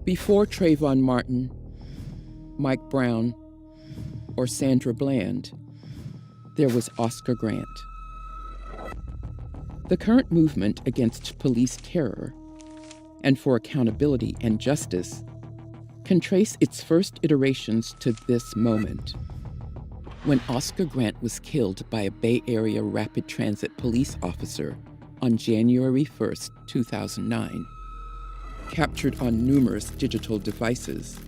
Before Trayvon Martin, Mike Brown, or Sandra Bland, there was Oscar Grant. The current movement against police terror and for accountability and justice can trace its first iterations to this moment, when Oscar Grant was killed by a Bay Area rapid transit police officer on January 1st, 2009. Captured on numerous digital devices,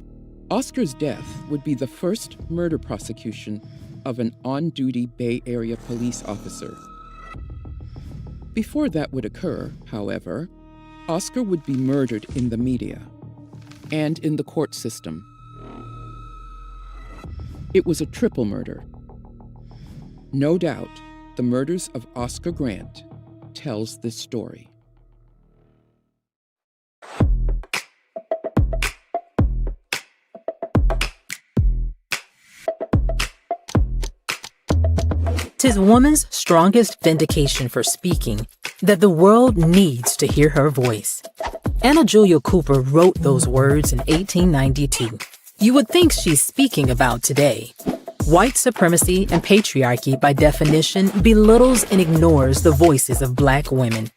Oscar's death would be the first murder prosecution of an on-duty Bay Area police officer. Before that would occur, however, Oscar would be murdered in the media and in the court system. It was a triple murder. No doubt, the murders of Oscar Grant tells this story. "'Tis woman's strongest vindication for speaking that the world needs to hear her voice." Anna Julia Cooper wrote those words in 1892. You would think she's speaking about today. White supremacy and patriarchy, by definition, belittles and ignores the voices of Black women.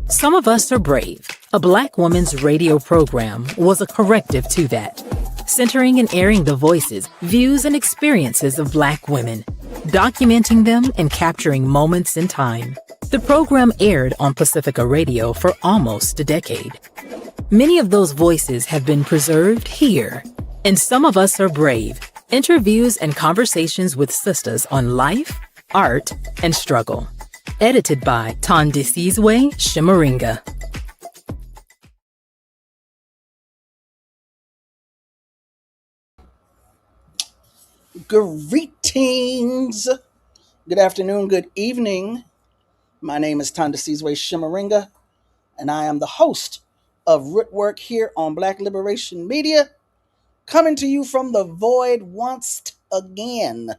Some of Us Are Brave, a Black woman's radio program, was a corrective to that, centering and airing the voices, views, and experiences of Black women, documenting them and capturing moments in time. The program aired on Pacifica Radio for almost a decade. Many of those voices have been preserved here. And Some of Us Are Brave, interviews and conversations with sisters on life, art, and struggle. Edited by Thandisizwe Chimurenga. Greetings. Good afternoon, good evening. My name is Thandisizwe Chimurenga, and I am the host of Rootwork here on Black Liberation Media, coming to you from the void once again.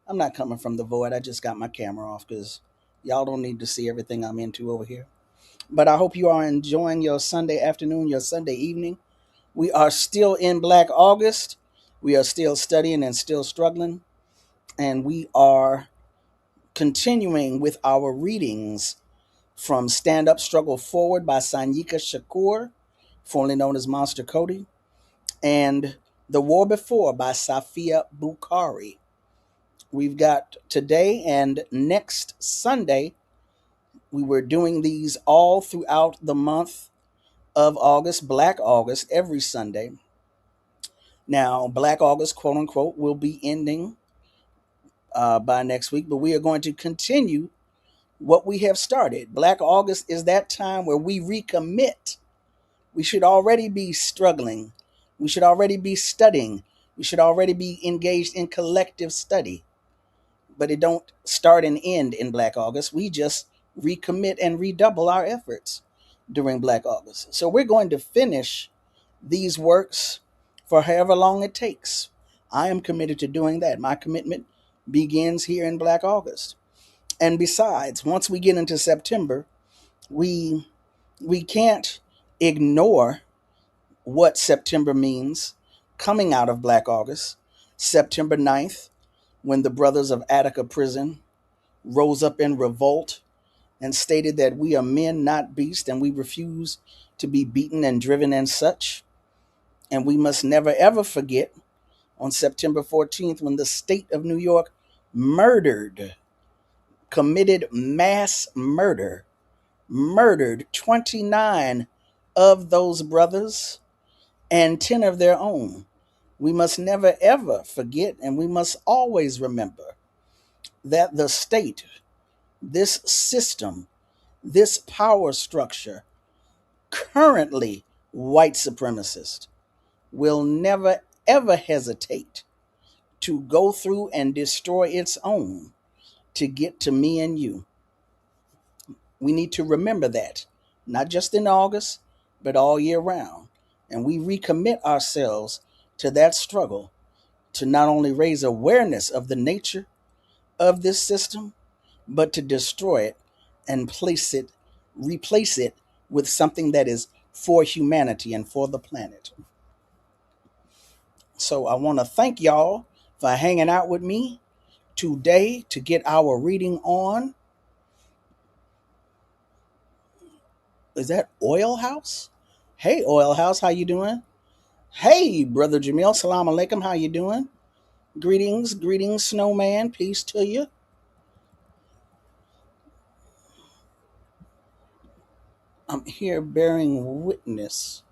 I'm not coming from the void. I just got my camera off because y'all don't need to see everything I'm into over here. But I hope you are enjoying your Sunday afternoon, your Sunday evening. We are still in Black August. We are still studying and still struggling. And we are continuing with our readings from Stand Up, Struggle Forward by Sanyika Shakur, formerly known as Monster Kody, and The War Before by Safiya Bukhari. We've got today and next Sunday. We were doing these all throughout the month of August, Black August, every Sunday. Now, Black August, quote unquote, will be ending by next week, but we are going to continue what we have started. Black August is that time where we recommit. We should already be struggling. We should already be studying. We should already be engaged in collective study. But it don't start and end in Black August. We just recommit and redouble our efforts during Black August. So we're going to finish these works for however long it takes. I am committed to doing that. My commitment begins here in Black August. And besides, once we get into September, we can't ignore what September means coming out of Black August. September 9th, when the brothers of Attica prison rose up in revolt and stated that we are men, not beasts, and we refuse to be beaten and driven and such. And we must never, ever forget on September 14th, when the state of New York committed mass murdered 29 of those brothers and 10 of their own. We must never, ever forget, and we must always remember that the state, this system, this power structure, currently white supremacist, will never, ever hesitate to go through and destroy its own to get to me and you. We need to remember that, not just in August, but all year round. And we recommit ourselves to that struggle to not only raise awareness of the nature of this system, but to destroy it and replace it with something that is for humanity and for the planet. So I want to thank y'all for hanging out with me today to get our reading on. Is that Oil House? Hey, Oil House, how you doing? Hey, Brother Jamil, salam alaikum, how you doing? Greetings, greetings, snowman, peace to you. I'm here bearing witness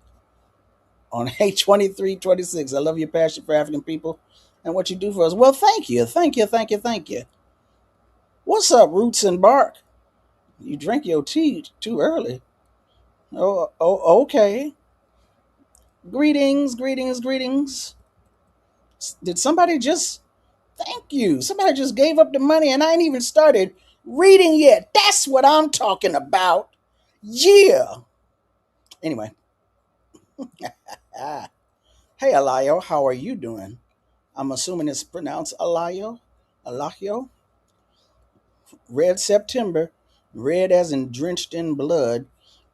on A2326. I love your passion for African people and what you do for us. Well, thank you, thank you, thank you, thank you. What's up, Roots and Bark? You drink your tea too early. Oh, okay. Greetings, greetings, greetings. Did somebody just thank you? Somebody just gave up the money and I ain't even started reading yet. That's what I'm talking about. Yeah. Anyway. Ah. Hey, Alayo, how are you doing? I'm assuming it's pronounced Alayo. Alayo. Red September. Red as in drenched in blood.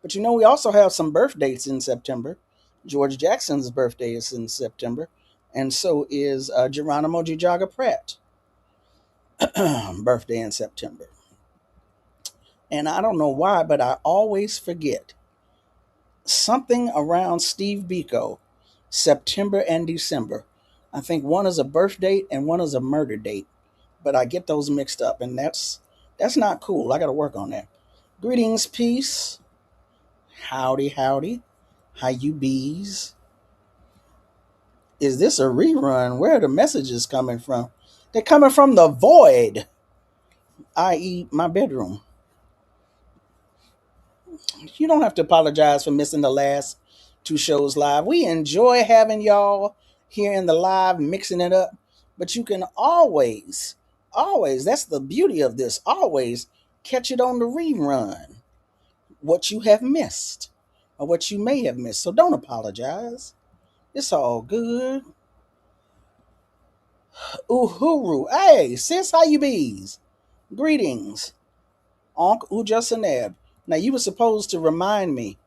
But we also have some birth dates in September. George Jackson's birthday is in September. And so is Geronimo Jijaga Pratt. Birthday in September. And I don't know why, but I always forget something around Steve Biko, September and December. I think one is a birth date and one is a murder date, but I get those mixed up, and that's not cool. I got to work on that. Greetings, peace. Howdy, howdy. How you bees? Is this a rerun? Where are the messages coming from? They're coming from the void, i.e., my bedroom. You don't have to apologize for missing the last two shows live. We enjoy having y'all here in the live, mixing it up. But you can always, that's the beauty of this, always catch it on the rerun, what you have missed or what you may have missed. So don't apologize. It's all good. Uhuru. Hey, sis, how you bees? Greetings. Onk Uja Seneb. Now, you were supposed to remind me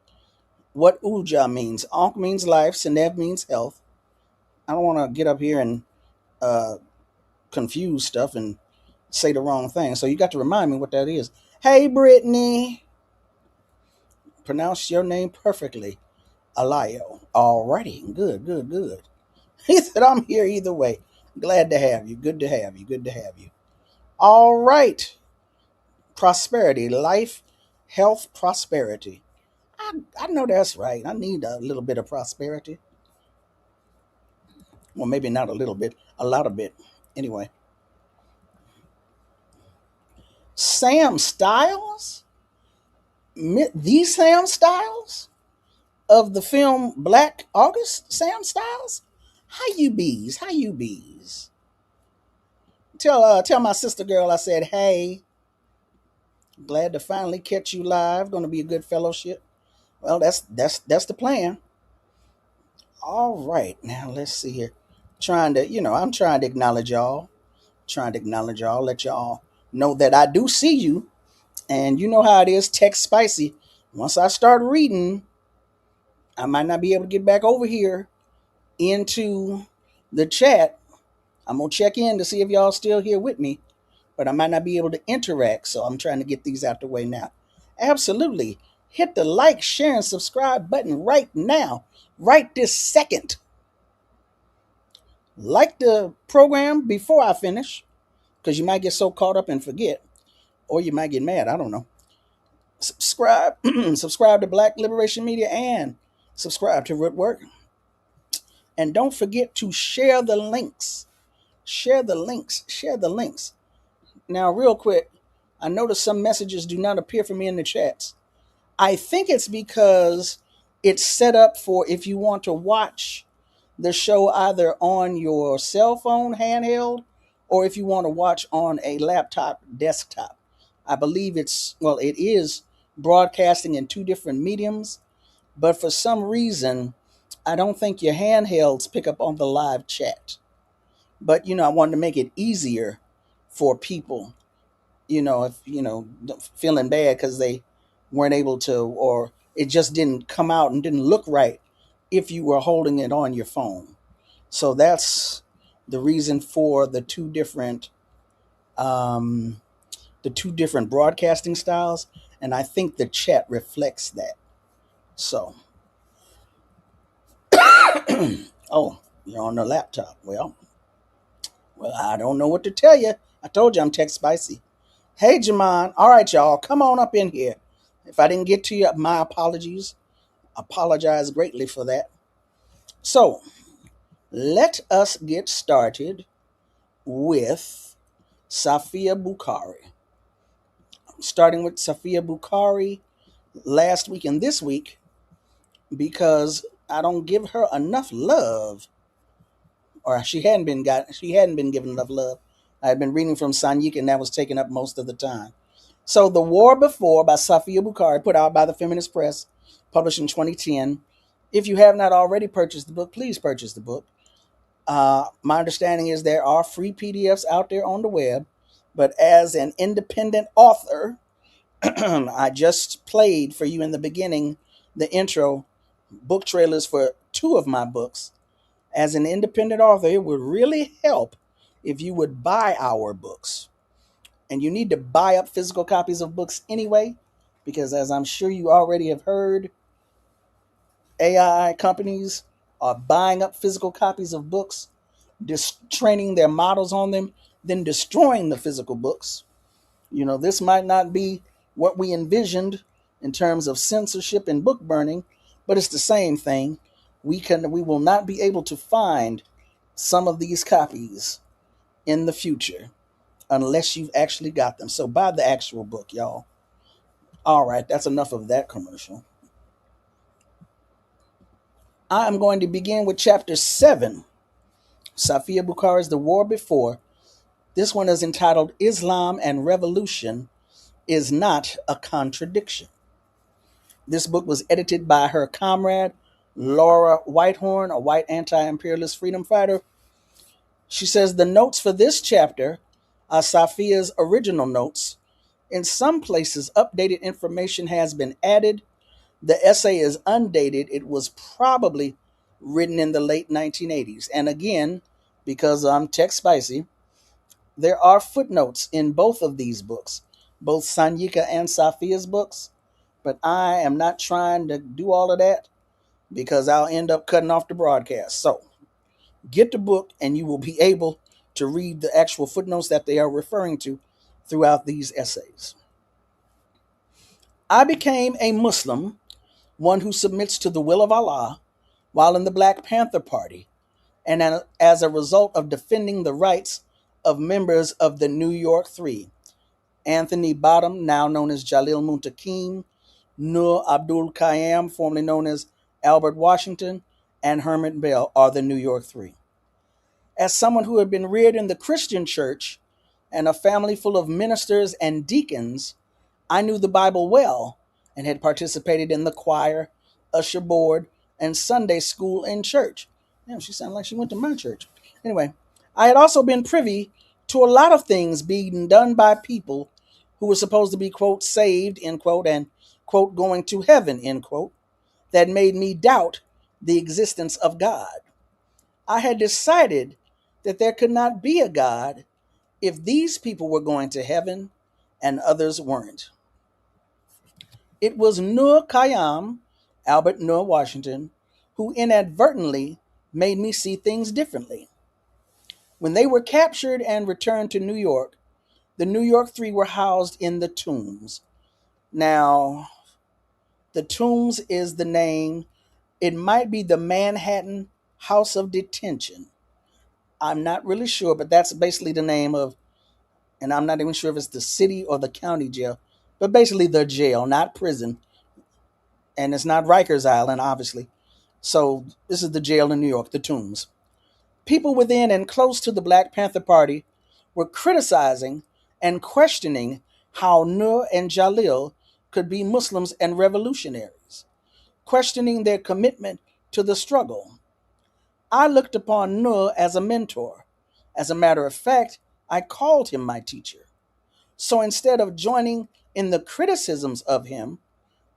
what Uja means. Ankh means life, Seneb means health. I don't want to get up here and uh, confuse stuff and say the wrong thing. So you got to remind me what that is. Hey, Brittany. Pronounce your name perfectly. Alayo. Alrighty. Good, good, good. He said, I'm here either way. Glad to have you. Good to have you. Good to have you. All right. Prosperity. Life, health, prosperity. I know that's right. I need a little bit of prosperity. Well, maybe not a little bit, a lot of bit. Anyway. Sam Styles? The Sam Styles of the film Black August? Sam Styles? How you bees? How you bees? Tell my sister girl I said, hey, glad to finally catch you live. Gonna be a good fellowship. Well, that's the plan. All right, now let's see here. I'm trying to acknowledge y'all. Let y'all know that I do see you. And you know how it is, text spicy. Once I start reading, I might not be able to get back over here into the chat. I'm going to check in to see if y'all still here with me, but I might not be able to interact. So I'm trying to get these out the way now. Absolutely. Hit the like, share, and subscribe button right now, right this second. Like the program before I finish, because you might get so caught up and forget, or you might get mad. I don't know. Subscribe, subscribe to Black Liberation Media, and subscribe to Rootwork. And don't forget to share the links. Share the links. Share the links. Now, real quick, I noticed some messages do not appear for me in the chats. I think it's because it's set up for if you want to watch the show either on your cell phone handheld or if you want to watch on a laptop desktop. I believe it is broadcasting in two different mediums, but for some reason, I don't think your handhelds pick up on the live chat. But, I wanted to make it easier for people, if, feeling bad because they weren't able to, or It just didn't come out and didn't look right if you were holding it on your phone. So that's the reason for um, the two different broadcasting styles, and I think the chat reflects that. So, oh, you're on the laptop. Well, I don't know what to tell you. I told you I'm tech spicy. Hey, Jaman. All right, y'all, come on up in here. If I didn't get to you, my apologies. Apologize greatly for that. So, let us get started with Safiya Bukhari. Starting with Safiya Bukhari last week and this week because I don't give her enough love, or she hadn't been given enough love. I had been reading from Sanyika, and that was taking up most of the time. So, The War Before by Safiya Bukhari, put out by the Feminist Press, published in 2010. If you have not already purchased the book, please purchase the book. My understanding is there are free PDFs out there on the web, but as an independent author, I just played for you in the beginning the intro book trailers for two of my books. As an independent author, it would really help if you would buy our books. And you need to buy up physical copies of books anyway, because as I'm sure you already have heard, AI companies are buying up physical copies of books, training their models on them, then destroying the physical books. This might not be what we envisioned in terms of censorship and book burning, but it's the same thing. We will not be able to find some of these copies in the future unless you've actually got them. So buy the actual book, y'all. All right, that's enough of that commercial. I am going to begin with chapter 7, Safiya Bukhari's The War Before. This one is entitled Islam and Revolution is Not a Contradiction. This book was edited by her comrade, Laura Whitehorn, a white anti-imperialist freedom fighter. She says the notes for this chapter are Safiya's original notes. In some places, updated information has been added. The essay is undated. It was probably written in the late 1980s. And again, because I'm tech spicy, there are footnotes in both of these books, both Sanyika and Safiya's books. But I am not trying to do all of that because I'll end up cutting off the broadcast. So get the book and you will be able to read the actual footnotes that they are referring to throughout these essays. I became a Muslim, one who submits to the will of Allah, while in the Black Panther Party, and as a result of defending the rights of members of the New York Three, Anthony Bottom, now known as Jalil Muntakim, Nur Abdul Qayyam, formerly known as Albert Washington, and Herman Bell are the New York Three. As someone who had been reared in the Christian church and a family full of ministers and deacons, I knew the Bible well and had participated in the choir, usher board, and Sunday school in church. Damn, she sounded like she went to my church. Anyway, I had also been privy to a lot of things being done by people who were supposed to be, quote, saved, end quote, and, quote, going to heaven, end quote, that made me doubt the existence of God. I had decided that there could not be a God if these people were going to heaven and others weren't. It was Nur Qayyam, Albert Nur Washington, who inadvertently made me see things differently. When they were captured and returned to New York, the New York Three were housed in the Tombs. Now, the Tombs is the name. It might be the Manhattan House of Detention. I'm not really sure, but that's basically the name of, and I'm not even sure if it's the city or the county jail, but basically the jail, not prison. And it's not Rikers Island, obviously. So this is the jail in New York, the Tombs. People within and close to the Black Panther Party were criticizing and questioning how Nur and Jalil could be Muslims and revolutionaries, questioning their commitment to the struggle. I looked upon Nur as a mentor. As a matter of fact, I called him my teacher. So instead of joining in the criticisms of him,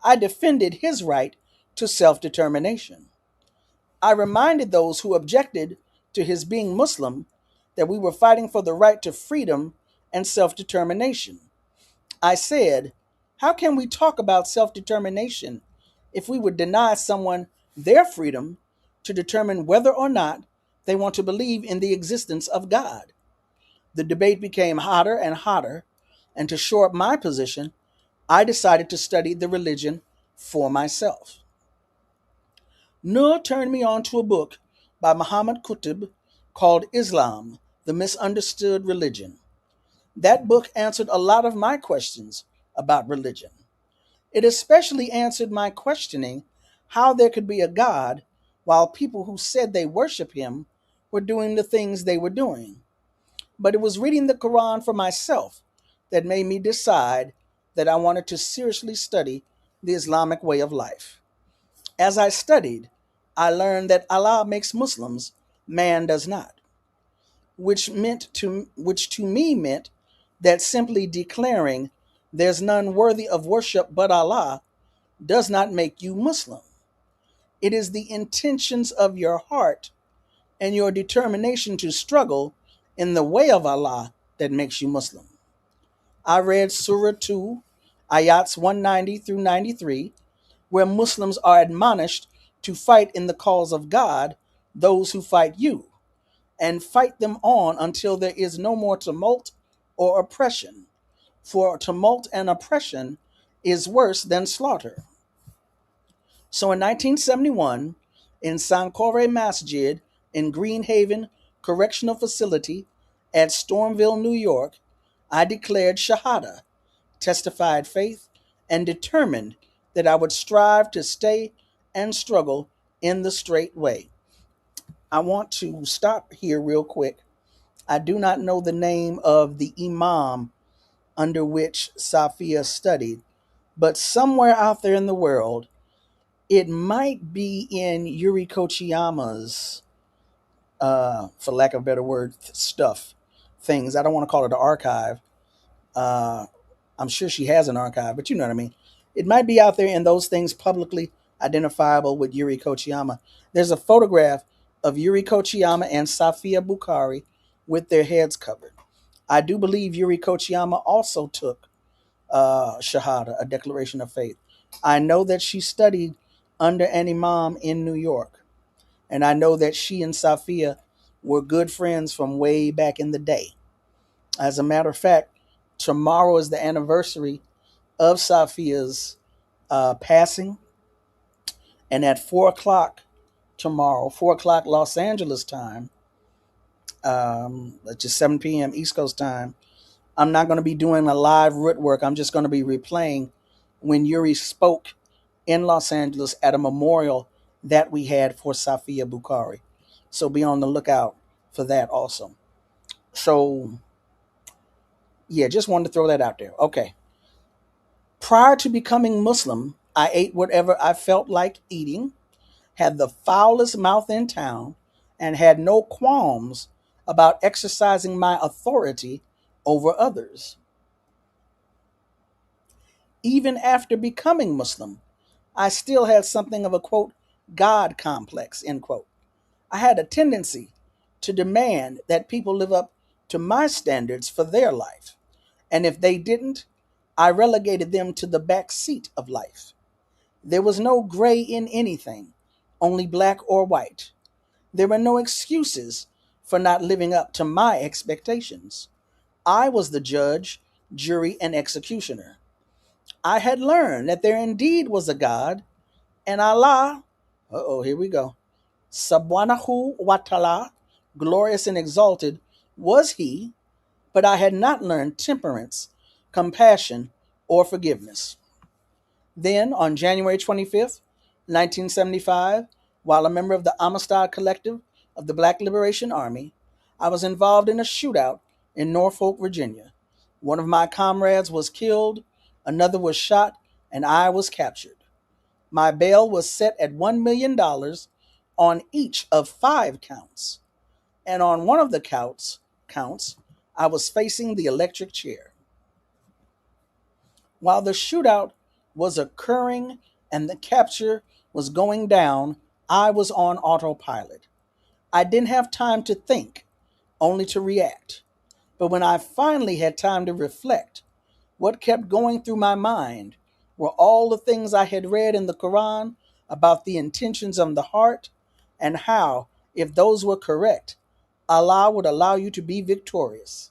I defended his right to self determination. I reminded those who objected to his being Muslim that we were fighting for the right to freedom and self determination. I said, how can we talk about self determination if we would deny someone their freedom to determine whether or not they want to believe in the existence of God? The debate became hotter and hotter, and to shore up my position, I decided to study the religion for myself. Noor turned me on to a book by Muhammad Qutb called Islam, the Misunderstood Religion. That book answered a lot of my questions about religion. It especially answered my questioning how there could be a God while people who said they worship him were doing the things they were doing. But it was reading the Quran for myself that made me decide that I wanted to seriously study the Islamic way of life. As I studied, I learned that Allah makes Muslims, man does not, which to me meant that simply declaring there's none worthy of worship but Allah does not make you Muslim. It is the intentions of your heart and your determination to struggle in the way of Allah that makes you Muslim. I read Surah 2, ayats 190 through 93, where Muslims are admonished to fight in the cause of God those who fight you, and fight them on until there is no more tumult or oppression. For tumult and oppression is worse than slaughter. So in 1971, in Sankore Masjid in Greenhaven Correctional Facility at Stormville, New York, I declared Shahada, testified faith, and determined that I would strive to stay and struggle in the straight way. I want to stop here real quick. I do not know the name of the imam under which Safiya studied, but somewhere out there in the world, it might be in Yuri Kochiyama's, for lack of a better word, things. I don't want to call it an archive. Uh, I'm sure she has an archive, but you know what I mean. It might be out there in those things publicly identifiable with Yuri Kochiyama. There's a photograph of Yuri Kochiyama and Safiya Bukhari with their heads covered. I do believe Yuri Kochiyama also took Shahada, a declaration of faith. I know that she studied under an imam in New York, and I know that she and Safiya were good friends from way back in the day. As a matter of fact, tomorrow is the anniversary of Safiya's passing, and at 4 o'clock tomorrow, 4 o'clock Los Angeles time, that's just 7 p.m. East Coast time, I'm not going to be doing a live Rootwork. I'm just going to be replaying when Yuri spoke in Los Angeles at a memorial that we had for Safiya Bukhari. So be on the lookout for that also. So, yeah, just wanted to throw that out there. Okay. Prior to becoming Muslim, I ate whatever I felt like eating, had the foulest mouth in town, and had no qualms about exercising my authority over others. Even after becoming Muslim, I still had something of a, quote, God complex, end quote. I had a tendency to demand that people live up to my standards for their life. And if they didn't, I relegated them to the back seat of life. There was no gray in anything, only black or white. There were no excuses for not living up to my expectations. I was the judge, jury, and executioner. I had learned that there indeed was a God, and Allah, here we go, Subhanahu wa ta'ala, glorious and exalted, was He, but I had not learned temperance, compassion, or forgiveness. Then, on January 25th, 1975, while a member of the Amistad Collective of the Black Liberation Army, I was involved in a shootout in Norfolk, Virginia. One of my comrades was killed, another was shot, and I was captured. My bail was set at $1 million on each of 5 counts. And on one of the counts, I was facing the electric chair. While the shootout was occurring and the capture was going down, I was on autopilot. I didn't have time to think, only to react. But when I finally had time to reflect, what kept going through my mind were all the things I had read in the Quran about the intentions of the heart and how, if those were correct, Allah would allow you to be victorious.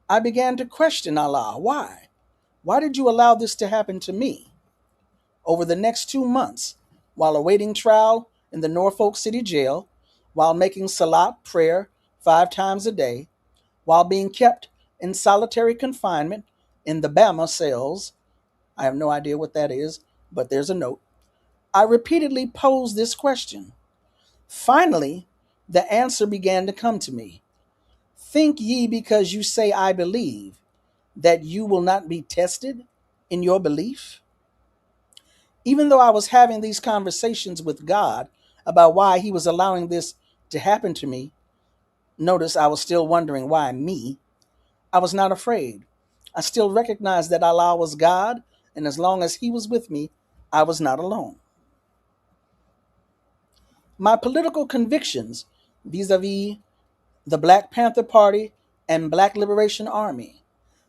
I began to question Allah. Why? Why did you allow this to happen to me? Over the next 2 months, while awaiting trial in the Norfolk City Jail, while making salat prayer 5 times a day, while being kept in solitary confinement in the Bama cells, I have no idea what that is, but there's a note, I repeatedly posed this question. Finally, the answer began to come to me. Think ye because you say I believe, that you will not be tested in your belief? Even though I was having these conversations with God about why he was allowing this to happen to me, notice I was still wondering why me. I was not afraid. I still recognized that Allah was God, and as long as he was with me, I was not alone. My political convictions vis-a-vis the Black Panther Party and Black Liberation Army,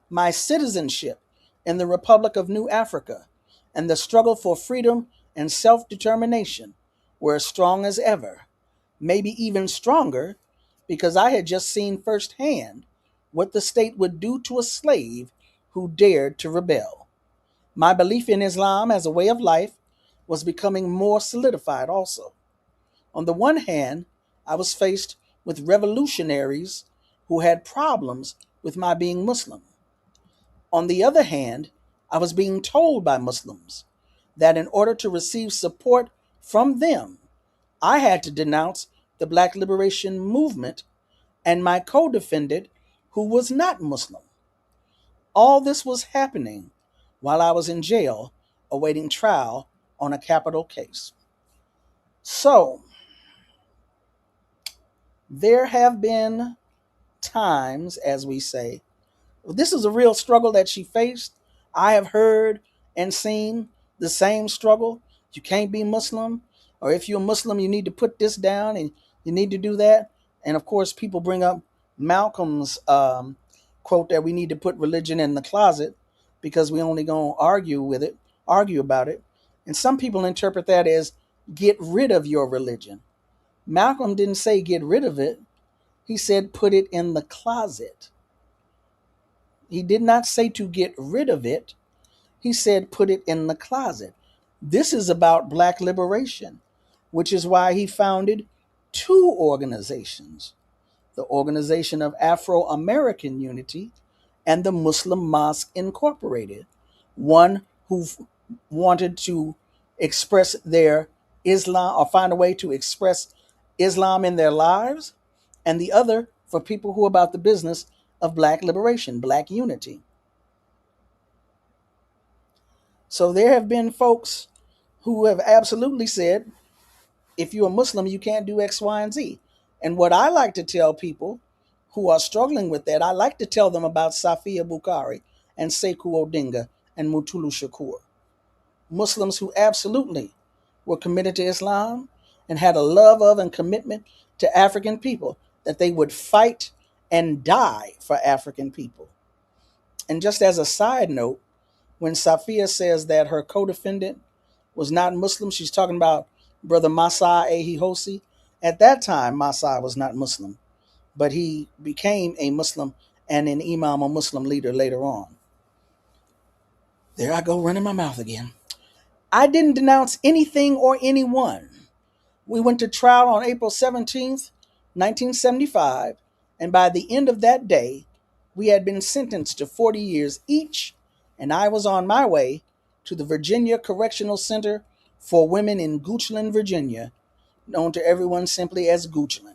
my citizenship in the Republic of New Africa, and the struggle for freedom and self-determination were as strong as ever, maybe even stronger, because I had just seen firsthand what the state would do to a slave who dared to rebel. My belief in Islam as a way of life was becoming more solidified also. On the one hand, I was faced with revolutionaries who had problems with my being Muslim. On the other hand, I was being told by Muslims that in order to receive support from them, I had to denounce the Black Liberation Movement and my co-defendant who was not Muslim. All this was happening while I was in jail awaiting trial on a capital case. So, there have been times, as we say, this is a real struggle that she faced. I have heard and seen the same struggle. You can't be Muslim, or if you're Muslim, you need to put this down and you need to do that. And of course, people bring up Malcolm's quote that we need to put religion in the closet because we only gonna argue about it. And some people interpret that as get rid of your religion. Malcolm didn't say get rid of it. He said put it in the closet. He did not say to get rid of it. He said put it in the closet. This is about Black liberation, which is why he founded 2 organizations, the Organization of Afro-American Unity and the Muslim Mosque Incorporated, one who wanted to express their Islam or find a way to express Islam in their lives, and the other for people who are about the business of Black liberation, Black unity. So there have been folks who have absolutely said, if you're a Muslim, you can't do X, Y, and Z. And what I like to tell people who are struggling with that, I like to tell them about Safiya Bukhari and Sekou Odinga and Mutulu Shakur. Muslims who absolutely were committed to Islam and had a love of and commitment to African people, that they would fight and die for African people. And just as a side note, when Safiya says that her co-defendant was not Muslim, she's talking about Brother Masai Ehihosi. At that time, Masai was not Muslim, but he became a Muslim and an imam, a Muslim leader later on. There I go, running my mouth again. I didn't denounce anything or anyone. We went to trial on April 17th, 1975, and by the end of that day, we had been sentenced to 40 years each, and I was on my way to the Virginia Correctional Center for Women in Goochland, Virginia, known to everyone simply as Goochland.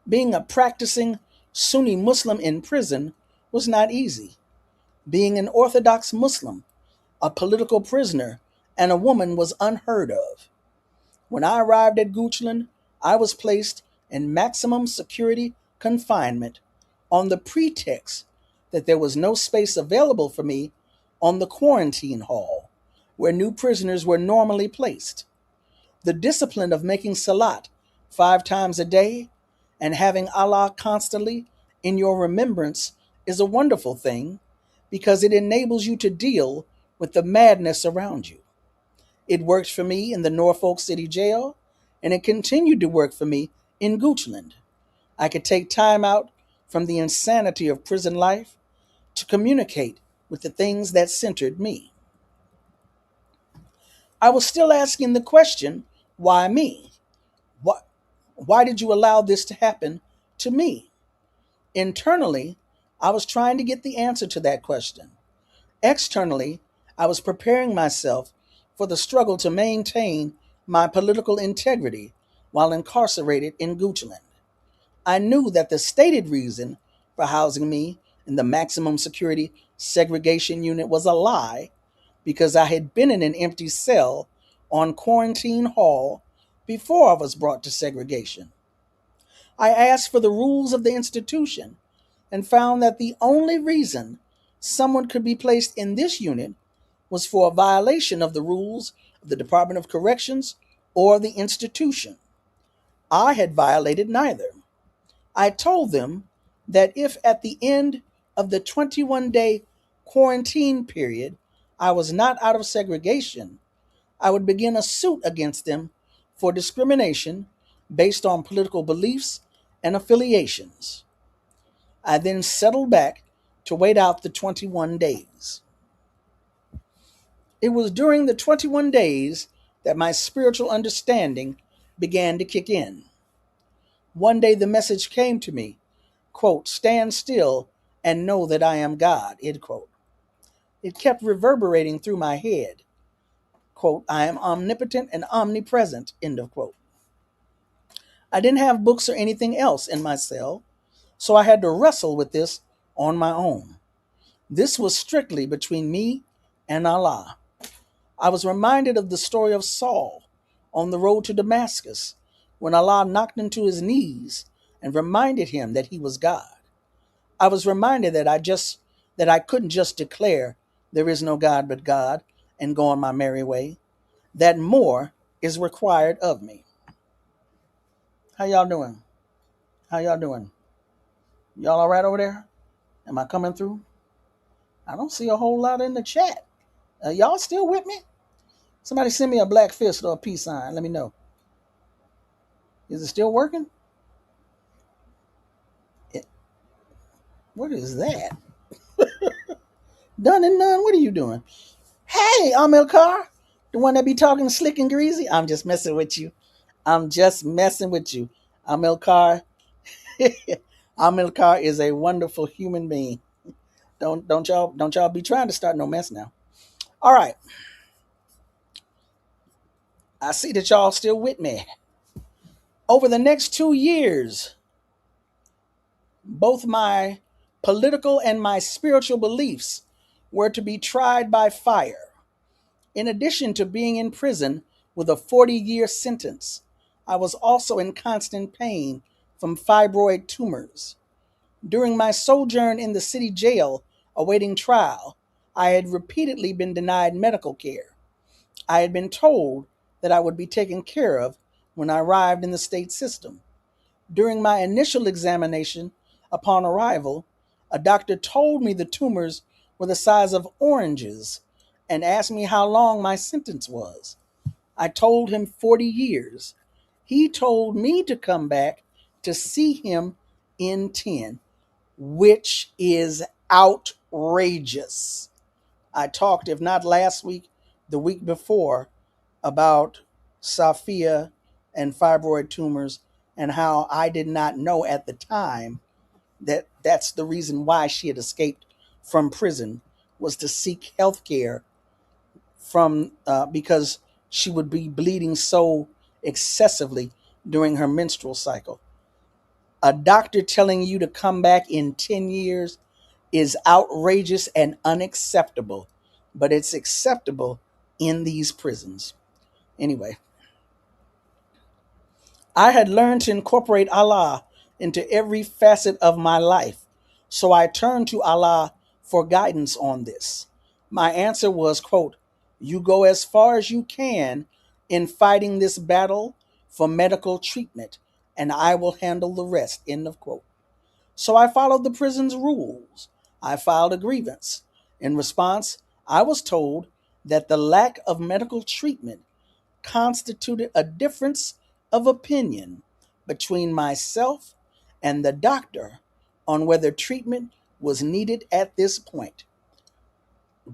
Being a practicing Sunni Muslim in prison was not easy. Being an Orthodox Muslim, a political prisoner, and a woman was unheard of. When I arrived at Goochland, I was placed in maximum security confinement on the pretext that there was no space available for me on the quarantine hall, where new prisoners were normally placed. The discipline of making salat 5 times a day and having Allah constantly in your remembrance is a wonderful thing because it enables you to deal with the madness around you. It worked for me in the Norfolk City Jail, and it continued to work for me in Goochland. I could take time out from the insanity of prison life to communicate with the things that centered me. I was still asking the question, why me? Why, why did you allow this to happen to me? Internally, I was trying to get the answer to that question. Externally, I was preparing myself for the struggle to maintain my political integrity while incarcerated in Goochland. I knew that the stated reason for housing me in the maximum security segregation unit was a lie because I had been in an empty cell on quarantine hall before I was brought to segregation. I asked for the rules of the institution and found that the only reason someone could be placed in this unit was for a violation of the rules of the Department of Corrections or the institution. I had violated neither. I told them that if at the end of the 21-day quarantine period I was not out of segregation, I would begin a suit against them for discrimination based on political beliefs and affiliations. I then settled back to wait out the 21 days. It was during the 21 days that my spiritual understanding began to kick in. One day the message came to me, quote, "Stand still and know that I am God," end quote. It kept reverberating through my head, quote, "I am omnipotent and omnipresent," end of quote. I didn't have books or anything else in my cell, so I had to wrestle with this on my own. This was strictly between me and Allah. I was reminded of the story of Saul on the road to Damascus when Allah knocked him to his knees and reminded him that he was God. I was reminded that I couldn't just declare there is no God but God and go on my merry way. That more is required of me. How y'all doing? How y'all doing? Y'all all right over there? Am I coming through? I don't see a whole lot in the chat. Y'all still with me? Somebody send me a black fist or a peace sign. Let me know. Is it still working? What is that? Done and none. What are you doing? Hey, Amel Carr, the one that be talking slick and greasy. I'm just messing with you. I'm just messing with you. Amel Carr. Amel Carr is a wonderful human being. Don't y'all be trying to start no mess now. All right. I see that y'all still with me. Over the next 2 years, both my political and my spiritual beliefs were to be tried by fire. In addition to being in prison with a 40-year sentence, I was also in constant pain from fibroid tumors. During my sojourn in the city jail awaiting trial, I had repeatedly been denied medical care. I had been told that I would be taken care of when I arrived in the state system. During my initial examination upon arrival, a doctor told me the tumors were the size of oranges and asked me how long my sentence was. I told him 40 years. He told me to come back to see him in 10, which is outrageous. I talked, if not last week, the week before, about Safiya and fibroid tumors and how I did not know at the time that that's the reason why she had escaped from prison, was to seek health care from because she would be bleeding so excessively during her menstrual cycle. A doctor telling you to come back in 10 years is outrageous and unacceptable, but it's acceptable in these prisons. Anyway, I had learned to incorporate Allah into every facet of my life, so I turned to Allah for guidance on this. My answer was, quote, "You go as far as you can in fighting this battle for medical treatment, and I will handle the rest," end of quote. So I followed the prison's rules. I filed a grievance. In response, I was told that the lack of medical treatment constituted a difference of opinion between myself and the doctor on whether treatment was needed at this point.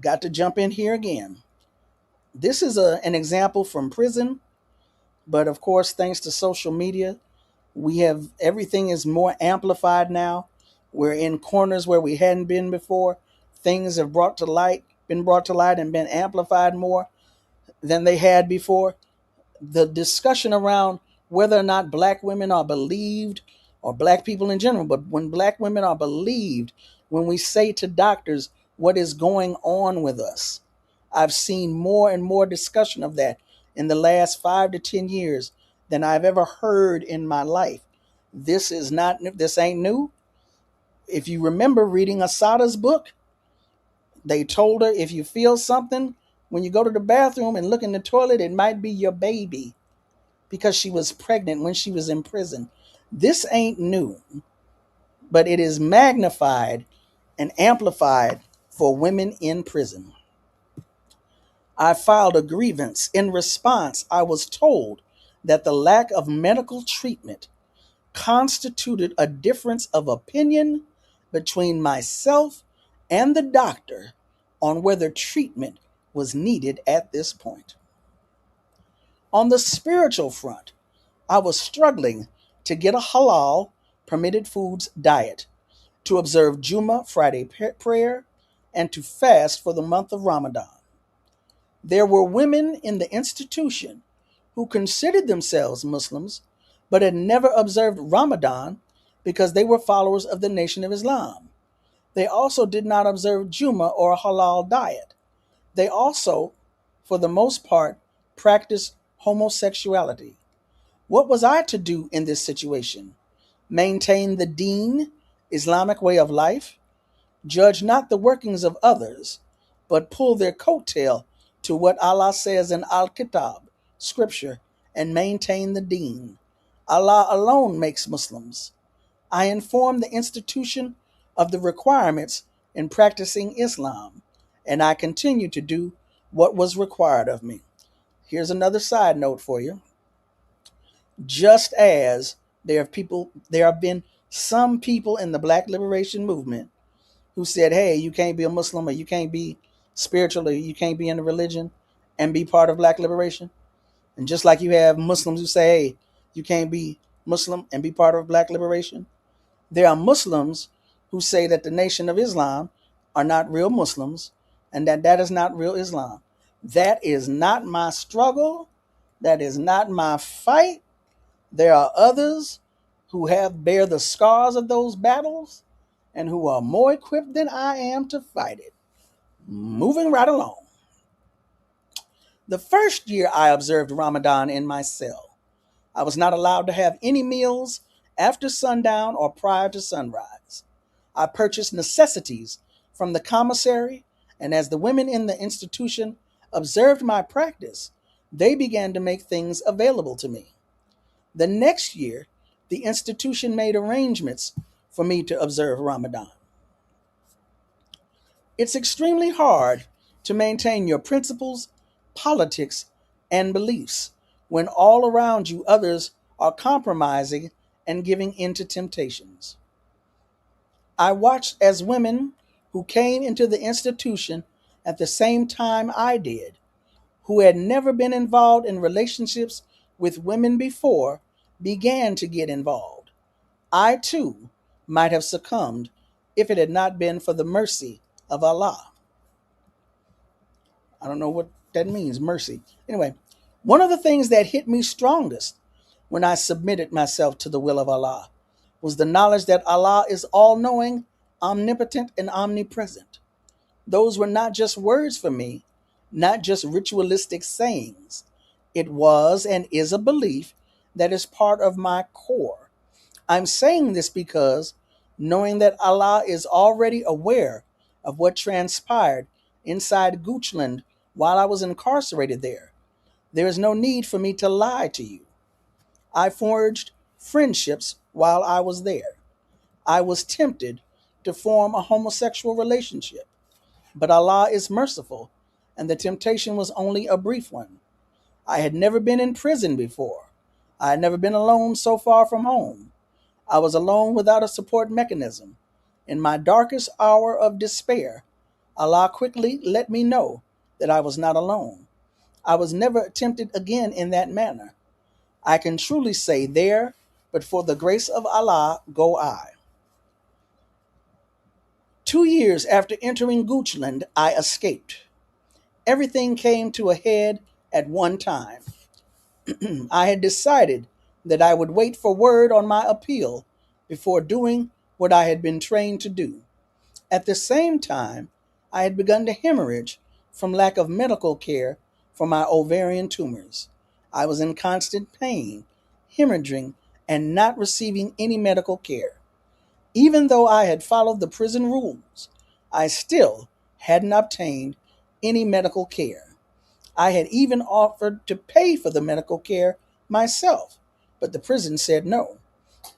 Got to jump in here again. This is an example from prison, but of course, thanks to social media, we have everything is more amplified now. We're in corners where we hadn't been before. Things have been brought to light and been amplified more than they had before. The discussion around whether or not black women are believed, or black people in general, but when black women are believed, when we say to doctors what is going on with us, I've seen more and more discussion of that in the last 5 to 10 years than I've ever heard in my life. This ain't new. If you remember reading Asada's book, they told her if you feel something when you go to the bathroom and look in the toilet, it might be your baby, because she was pregnant when she was in prison. This ain't new, but it is magnified and amplified for women in prison. I filed a grievance. In response, I was told that the lack of medical treatment constituted a difference of opinion between myself and the doctor on whether treatment was needed at this point. On the spiritual front, I was struggling to get a halal permitted foods diet, to observe Juma Friday prayer, and to fast for the month of Ramadan. There were women in the institution who considered themselves Muslims but had never observed Ramadan because they were followers of the Nation of Islam. They also did not observe Juma or a halal diet. They also, for the most part, practiced homosexuality. What was I to do in this situation? Maintain the deen, Islamic way of life? Judge not the workings of others, but pull their coattail to what Allah says in Al-Kitab, scripture, and maintain the deen. Allah alone makes Muslims. I informed the institution of the requirements in practicing Islam, and I continue to do what was required of me. Here's another side note for you. Just as there have been some people in the Black liberation movement who said, hey, you can't be a Muslim, or you can't be spiritual, or you can't be in a religion and be part of Black liberation. And just like you have Muslims who say, hey, you can't be Muslim and be part of Black liberation, there are Muslims who say that the Nation of Islam are not real Muslims and that is not real Islam. That is not my struggle. That is not my fight. There are others who bear the scars of those battles and who are more equipped than I am to fight it. Moving right along. The first year I observed Ramadan in my cell, I was not allowed to have any meals after sundown or prior to sunrise. I purchased necessities from the commissary, and as the women in the institution observed my practice, they began to make things available to me. The next year, the institution made arrangements for me to observe Ramadan. It's extremely hard to maintain your principles, politics, and beliefs when all around you others are compromising and giving in to temptations. I watched as women who came into the institution at the same time I did, who had never been involved in relationships with women before, began to get involved. I too might have succumbed if it had not been for the mercy of Allah. I don't know what that means, mercy. Anyway, one of the things that hit me strongest when I submitted myself to the will of Allah was the knowledge that Allah is all-knowing, omnipotent, and omnipresent. Those were not just words for me, not just ritualistic sayings. It was and is a belief that is part of my core. I'm saying this because knowing that Allah is already aware of what transpired inside Goochland while I was incarcerated there. There is no need for me to lie to you. I forged friendships while I was there. I was tempted to form a homosexual relationship, but Allah is merciful, and the temptation was only a brief one. I had never been in prison before. I had never been alone so far from home. I was alone without a support mechanism. In my darkest hour of despair, Allah quickly let me know that I was not alone. I was never tempted again in that manner. I can truly say there, but for the grace of Allah go I. 2 years after entering Goochland, I escaped. Everything came to a head at one time. I had decided that I would wait for word on my appeal before doing what I had been trained to do. At the same time, I had begun to hemorrhage from lack of medical care for my ovarian tumors. I was in constant pain, hemorrhaging, and not receiving any medical care. Even though I had followed the prison rules, I still hadn't obtained any medical care. I had even offered to pay for the medical care myself, but the prison said no.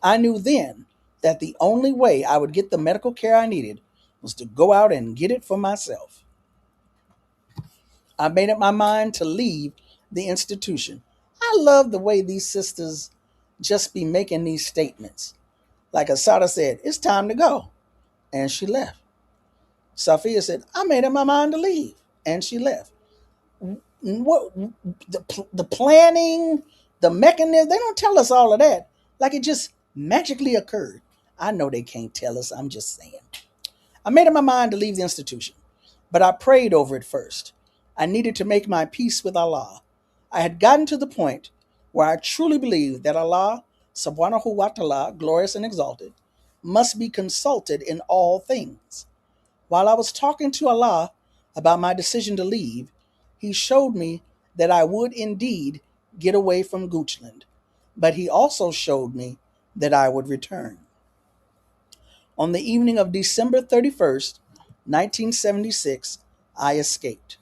I knew then that the only way I would get the medical care I needed was to go out and get it for myself. I made up my mind to leave the institution. I love the way these sisters just be making these statements. Like Asada said, it's time to go. And she left. Safiya said, I made up my mind to leave. And she left. What the planning, the mechanism, they don't tell us all of that. Like it just magically occurred. I know they can't tell us. I'm just saying. I made up my mind to leave the institution, but I prayed over it first. I needed to make my peace with Allah. I had gotten to the point where I truly believed that Allah, subhanahu wa ta'ala, glorious and exalted, must be consulted in all things. While I was talking to Allah about my decision to leave, He showed me that I would indeed get away from Goochland, but He also showed me that I would return. On the evening of December 31st, 1976, I escaped.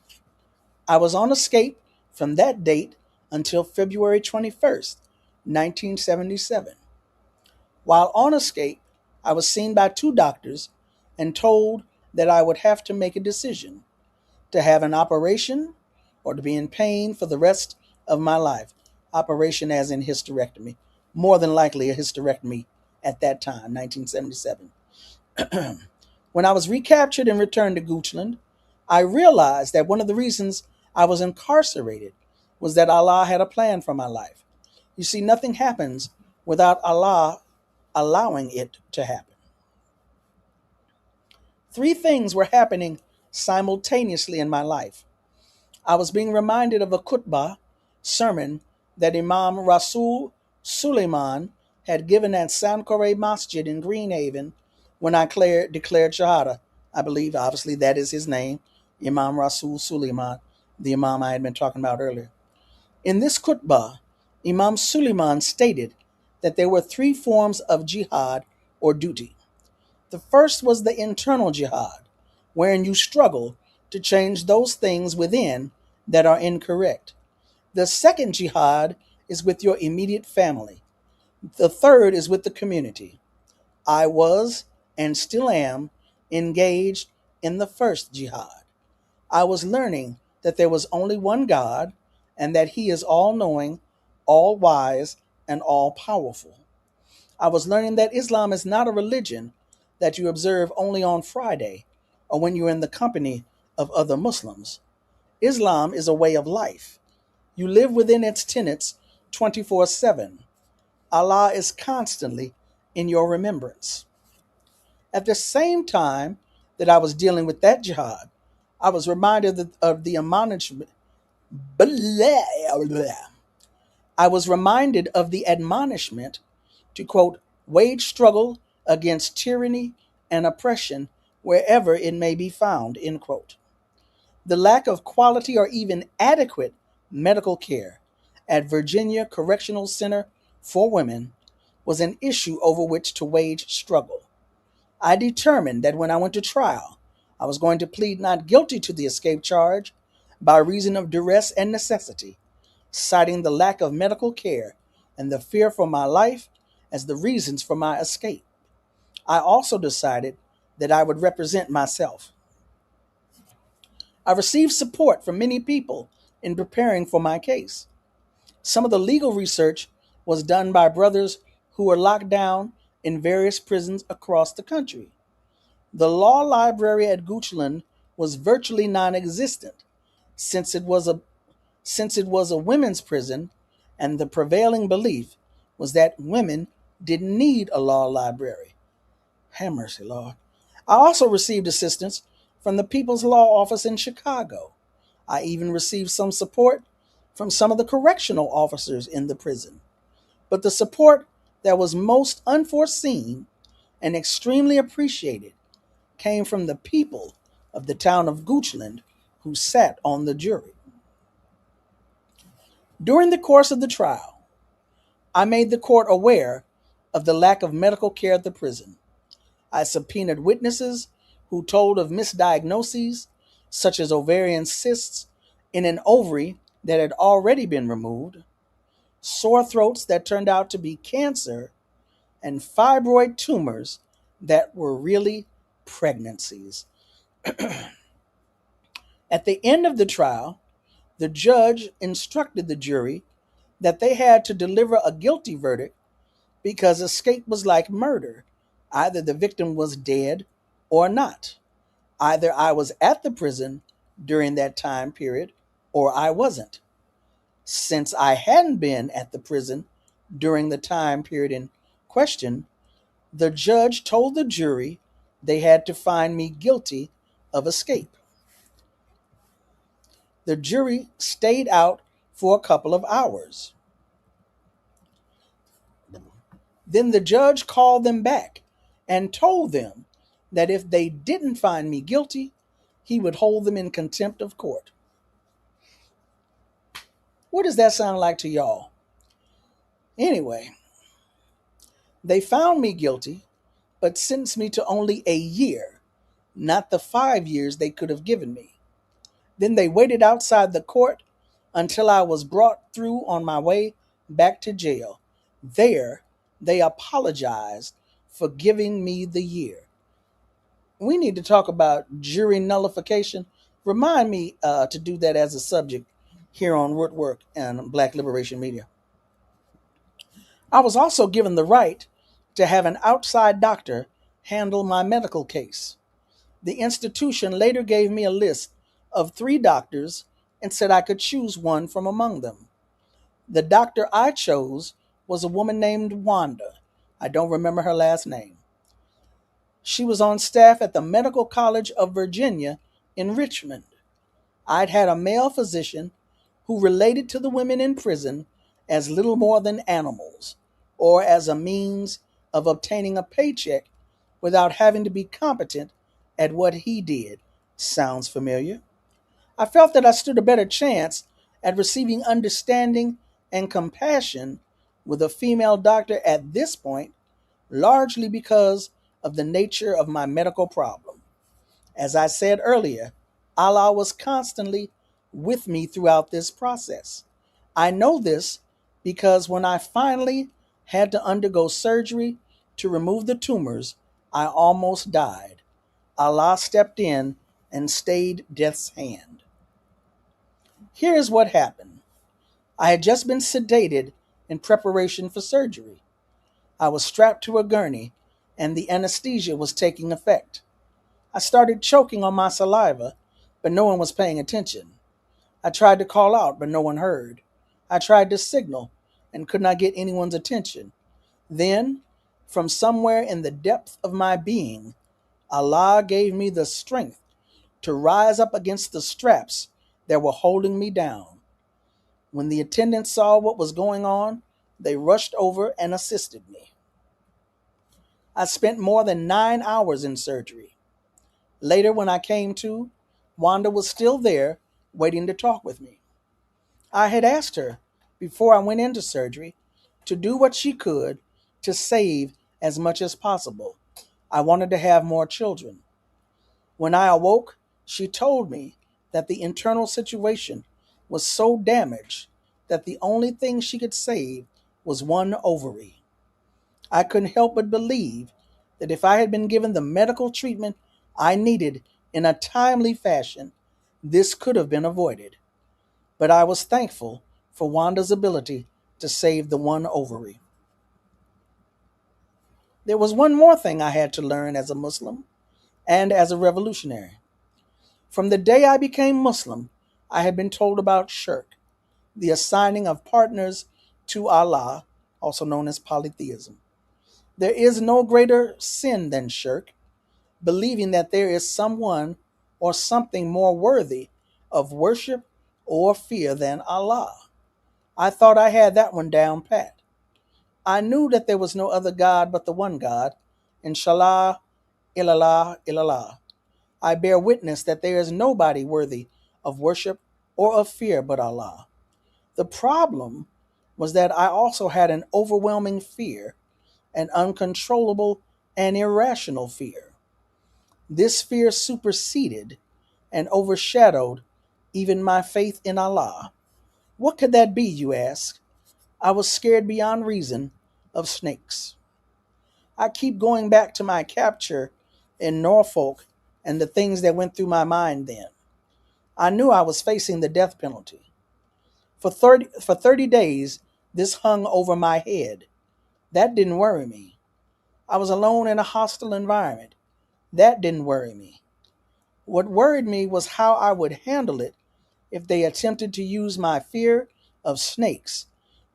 I was on escape from that date until February 21st, 1977. While on escape, I was seen by 2 doctors and told that I would have to make a decision to have an operation or to be in pain for the rest of my life. Operation as in hysterectomy. More than likely a hysterectomy at that time, 1977. When I was recaptured and returned to Goochland, I realized that one of the reasons I was incarcerated was that Allah had a plan for my life. You see, nothing happens without Allah allowing it to happen. 3 things were happening simultaneously in my life. I was being reminded of a khutbah sermon that Imam Rasul Suleiman had given at Sankore Masjid in Greenhaven when I declared Shahada. I believe, obviously, that is his name, Imam Rasul Suleiman, the Imam I had been talking about earlier. In this khutbah, Imam Suleiman stated that there were 3 forms of jihad or duty. The first was the internal jihad, wherein you struggle to change those things within that are incorrect. The second jihad is with your immediate family. The third is with the community. I was, and still am, engaged in the first jihad. I was learning that there was only one God and that He is all-knowing, all-wise, and all-powerful. I was learning that Islam is not a religion that you observe only on Friday or when you're in the company of other Muslims. Islam is a way of life. You live within its tenets 24/7. Allah is constantly in your remembrance. At the same time that I was dealing with that jihad, I was reminded of the admonishment. I was reminded of the admonishment to, quote, wage struggle against tyranny and oppression wherever it may be found, end quote. The lack of quality or even adequate medical care at Virginia Correctional Center for Women was an issue over which to wage struggle. I determined that when I went to trial, I was going to plead not guilty to the escape charge by reason of duress and necessity, citing the lack of medical care and the fear for my life as the reasons for my escape. I also decided that I would represent myself. I received support from many people in preparing for my case. Some of the legal research was done by brothers who were locked down in various prisons across the country. The law library at Goochland was virtually non-existent since it was a women's prison, and the prevailing belief was that women didn't need a law library. Have mercy, Lord. I also received assistance from the People's Law Office in Chicago. I even received some support from some of the correctional officers in the prison. But the support that was most unforeseen and extremely appreciated came from the people of the town of Goochland who sat on the jury. During the course of the trial, I made the court aware of the lack of medical care at the prison. I subpoenaed witnesses who told of misdiagnoses, such as ovarian cysts in an ovary that had already been removed, sore throats that turned out to be cancer, and fibroid tumors that were really pregnancies. At the end of the trial, the judge instructed the jury that they had to deliver a guilty verdict because escape was like murder. Either the victim was dead or not. Either I was at the prison during that time period or I wasn't. Since I hadn't been at the prison during the time period in question, the judge told the jury they had to find me guilty of escape. The jury stayed out for a couple of hours. Then the judge called them back and told them that if they didn't find me guilty, he would hold them in contempt of court. What does that sound like to y'all? Anyway, they found me guilty, but sentenced me to only a year, not the 5 years they could have given me. Then they waited outside the court until I was brought through on my way back to jail. There, they apologized for giving me the year. We need to talk about jury nullification. Remind me to do that as a subject here on Rootwork and Black Liberation Media. I was also given the right to have an outside doctor handle my medical case. The institution later gave me a list of 3 doctors and said I could choose one from among them. The doctor I chose was a woman named Wanda. I don't remember her last name. She was on staff at the Medical College of Virginia in Richmond. I'd had a male physician who related to the women in prison as little more than animals, or as a means of obtaining a paycheck without having to be competent at what he did. Sounds familiar? I felt that I stood a better chance at receiving understanding and compassion with a female doctor at this point, largely because of the nature of my medical problem. As I said earlier, Allah was constantly with me throughout this process. I know this because when I finally had to undergo surgery to remove the tumors, I almost died. Allah stepped in and stayed death's hand. Here's what happened. I had just been sedated in preparation for surgery. I was strapped to a gurney and the anesthesia was taking effect. I started choking on my saliva, but no one was paying attention. I tried to call out, but no one heard. I tried to signal and could not get anyone's attention. Then, from somewhere in the depth of my being, Allah gave me the strength to rise up against the straps that were holding me down. When the attendants saw what was going on, they rushed over and assisted me. I spent more than 9 hours in surgery. Later, when I came to, Wanda was still there, waiting to talk with me. I had asked her, before I went into surgery, to do what she could to save as much as possible. I wanted to have more children. When I awoke, she told me that the internal situation was so damaged that the only thing she could save was one ovary. I couldn't help but believe that if I had been given the medical treatment I needed in a timely fashion, this could have been avoided. But I was thankful for Wanda's ability to save the one ovary. There was one more thing I had to learn as a Muslim and as a revolutionary. From the day I became Muslim, I had been told about shirk, the assigning of partners to Allah, also known as polytheism. There is no greater sin than shirk, believing that there is someone or something more worthy of worship or fear than Allah. I thought I had that one down pat. I knew that there was no other God but the one God, Inshallah, illallah, illallah. I bear witness that there is nobody worthy of worship or of fear but Allah. The problem was that I also had an overwhelming fear, an uncontrollable and irrational fear. This fear superseded and overshadowed even my faith in Allah. What could that be, you ask? I was scared beyond reason of snakes. I keep going back to my capture in Norfolk and the things that went through my mind then. I knew I was facing the death penalty. For 30 days, this hung over my head. That didn't worry me. I was alone in a hostile environment. That didn't worry me. What worried me was how I would handle it if they attempted to use my fear of snakes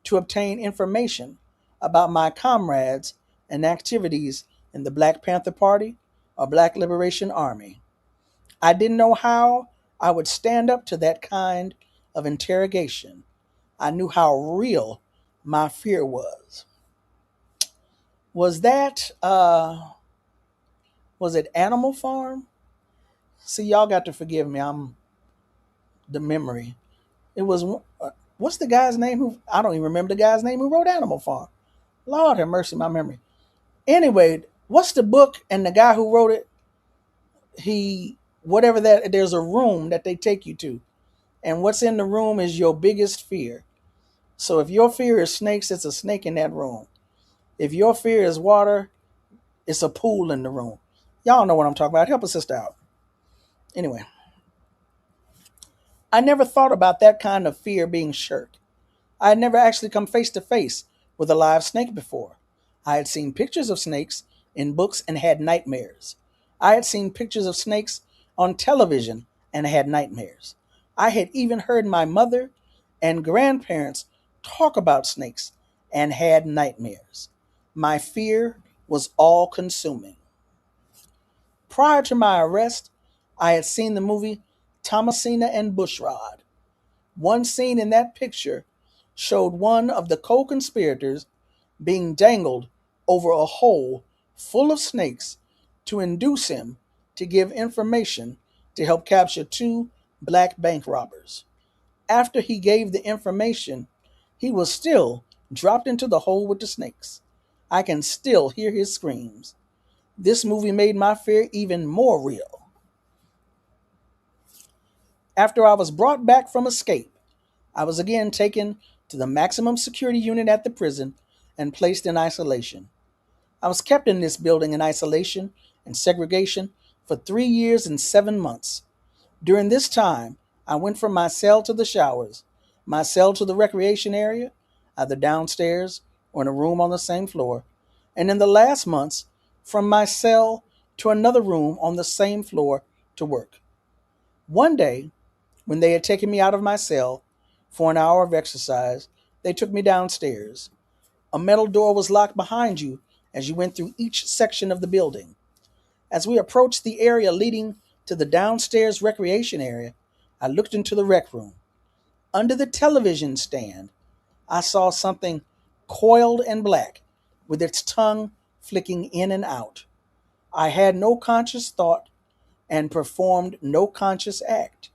to obtain information about my comrades and activities in the Black Panther Party or Black Liberation Army. I didn't know how I would stand up to that kind of interrogation. I knew how real my fear was. Was that, was it Animal Farm? See, y'all got to forgive me. I'm the memory. It was, what's the guy's name who, I don't even remember the guy's name who wrote Animal Farm. Lord have mercy, my memory. Anyway, what's the book and the guy who wrote it? Whatever that, there's a room that they take you to. And what's in the room is your biggest fear. So if your fear is snakes, it's a snake in that room. If your fear is water, it's a pool in the room. Y'all know what I'm talking about. Help a sister out. Anyway, I never thought about that kind of fear being shirk. I had never actually come face to face with a live snake before. I had seen pictures of snakes in books and had nightmares. I had seen pictures of snakes on television and had nightmares. I had even heard my mother and grandparents talk about snakes and had nightmares. My fear was all consuming. Prior to my arrest, I had seen the movie Thomasina and Bushrod. One scene in that picture showed one of the co-conspirators being dangled over a hole full of snakes to induce him to give information to help capture two black bank robbers. After he gave the information, he was still dropped into the hole with the snakes. I can still hear his screams. This movie made my fear even more real. After I was brought back from escape, I was again taken to the maximum security unit at the prison and placed in isolation. I was kept in this building in isolation and segregation for 3 years and 7 months. During this time, I went from my cell to the showers, my cell to the recreation area, either downstairs or in a room on the same floor, and in the last months, from my cell to another room on the same floor to work. One day, when they had taken me out of my cell for an hour of exercise, they took me downstairs. A metal door was locked behind you as you went through each section of the building. As we approached the area leading to the downstairs recreation area, I looked into the rec room. Under the television stand, I saw something coiled and black, with its tongue flicking in and out. I had no conscious thought and performed no conscious act.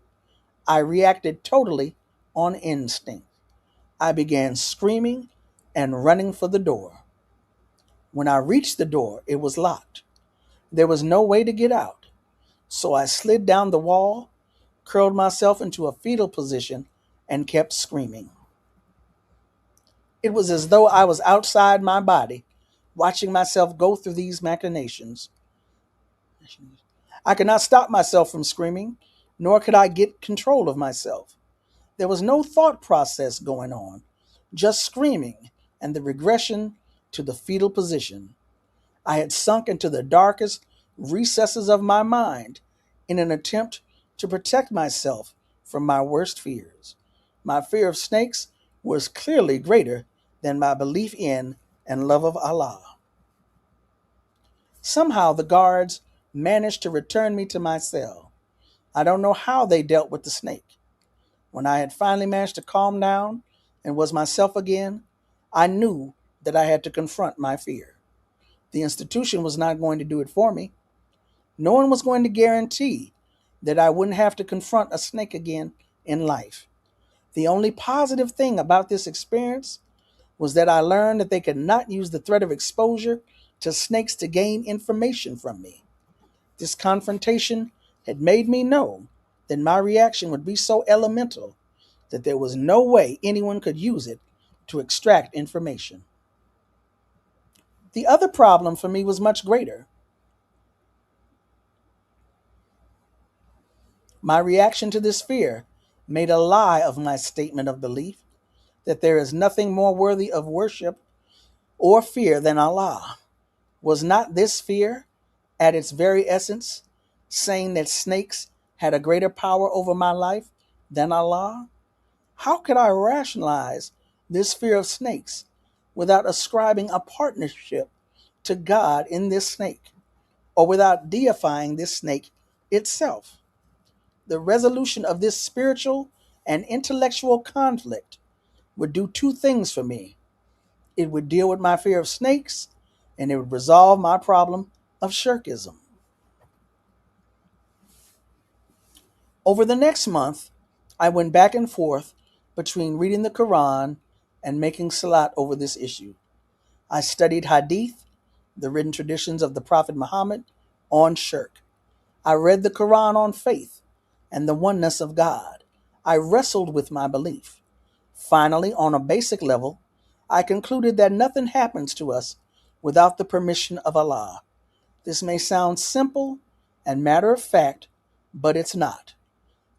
I reacted totally on instinct. I began screaming and running for the door. When I reached the door, it was locked. There was no way to get out. So I slid down the wall, curled myself into a fetal position, and kept screaming. It was as though I was outside my body, watching myself go through these machinations. I could not stop myself from screaming, nor could I get control of myself. There was no thought process going on, just screaming and the regression to the fetal position. I had sunk into the darkest recesses of my mind in an attempt to protect myself from my worst fears. My fear of snakes was clearly greater than my belief in and love of Allah. Somehow the guards managed to return me to my cell. I don't know how they dealt with the snake. When I had finally managed to calm down and was myself again, I knew that I had to confront my fear. The institution was not going to do it for me. No one was going to guarantee that I wouldn't have to confront a snake again in life. The only positive thing about this experience was that I learned that they could not use the threat of exposure to snakes to gain information from me. This confrontation had made me know that my reaction would be so elemental that there was no way anyone could use it to extract information. The other problem for me was much greater. My reaction to this fear made a lie of my statement of belief that there is nothing more worthy of worship or fear than Allah. Was not this fear, at its very essence, saying that snakes had a greater power over my life than Allah? How could I rationalize this fear of snakes without ascribing a partnership to God in this snake, or without deifying this snake itself? The resolution of this spiritual and intellectual conflict would do two things for me. It would deal with my fear of snakes, and it would resolve my problem of shirkism. Over the next month, I went back and forth between reading the Quran and making salat over this issue. I studied Hadith, the written traditions of the Prophet Muhammad, on shirk. I read the Quran on faith and the oneness of God. I wrestled with my belief. Finally, on a basic level, I concluded that nothing happens to us without the permission of Allah. This may sound simple and matter of fact, but it's not.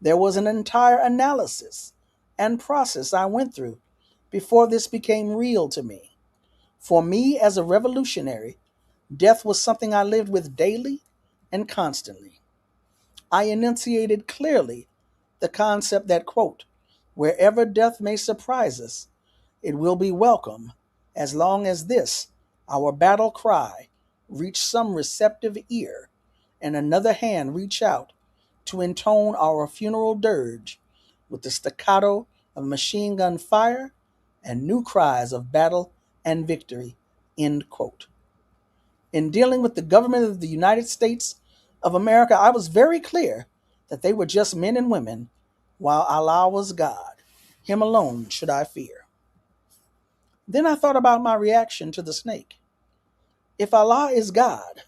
There was an entire analysis and process I went through before this became real to me. For me, as a revolutionary, death was something I lived with daily and constantly. I enunciated clearly the concept that, quote, wherever death may surprise us, it will be welcome as long as this, our battle cry, reach some receptive ear and another hand reach out to intone our funeral dirge with the staccato of machine gun fire and new cries of battle and victory, end quote. In dealing with the government of the United States of America, I was very clear that they were just men and women, while Allah was God. Him alone should I fear. Then I thought about my reaction to the snake. If Allah is God,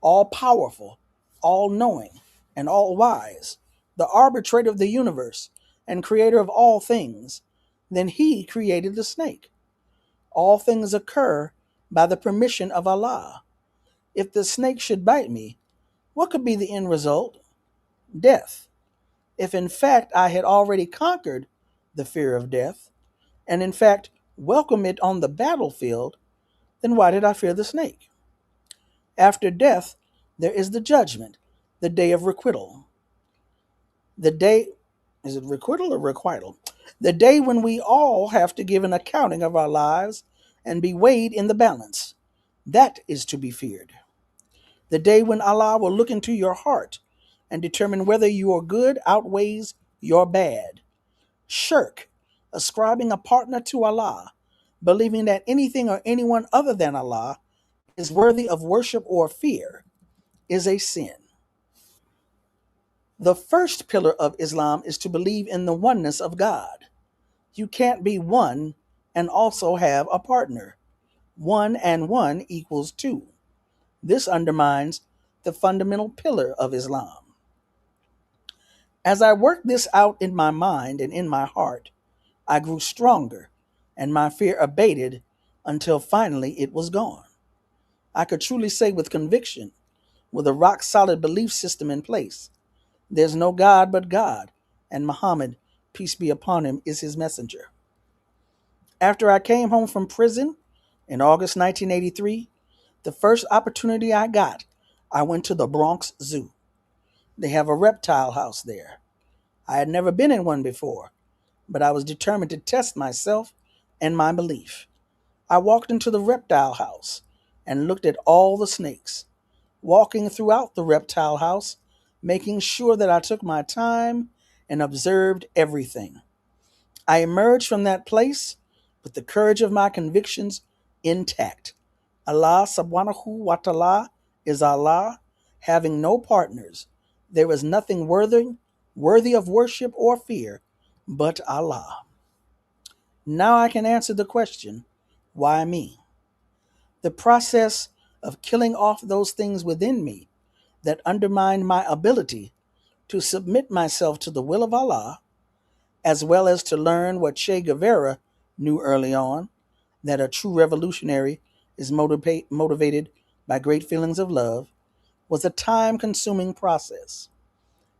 all powerful, all knowing, and all wise, the arbitrator of the universe and creator of all things, then he created the snake. All things occur by the permission of Allah. If the snake should bite me, what could be the end result? Death. If in fact I had already conquered the fear of death, and in fact welcome it on the battlefield, then why did I fear the snake? After death, there is the judgment, the day of requital. The day, is it requital or requital? The day when we all have to give an accounting of our lives and be weighed in the balance. That is to be feared. The day when Allah will look into your heart and determine whether your good outweighs your bad. Shirk, ascribing a partner to Allah, believing that anything or anyone other than Allah is worthy of worship or fear, is a sin. The first pillar of Islam is to believe in the oneness of God. You can't be one and also have a partner. 1 and 1 equals 2. This undermines the fundamental pillar of Islam. As I worked this out in my mind and in my heart, I grew stronger and my fear abated until finally it was gone. I could truly say with conviction, with a rock solid belief system in place, there's no God but God, and Muhammad, peace be upon him, is his messenger. After I came home from prison in August 1983, the first opportunity I got, I went to the Bronx Zoo. They have a reptile house there. I had never been in one before, but I was determined to test myself and my belief. I walked into the reptile house and looked at all the snakes, walking throughout the reptile house, making sure that I took my time and observed everything. I emerged from that place with the courage of my convictions intact. Allah subhanahu wa ta'ala is Allah, having no partners. There is nothing worthy of worship or fear but Allah. Now I can answer the question, why me? The process of killing off those things within me that undermine my ability to submit myself to the will of Allah, as well as to learn what Che Guevara knew early on, that a true revolutionary is motivated by great feelings of love, was a time-consuming process.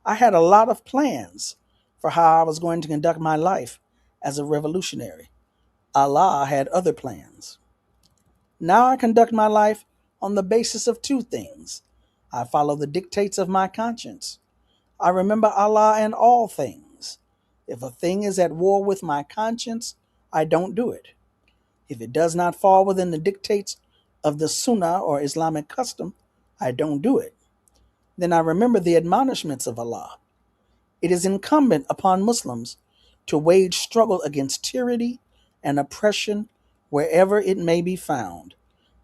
I had a lot of plans for how I was going to conduct my life as a revolutionary. Allah had other plans. Now I conduct my life on the basis of two things. I follow the dictates of my conscience. I remember Allah in all things. If a thing is at war with my conscience, I don't do it. If it does not fall within the dictates of the Sunnah or Islamic custom, I don't do it. Then I remember the admonishments of Allah. It is incumbent upon Muslims to wage struggle against tyranny and oppression wherever it may be found,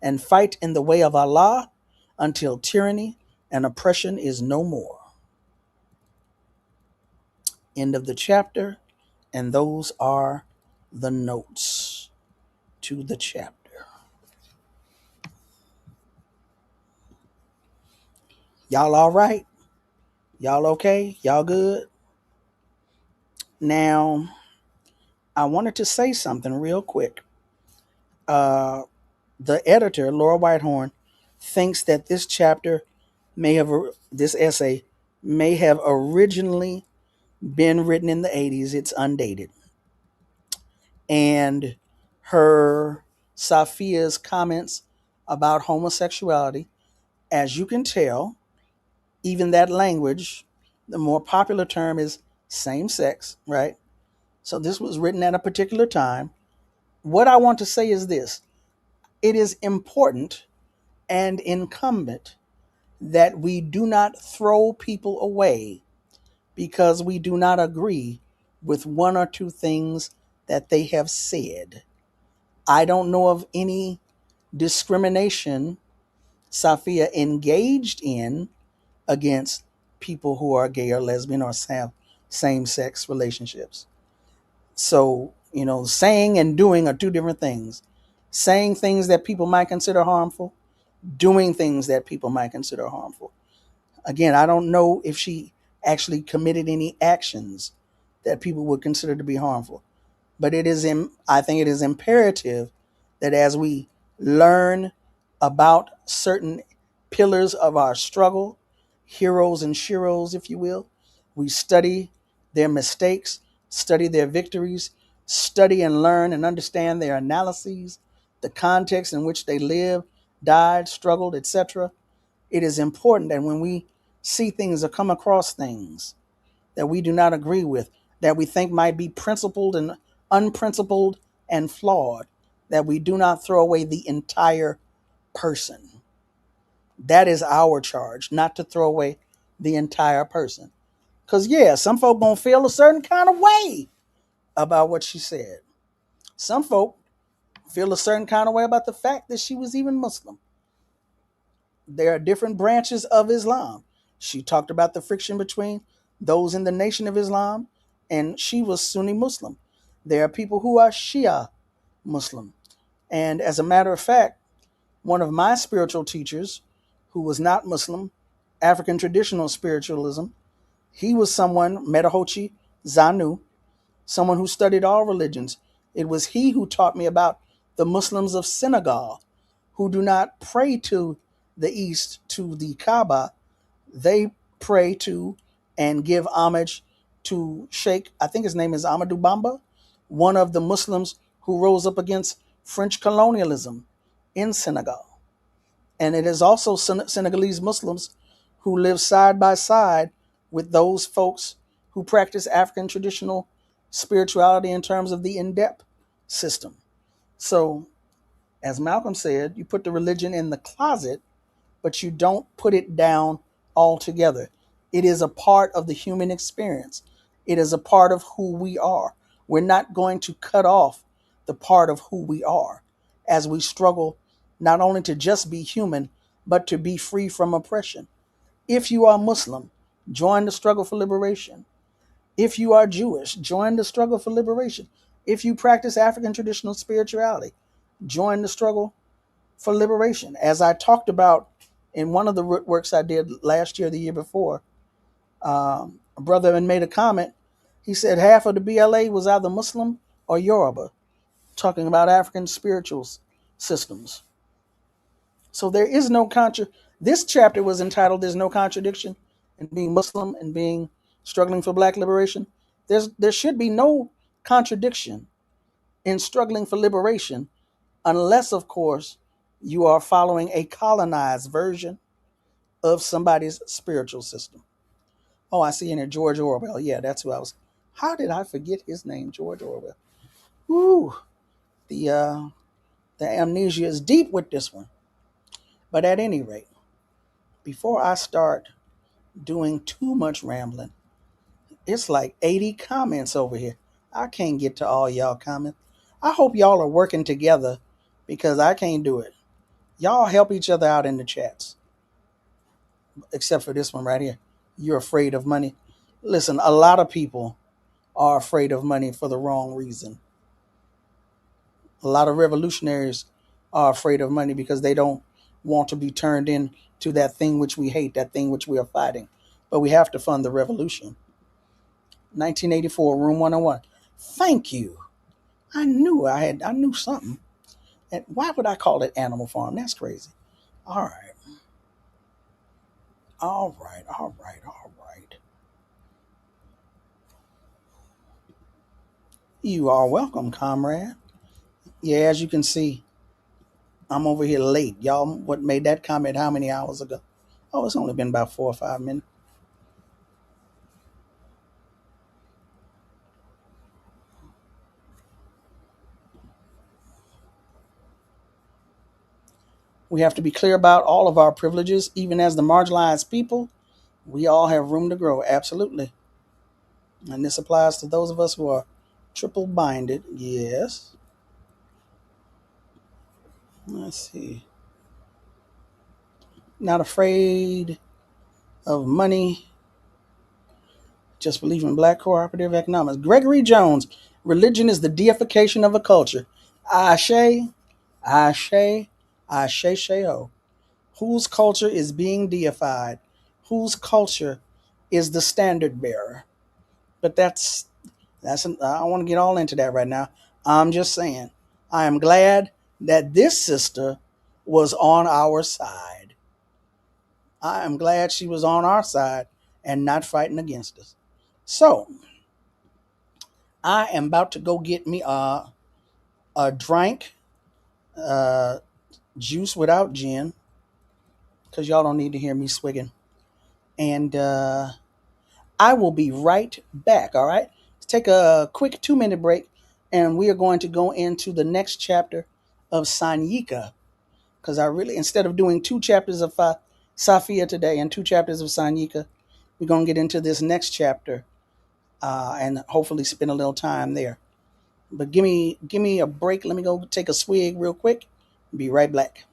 and fight in the way of Allah until tyranny and oppression is no more. End of the chapter, and those are the notes to the chapter. Y'all all right? Y'all okay? Y'all good? Now, I wanted to say something real quick. The editor, Laura Whitehorn, thinks that this essay may have originally been written in the 80s. It's undated. And her Safiya's comments about homosexuality, as you can tell, even that language, the more popular term is same sex, right? So this was written at a particular time. What I want to say is this: it is important and incumbent that we do not throw people away because we do not agree with one or two things that they have said. I don't know of any discrimination Safiya engaged in against people who are gay or lesbian or have same-sex relationships. So, saying and doing are two different things. Saying things that people might consider harmful, doing things that people might consider harmful. Again, I don't know if she actually committed any actions that people would consider to be harmful. But I think it is imperative that as we learn about certain pillars of our struggle, heroes and sheroes, if you will, we study their mistakes, study their victories, study and learn and understand their analyses, the context in which they lived, died, struggled, etc. It is important that when we see things or come across things that we do not agree with, that we think might be principled and unprincipled and flawed, that we do not throw away the entire person. That is our charge, not to throw away the entire person. Because, some folk gonna feel a certain kind of way about what she said. Some folk feel a certain kind of way about the fact that she was even Muslim. There are different branches of Islam. She talked about the friction between those in the Nation of Islam, and she was Sunni Muslim. There are people who are Shia Muslim. And as a matter of fact, one of my spiritual teachers, who was not Muslim, African traditional spiritualism, He was someone, Metahochi Zanu, someone who studied all religions. It was he who taught me about the Muslims of Senegal, who do not pray to the east, to the Kaaba. They pray to and give homage to Sheikh, I think his name is Amadou Bamba, one of the Muslims who rose up against French colonialism in Senegal. And it is also Senegalese Muslims who live side by side with those folks who practice African traditional spirituality in terms of the Indep system. So, as Malcolm said, you put the religion in the closet, but you don't put it down altogether. It is a part of the human experience. It is a part of who we are. We're not going to cut off the part of who we are as we struggle not only to just be human, but to be free from oppression. If you are Muslim, join the struggle for liberation. If you are Jewish, join the struggle for liberation. If you practice African traditional spirituality, join the struggle for liberation. As I talked about in one of the Rootworks I did last year, the year before, a brother made a comment. He said half of the BLA was either Muslim or Yoruba, talking about African spiritual systems. So there is no this chapter was entitled "There's No Contradiction in Being Muslim and Being Struggling for Black Liberation." There should be no contradiction in struggling for liberation, unless, of course, you are following a colonized version of somebody's spiritual system. Oh, I see in it George Orwell. Yeah, that's who I was. How did I forget his name, George Orwell? Ooh, the amnesia is deep with this one. But at any rate, before I start doing too much rambling, it's like 80 comments over here. I can't get to all y'all comments. I hope y'all are working together because I can't do it. Y'all help each other out in the chats. Except for this one right here. You're afraid of money. Listen, a lot of people are afraid of money for the wrong reason. A lot of revolutionaries are afraid of money because they don't want to be turned into that thing which we hate, that thing which we are fighting. But we have to fund the revolution. 1984, room 101. Thank you. I knew something. And why would I call it Animal Farm? That's crazy. All right. You are welcome, comrade. Yeah, as you can see, I'm over here late. Y'all, what made that comment how many hours ago? Oh, it's only been about 4 or 5 minutes. We have to be clear about all of our privileges, even as the marginalized people. We all have room to grow, absolutely. And this applies to those of us who are triple binded. Yes. Let's see. Not afraid of money. Just believe in black cooperative economics. Gregory Jones. Religion is the deification of a culture. Ashe, ashe, ashe. Whose culture is being deified? Whose culture is the standard bearer? But I don't want to get all into that right now. I'm just saying, I am glad that this sister was on our side. I am glad she was on our side and not fighting against us. So, I am about to go get me a drink, juice without gin, because y'all don't need to hear me swigging. And I will be right back, all right? Let's take a quick 2-minute break, and we are going to go into the next chapter of Sanyika, because instead of doing 2 chapters of Safiya today and 2 chapters of Sanyika, we're going to get into this next chapter and hopefully spend a little time there. But give me a break. Let me go take a swig real quick. Be right back.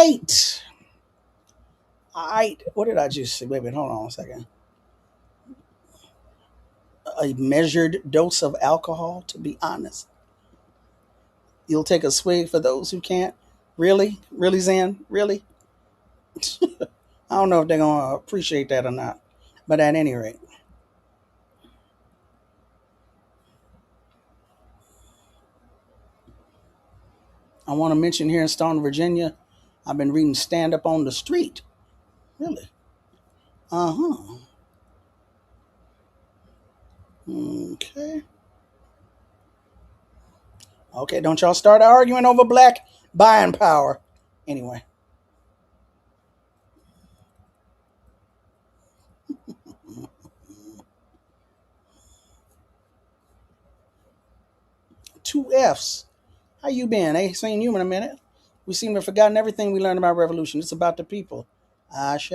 right. All right. What did I just say? Wait a minute. Hold on a second. A measured dose of alcohol, to be honest. You'll take a swig for those who can't. Really? Really, Zen? Really? I don't know if they're going to appreciate that or not. But at any rate, I want to mention here in Stone, Virginia, I've been reading Stand Up on the Street. Really? Uh-huh. Okay. Okay, don't y'all start arguing over black buying power. Anyway. Two F's. How you been? Ain't seen you in a minute. We seem to have forgotten everything we learned about revolution. It's about the people. Ashe.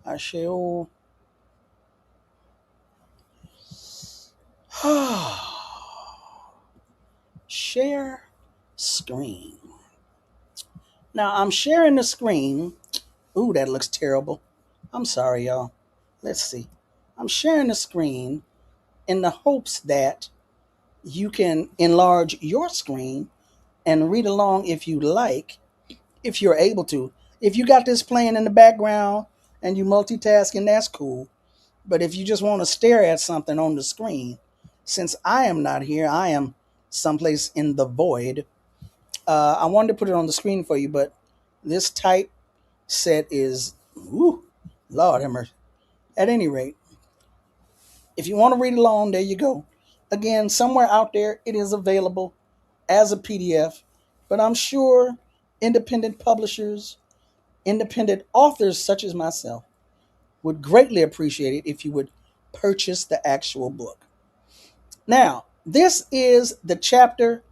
Ashe. Oh. Share screen. Now I'm sharing the screen. Ooh, that looks terrible. I'm sorry, y'all. Let's see. I'm sharing the screen in the hopes that you can enlarge your screen and read along if you like, if you're able to. If you got this playing in the background and you multitasking, that's cool. But if you just want to stare at something on the screen, since I am not here, I am someplace in the void. I wanted to put it on the screen for you, but this type set is, ooh, Lord have mercy. At any rate, if you want to read along, there you go. Again, somewhere out there, it is available as a PDF, but I'm sure independent publishers, independent authors such as myself would greatly appreciate it if you would purchase the actual book. Now, this is the chapter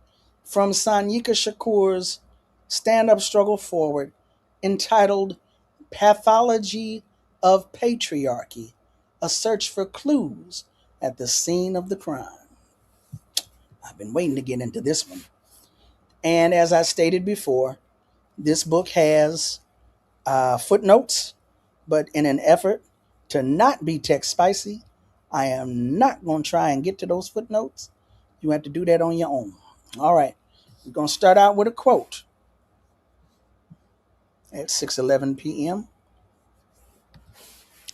from Sanyika Shakur's Stand Up Struggle Forward entitled Pathology of Patriarchy, a search for clues at the scene of the crime. I've been waiting to get into this one. And as I stated before, this book has footnotes, but in an effort to not be text spicy, I am not going to try and get to those footnotes. You have to do that on your own. All right, we're going to start out with a quote at 6:11 p.m.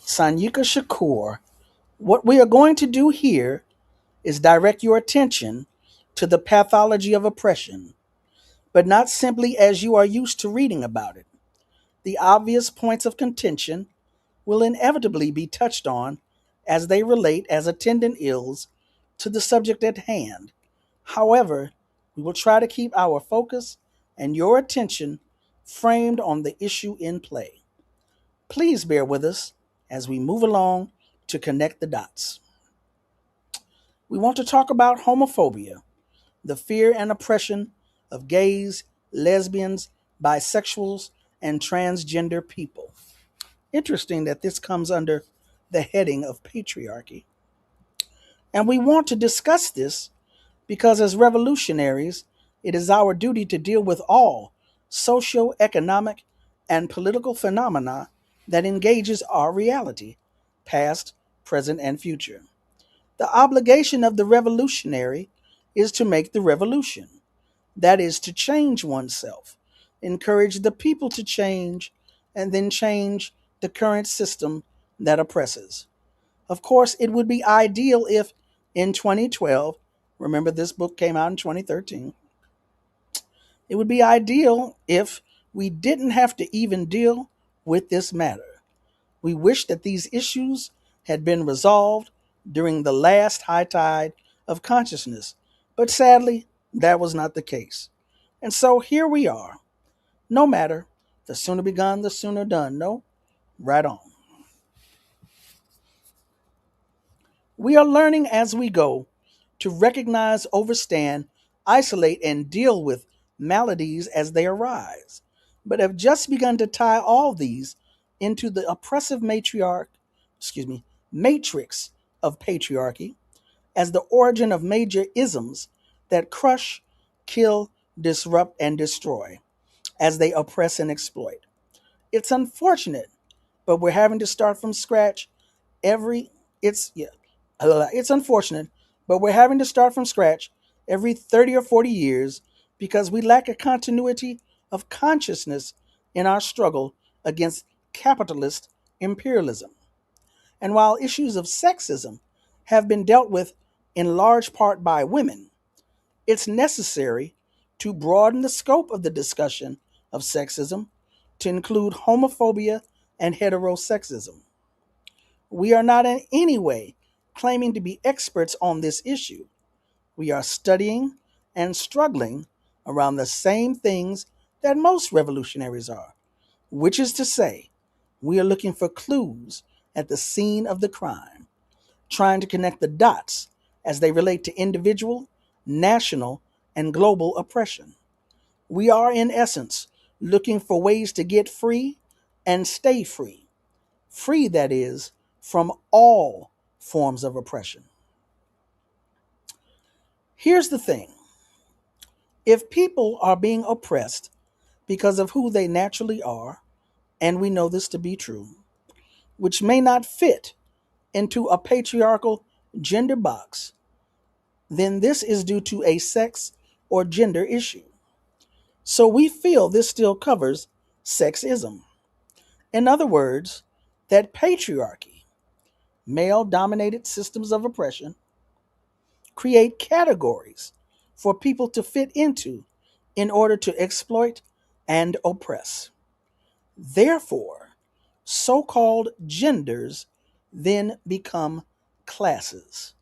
Sanyika Shakur, what we are going to do here is direct your attention to the pathology of oppression, but not simply as you are used to reading about it. The obvious points of contention will inevitably be touched on as they relate as attendant ills to the subject at hand. However, we will try to keep our focus and your attention framed on the issue in play. Please bear with us as we move along to connect the dots. We want to talk about homophobia, the fear and oppression of gays, lesbians, bisexuals, and transgender people. Interesting that this comes under the heading of patriarchy. And we want to discuss this because as revolutionaries, it is our duty to deal with all socio-economic and political phenomena that engages our reality, past, present, and future. The obligation of the revolutionary is to make the revolution. That is to change oneself, encourage the people to change, and then change the current system that oppresses. Of course, it would be ideal if in 2012, remember this book came out in 2013, it would be ideal if we didn't have to even deal with this matter. We wish that these issues had been resolved during the last high tide of consciousness, but sadly, that was not the case. And so here we are. No matter, the sooner begun, the sooner done. No, right on. We are learning as we go to recognize, overstand, isolate, and deal with maladies as they arise, but have just begun to tie all these into the oppressive matrix of patriarchy as the origin of major isms that crush, kill, disrupt, and destroy. as they oppress and exploit. It's unfortunate, but we're having to start from scratch every it's yeah, it's unfortunate, but we're having to start from scratch every 30 or 40 years because we lack a continuity of consciousness in our struggle against capitalist imperialism. And while issues of sexism have been dealt with in large part by women, it's necessary to broaden the scope of the discussion of sexism to include homophobia and heterosexism. We are not in any way claiming to be experts on this issue. We are studying and struggling around the same things that most revolutionaries are, which is to say, we are looking for clues at the scene of the crime, trying to connect the dots as they relate to individual, national, and global oppression. We are, in essence, looking for ways to get free and stay free. Free, that is, from all forms of oppression. Here's the thing: if people are being oppressed because of who they naturally are, and we know this to be true, which may not fit into a patriarchal gender box, then this is due to a sex or gender issue. So we feel this still covers sexism. In other words, that patriarchy, male dominated systems of oppression, create categories for people to fit into in order to exploit and oppress. Therefore, so called genders then become classes.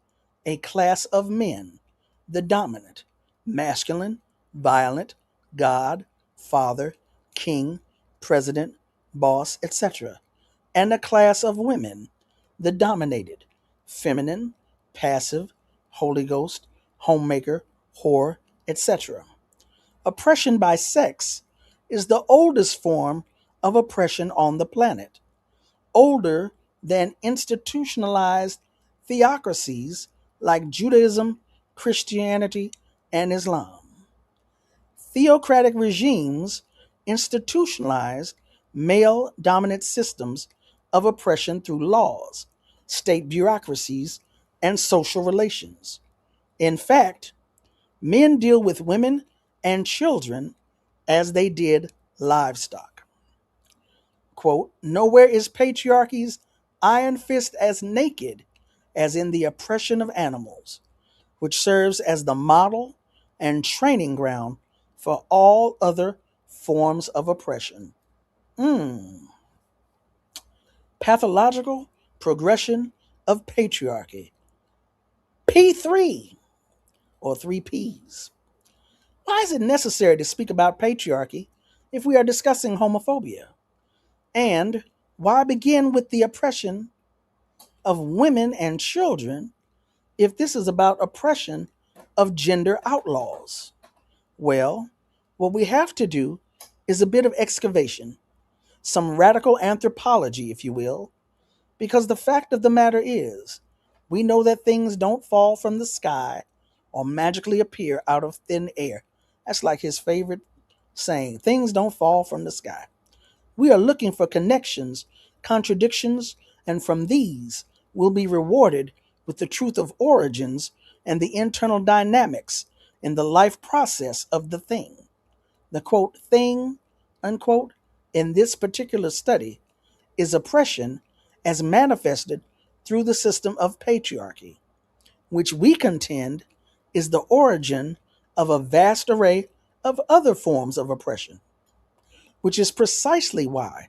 A class of men, the dominant, masculine, violent, God, father, king, president, boss, etc., and a class of women, the dominated, feminine, passive, Holy Ghost, homemaker, whore, etc. Oppression by sex is the oldest form of oppression on the planet, older than institutionalized theocracies like Judaism, Christianity, and Islam. Theocratic regimes institutionalize male dominant systems of oppression through laws, state bureaucracies, and social relations. In fact, men deal with women and children as they did livestock. Quote, nowhere is patriarchy's iron fist as naked as in the oppression of animals, which serves as the model and training ground for all other forms of oppression. Mm. Pathological progression of patriarchy. P3, or three Ps. Why is it necessary to speak about patriarchy if we are discussing homophobia? And why begin with the oppression of women and children if this is about oppression of gender outlaws? Well, what we have to do is a bit of excavation, some radical anthropology, if you will, because the fact of the matter is, we know that things don't fall from the sky or magically appear out of thin air. That's like his favorite saying, things don't fall from the sky. We are looking for connections, contradictions, and from these, we'll be rewarded with the truth of origins and the internal dynamics in the life process of the thing. The quote, thing, unquote, in this particular study is oppression as manifested through the system of patriarchy, which we contend is the origin of a vast array of other forms of oppression, which is precisely why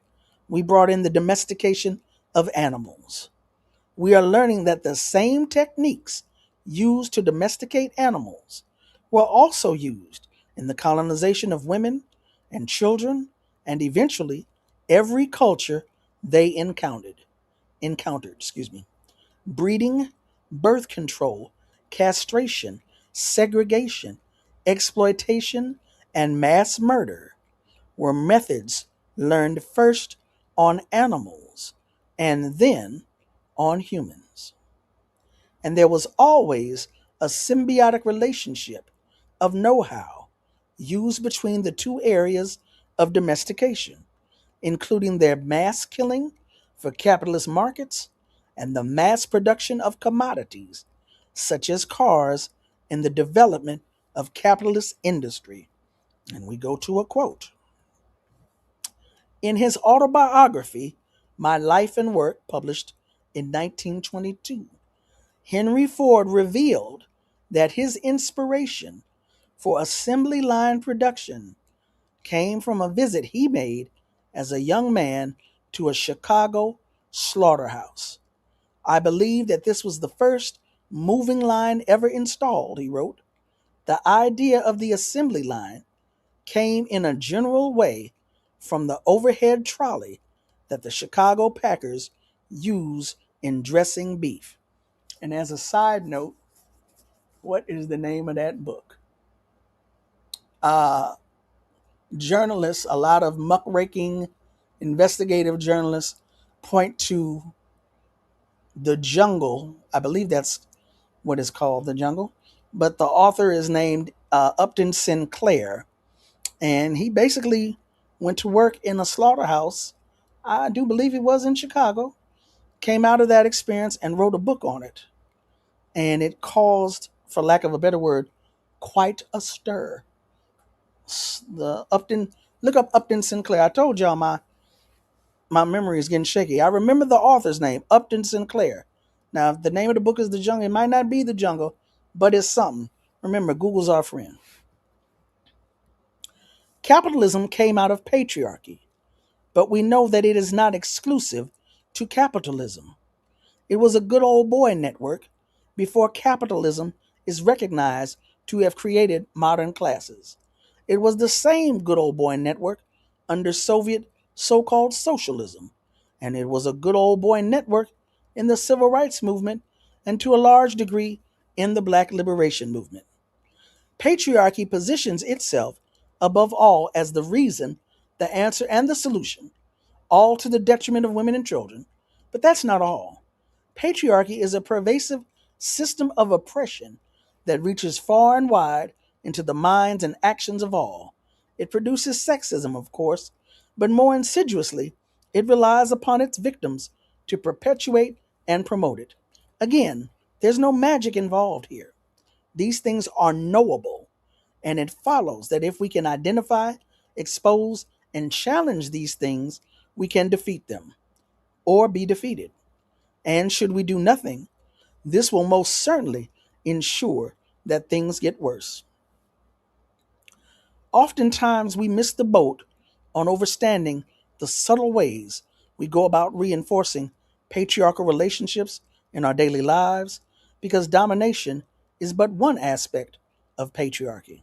we brought in the domestication of animals. We are learning that the same techniques used to domesticate animals were also used in the colonization of women and children and eventually every culture they encountered. Breeding, birth control, castration, segregation, exploitation, and mass murder were methods learned first on animals and then on humans. And there was always a symbiotic relationship of know how used between the two areas of domestication, including their mass killing for capitalist markets and the mass production of commodities, such as cars, in the development of capitalist industry. And we go to a quote. In his autobiography, My Life and Work, published in 1922, Henry Ford revealed that his inspiration for assembly line production came from a visit he made as a young man to a Chicago slaughterhouse. I believe that this was the first moving line ever installed, he wrote. The idea of the assembly line came in a general way from the overhead trolley that the Chicago Packers use in dressing beef. And as a side note, what is the name of that book? Uh, Journalists, a lot of muckraking investigative journalists point to The Jungle. I believe that's what it's called, The Jungle. But the author is named Upton Sinclair. And he basically went to work in a slaughterhouse. I do believe it was in Chicago. Came out of that experience and wrote a book on it. And it caused, for lack of a better word, quite a stir. The Upton, look up Upton Sinclair. I told y'all my memory is getting shaky. I remember the author's name, Upton Sinclair. Now, if the name of the book is The Jungle, it might not be The Jungle, but it's something. Remember, Google's our friend. Capitalism came out of patriarchy, but we know that it is not exclusive to capitalism. It was a good old boy network before capitalism is recognized to have created modern classes. It was the same good old boy network under Soviet so-called socialism, and it was a good old boy network in the civil rights movement and to a large degree in the black liberation movement. Patriarchy positions itself above all as the reason, the answer, and the solution, all to the detriment of women and children. But that's not all. Patriarchy is a pervasive system of oppression that reaches far and wide into the minds and actions of all. It produces sexism, of course, but more insidiously, it relies upon its victims to perpetuate and promote it. Again, there's no magic involved here. These things are knowable, and it follows that if we can identify, expose, and challenge these things, we can defeat them or be defeated. And should we do nothing, this will most certainly ensure that things get worse. Oftentimes, we miss the boat on understanding the subtle ways we go about reinforcing patriarchal relationships in our daily lives because domination is but one aspect of patriarchy.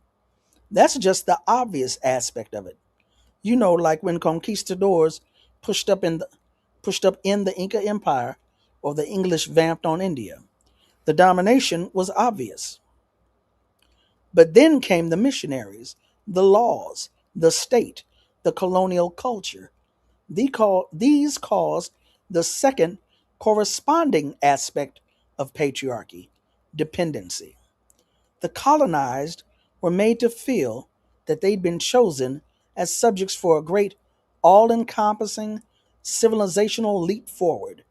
That's just the obvious aspect of it. You know, like when conquistadors pushed up in the Inca Empire or the English vamped on India. The domination was obvious. But then came the missionaries, the laws, the state, the colonial culture. These caused the second corresponding aspect of patriarchy, dependency. The colonized were made to feel that they'd been chosen as subjects for a great, all encompassing civilizational leap forward,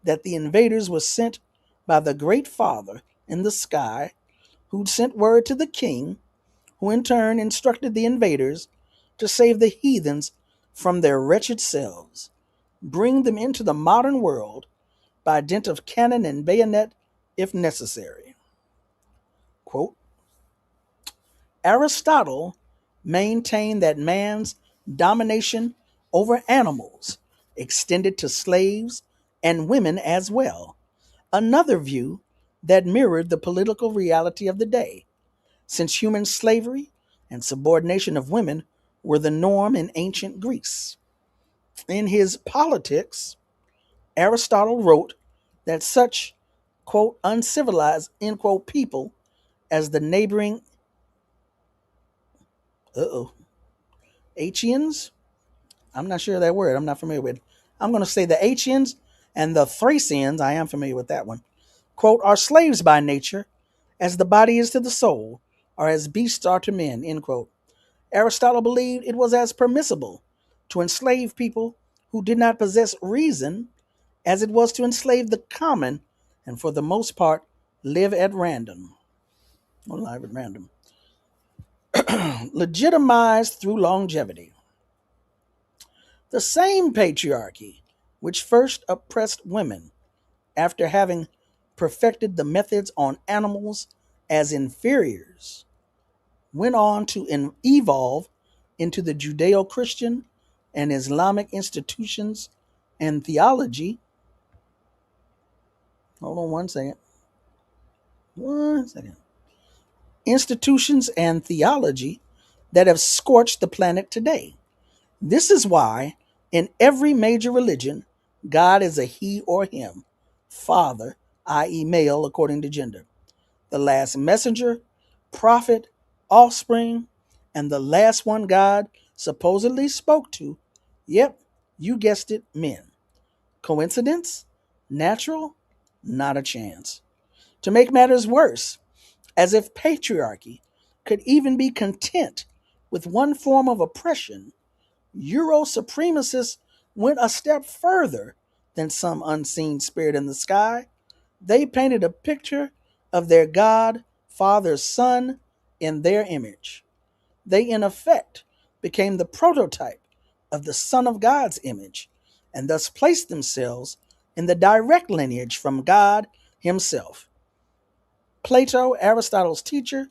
that the invaders were sent by the Great Father in the sky, who'd sent word to the king, who in turn instructed the invaders to save the heathens from their wretched selves, bring them into the modern world by dint of cannon and bayonet if necessary. Quote, Aristotle maintained that man's domination over animals extended to slaves and women as well, another view that mirrored the political reality of the day, since human slavery and subordination of women were the norm in ancient Greece. In his Politics, Aristotle wrote that such, quote, uncivilized, end quote, people as the neighboring Achaeans, I'm not sure of that word, I'm not familiar with. I'm going to say the Achaeans and the Thracians, I am familiar with that one, quote, are slaves by nature, as the body is to the soul, or as beasts are to men, end quote. Aristotle believed it was as permissible to enslave people who did not possess reason as it was to enslave the common and, for the most part, live at random. Or live at random. Legitimized through longevity. The same patriarchy which first oppressed women after having perfected the methods on animals as inferiors went on to evolve into the Judeo Christian and Islamic institutions and theology. Hold on one second. One second. Institutions and theology that have scorched the planet today. This is why, in every major religion, God is a he or him, father, i.e., male according to gender, the last messenger, prophet, offspring, and the last one God supposedly spoke to. Yep, you guessed it, men. Coincidence? Natural? Not a chance. To make matters worse, as if patriarchy could even be content with one form of oppression, Euro supremacists went a step further than some unseen spirit in the sky. They painted a picture of their God, Father, Son in their image. They, in effect, became the prototype of the Son of God's image and thus placed themselves in the direct lineage from God Himself. Plato, Aristotle's teacher,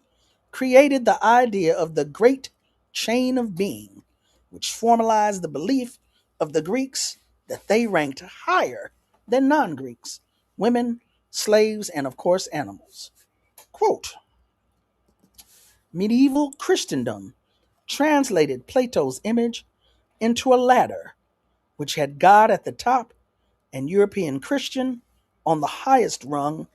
created the idea of the great chain of being, which formalized the belief of the Greeks that they ranked higher than non Greeks, women, slaves, and of course animals. Quote, medieval Christendom translated Plato's image into a ladder which had God at the top and European Christian on the highest rung,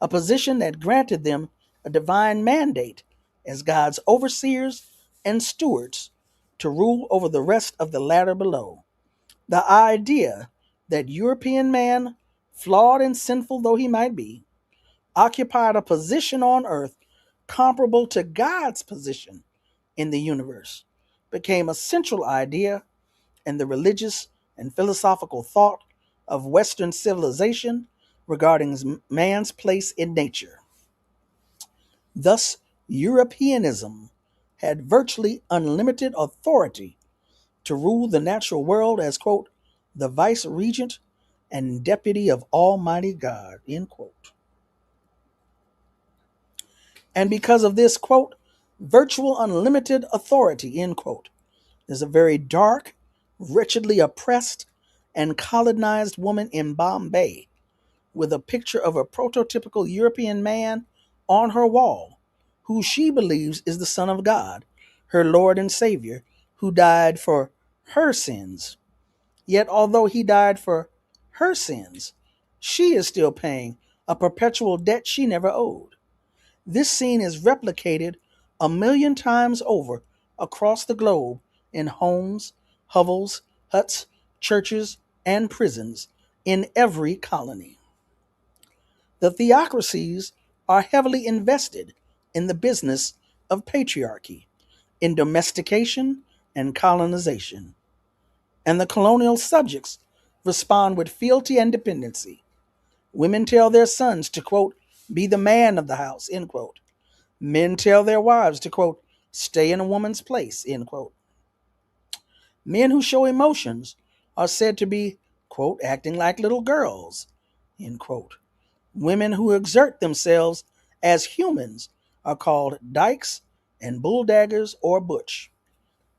a position that granted them a divine mandate as God's overseers and stewards to rule over the rest of the ladder below. The idea that European man, flawed and sinful though he might be, occupied a position on earth comparable to God's position in the universe became a central idea in the religious and philosophical thought of Western civilization regarding man's place in nature. Thus, Europeanism had virtually unlimited authority to rule the natural world as, quote, the vice regent and deputy of Almighty God, end quote. And because of this, quote, virtual unlimited authority, end quote, is a very dark, wretchedly oppressed, and colonized woman in Bombay with a picture of a prototypical European man on her wall, who she believes is the Son of God, her Lord and Savior, who died for her sins. Yet, although he died for her sins, she is still paying a perpetual debt she never owed. This scene is replicated a million times over across the globe in homes, hovels, huts, churches, and prisons in every colony. The theocracies are heavily invested in the business of patriarchy, in domestication and colonization. And the colonial subjects respond with fealty and dependency. Women tell their sons to, quote, be the man of the house, end quote. Men tell their wives to, quote, stay in a woman's place, end quote. Men who show emotions are said to be, quote, acting like little girls, end quote. Women who exert themselves as humans are called dykes and bulldaggers or butch.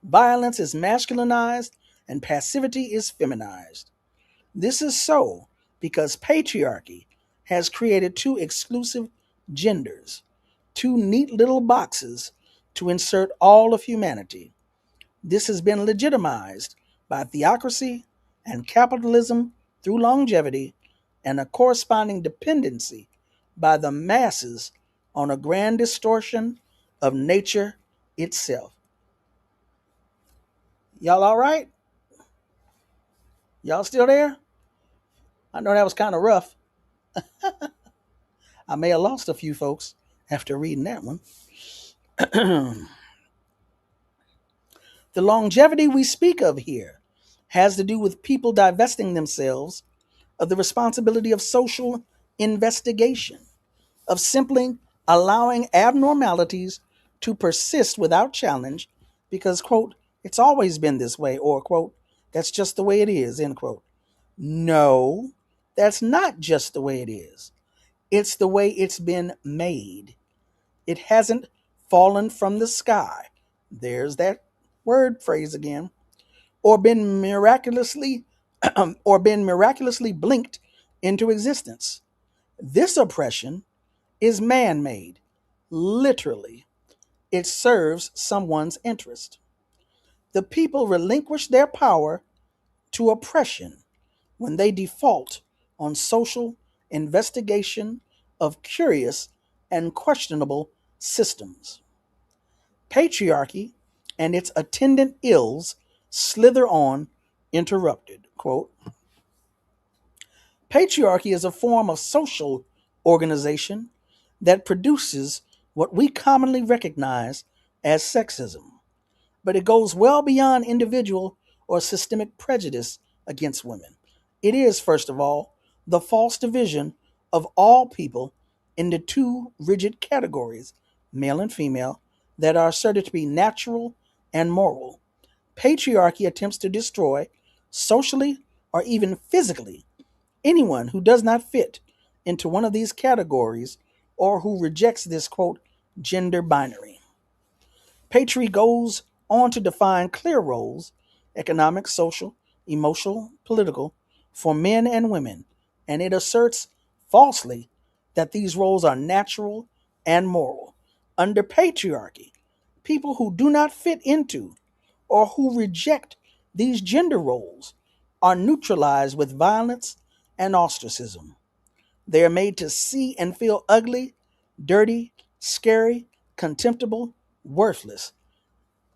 Violence is masculinized and passivity is feminized. This is so because patriarchy has created two exclusive genders, two neat little boxes to insert all of humanity. This has been legitimized by theocracy and capitalism through longevity and a corresponding dependency by the masses on a grand distortion of nature itself. Y'all all right? Y'all still there? I know that was kind of rough. I may have lost a few folks after reading that one. The longevity we speak of here has to do with people divesting themselves of the responsibility of social investigation, of simply allowing abnormalities to persist without challenge because, quote, it's always been this way, or, quote, that's just the way it is, end quote. No, that's not just the way it is. It's the way it's been made. It hasn't fallen from the sky. There's that word phrase again. Or been miraculously blinked into existence. This oppression is man-made. Literally, it serves someone's interest. The people relinquish their power to oppression when they default on social investigation of curious and questionable systems. Patriarchy and its attendant ills slither on interrupted. Quote, patriarchy is a form of social organization that produces what we commonly recognize as sexism, but it goes well beyond individual or systemic prejudice against women. It is, first of all, the false division of all people into two rigid categories, male and female, that are asserted to be natural and moral. Patriarchy attempts to destroy, socially or even physically, anyone who does not fit into one of these categories or who rejects this, quote, gender binary. Patriarchy goes on to define clear roles, economic, social, emotional, political, for men and women, and it asserts falsely that these roles are natural and moral. Under patriarchy, people who do not fit into or who reject these gender roles are neutralized with violence and ostracism. They are made to see and feel ugly, dirty, scary, contemptible, worthless.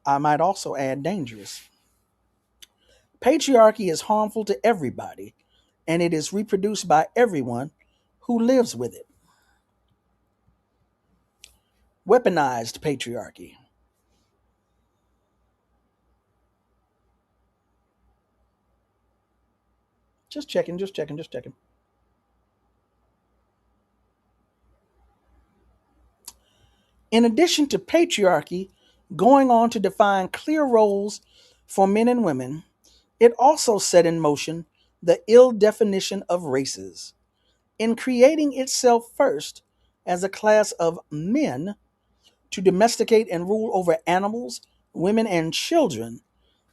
I might also add dangerous. Patriarchy is harmful to everybody, and it is reproduced by everyone who lives with it. Weaponized patriarchy. Just checking, just checking, just checking. In addition to patriarchy going on to define clear roles for men and women, it also set in motion the ill definition of races. In creating itself first as a class of men to domesticate and rule over animals, women, and children,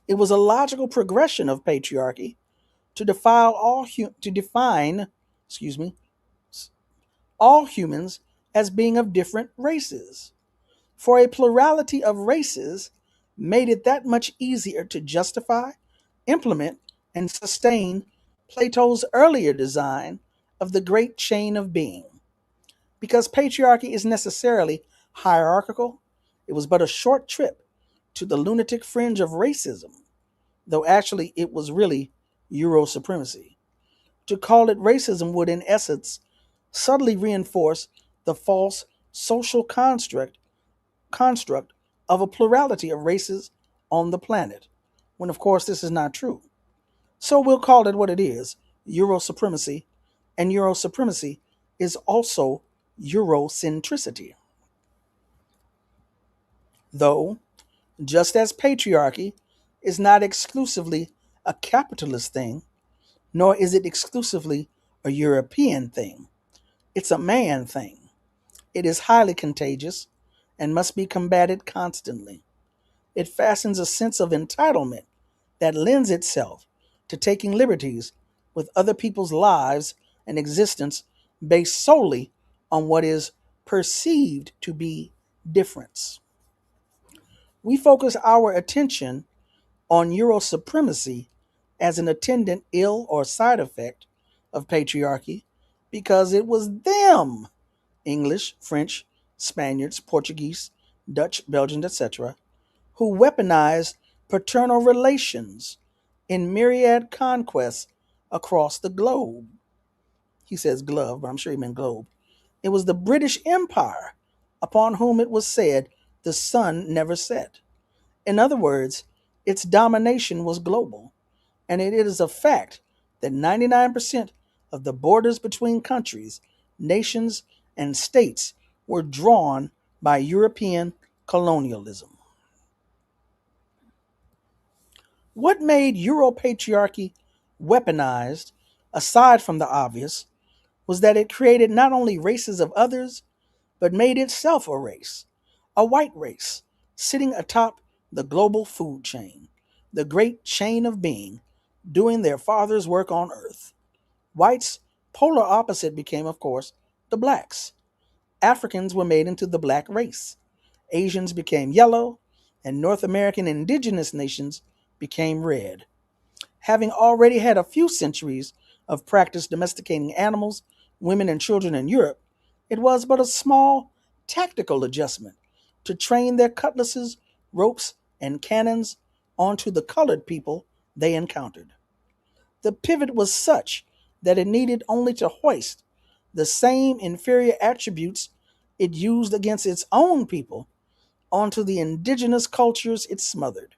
it was a logical progression of patriarchy to define, all humans as being of different races. For a plurality of races made it that much easier to justify, implement, and sustain Plato's earlier design of the great chain of being. Because patriarchy is necessarily hierarchical, it was but a short trip to the lunatic fringe of racism, though actually it was really Euro supremacy. To call it racism would, in essence, subtly reinforce the false social construct of a plurality of races on the planet, when of course this is not true. So we'll call it what it is, Euro supremacy, and Euro supremacy is also Eurocentricity. Though, just as patriarchy is not exclusively a capitalist thing, nor is it exclusively a European thing, it's a man thing. It is highly contagious and must be combated constantly. It fastens a sense of entitlement that lends itself to taking liberties with other people's lives and existence based solely on what is perceived to be difference. We focus our attention on Euro supremacy as an attendant ill or side effect of patriarchy because it was them, English, French, Spaniards, Portuguese, Dutch, Belgians, etc., who weaponized paternal relations in myriad conquests across the globe. He says glove, but I'm sure he meant globe. It was the British Empire upon whom it was said the sun never set. In other words, its domination was global, and it is a fact that 99% of the borders between countries, nations, and states were drawn by European colonialism. What made Europatriarchy weaponized, aside from the obvious, was that it created not only races of others, but made itself a race, a white race, sitting atop the global food chain, the great chain of being, doing their father's work on earth. Whites' polar opposite became, of course, the blacks. Africans were made into the black race. Asians became yellow, and North American indigenous nations became red. Having already had a few centuries of practice domesticating animals, women, and children in Europe, it was but a small tactical adjustment to train their cutlasses, ropes, and cannons onto the colored people they encountered. The pivot was such that it needed only to hoist the same inferior attributes it used against its own people onto the indigenous cultures it smothered.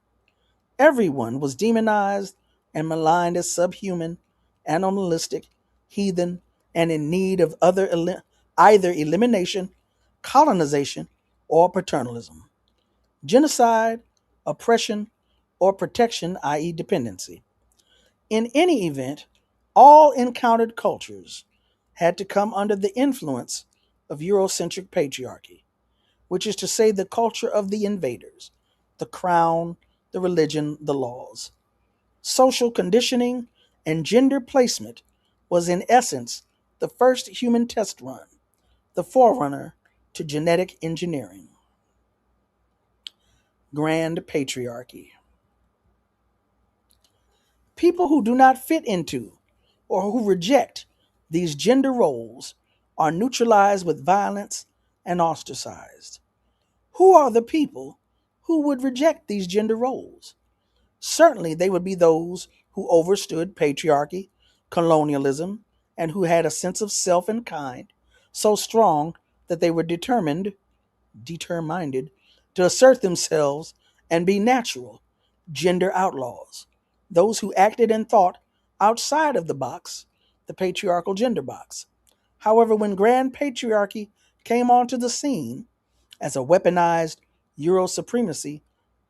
Everyone was demonized and maligned as subhuman, animalistic, heathen, and in need of either elimination, colonization, or paternalism, genocide, oppression, or protection, i.e., dependency. In any event, all encountered cultures had to come under the influence of Eurocentric patriarchy, which is to say, the culture of the invaders, the crown, the religion, the laws. Social conditioning and gender placement was, in essence, the first human test run, the forerunner to genetic engineering. Grand patriarchy. People who do not fit into or who reject these gender roles are neutralized with violence and ostracized. Who are the people who would reject these gender roles? Certainly, they would be those who overstood patriarchy, colonialism, and who had a sense of self and kind so strong that they were determined to assert themselves and be natural, gender outlaws. Those who acted and thought outside of the box, the patriarchal gender box. However, when grand patriarchy came onto the scene as a weaponized Euro supremacy,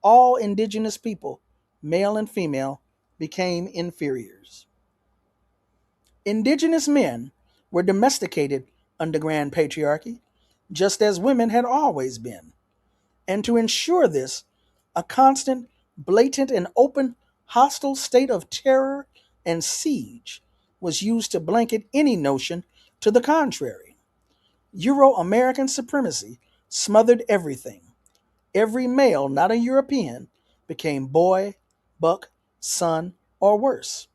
all indigenous people, male and female, became inferiors. Indigenous men were domesticated under grand patriarchy, just as women had always been. And to ensure this, a constant, blatant, and open hostile state of terror and siege was used to blanket any notion to the contrary. Euro American supremacy smothered everything. Every male, not a European, became boy, buck, son, or worse.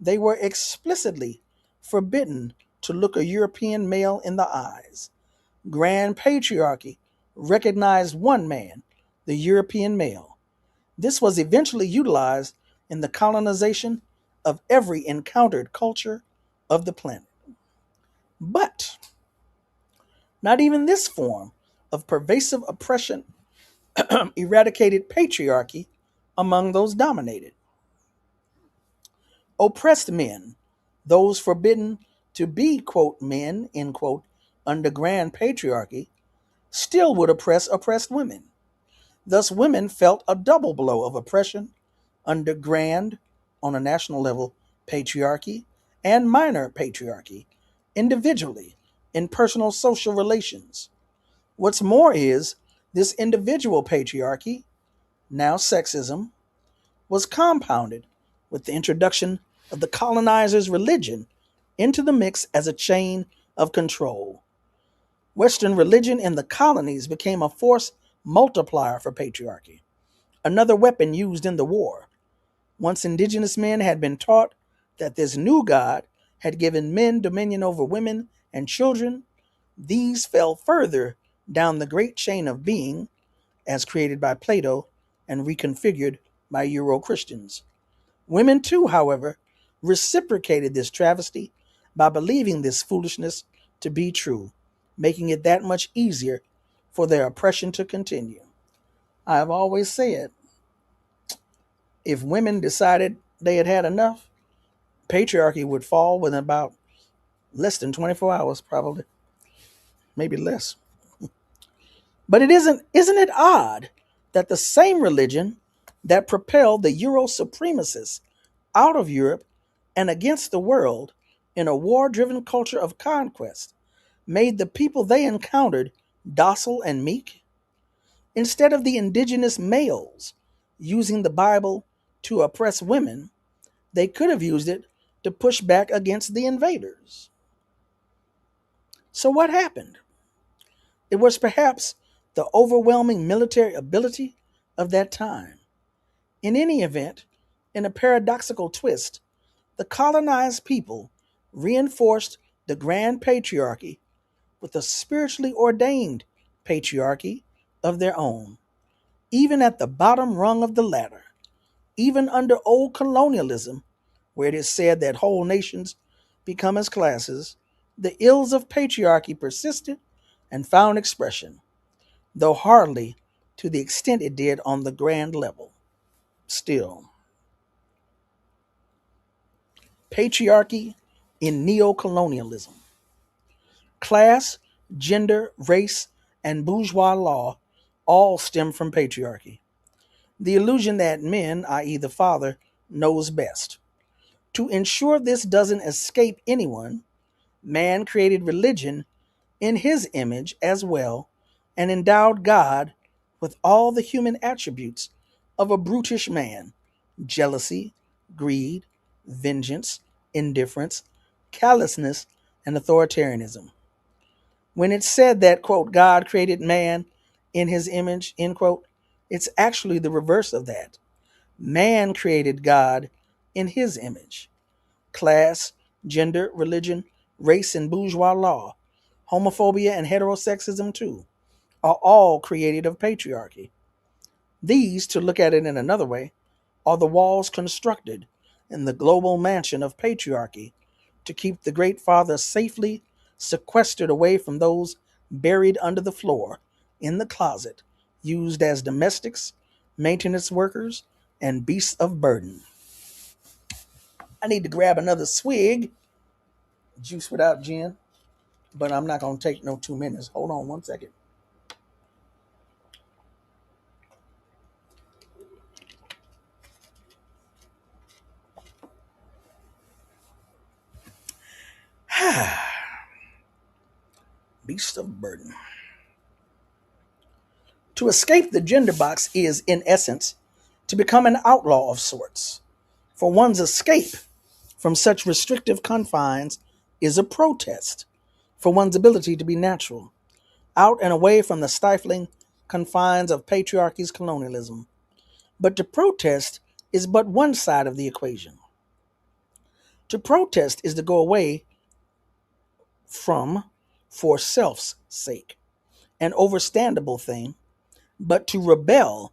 They were explicitly forbidden to look a European male in the eyes. Grand patriarchy recognized one man, the European male. This was eventually utilized in the colonization of every encountered culture of the planet. But not even this form of pervasive oppression eradicated patriarchy among those dominated. Oppressed men, those forbidden to be, quote, men, end quote, under grand patriarchy, still would oppress oppressed women. Thus, women felt a double blow of oppression under grand, on a national level, patriarchy, and minor patriarchy, individually, in personal social relations. What's more is, this individual patriarchy, now sexism, was compounded with the introduction of the colonizers' religion into the mix as a chain of control. Western religion in the colonies became a force multiplier for patriarchy, another weapon used in the war. Once indigenous men had been taught that this new God had given men dominion over women and children, these fell further down the great chain of being, as created by Plato and reconfigured by Euro Christians. Women, too, however, reciprocated this travesty by believing this foolishness to be true, making it that much easier for their oppression to continue. I have always said, If women decided they had had enough, patriarchy would fall within about less than 24 hours, probably, maybe less. But isn't it odd that the same religion that propelled the Euro supremacists out of Europe and against the world in a war-driven culture of conquest made the people they encountered docile and meek? Instead of the indigenous males using the Bible to oppress women, they could have used it to push back against the invaders. So what happened? It was perhaps the overwhelming military ability of that time. In any event, in a paradoxical twist, the colonized people reinforced the grand patriarchy with a spiritually ordained patriarchy of their own, even at the bottom rung of the ladder. Even under old colonialism, where it is said that whole nations become as classes, the ills of patriarchy persisted and found expression, though hardly to the extent it did on the grand level. Still, patriarchy in neocolonialism. Class, gender, race, and bourgeois law all stem from patriarchy. The illusion that men, i.e., the father, knows best. To ensure this doesn't escape anyone, man created religion in his image as well and endowed God with all the human attributes of a brutish man: jealousy, greed, vengeance, indifference, callousness, and authoritarianism. When it's said that, quote, God created man in his image, end quote, it's actually the reverse of that. Man created God in his image. Class, gender, religion, race, and bourgeois law, homophobia and heterosexism too, are all created of patriarchy. These, to look at it in another way, are the walls constructed in the global mansion of patriarchy to keep the Great Father safely sequestered away from those buried under the floor, in the closet, used as domestics, maintenance workers, and beasts of burden. I need to grab another swig, juice without gin, but I'm not going to take no 2 minutes. Hold on one second. Beast of burden. To escape the gender box is, in essence, to become an outlaw of sorts. For one's escape from such restrictive confines is a protest for one's ability to be natural, out and away from the stifling confines of patriarchy's colonialism. But to protest is but one side of the equation. To protest is to go away from for self's sake, an overstandable thing, but to rebel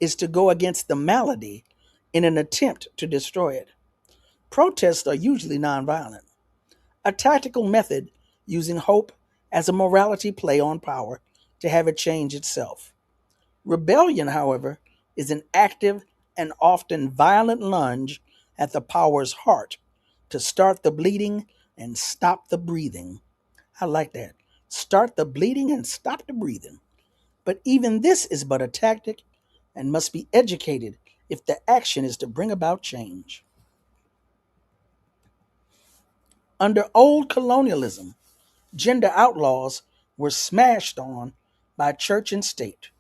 is to go against the malady in an attempt to destroy it. Protests are usually nonviolent, a tactical method using hope as a morality play on power to have it change itself. Rebellion, however, is an active and often violent lunge at the power's heart to start the bleeding and stop the breathing. I like that. Start the bleeding and stop the breathing. But even this is but a tactic and must be educated if the action is to bring about change. Under old colonialism, gender outlaws were smashed on by church and state.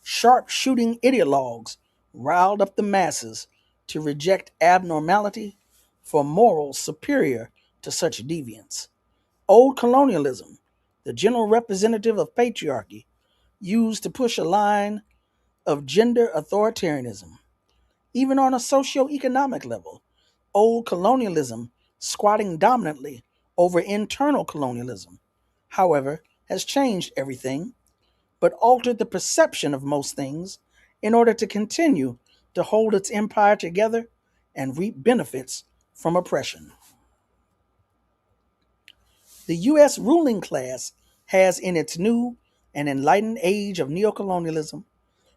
Sharp-shooting ideologues riled up the masses to reject abnormality for morals superior to such deviance. Old colonialism, the general representative of patriarchy, used to push a line of gender authoritarianism. Even on a socio-economic level, old colonialism, squatting dominantly over internal colonialism, however, has changed everything, but altered the perception of most things in order to continue to hold its empire together and reap benefits from oppression. The U.S. ruling class has, in its new and enlightened age of neocolonialism,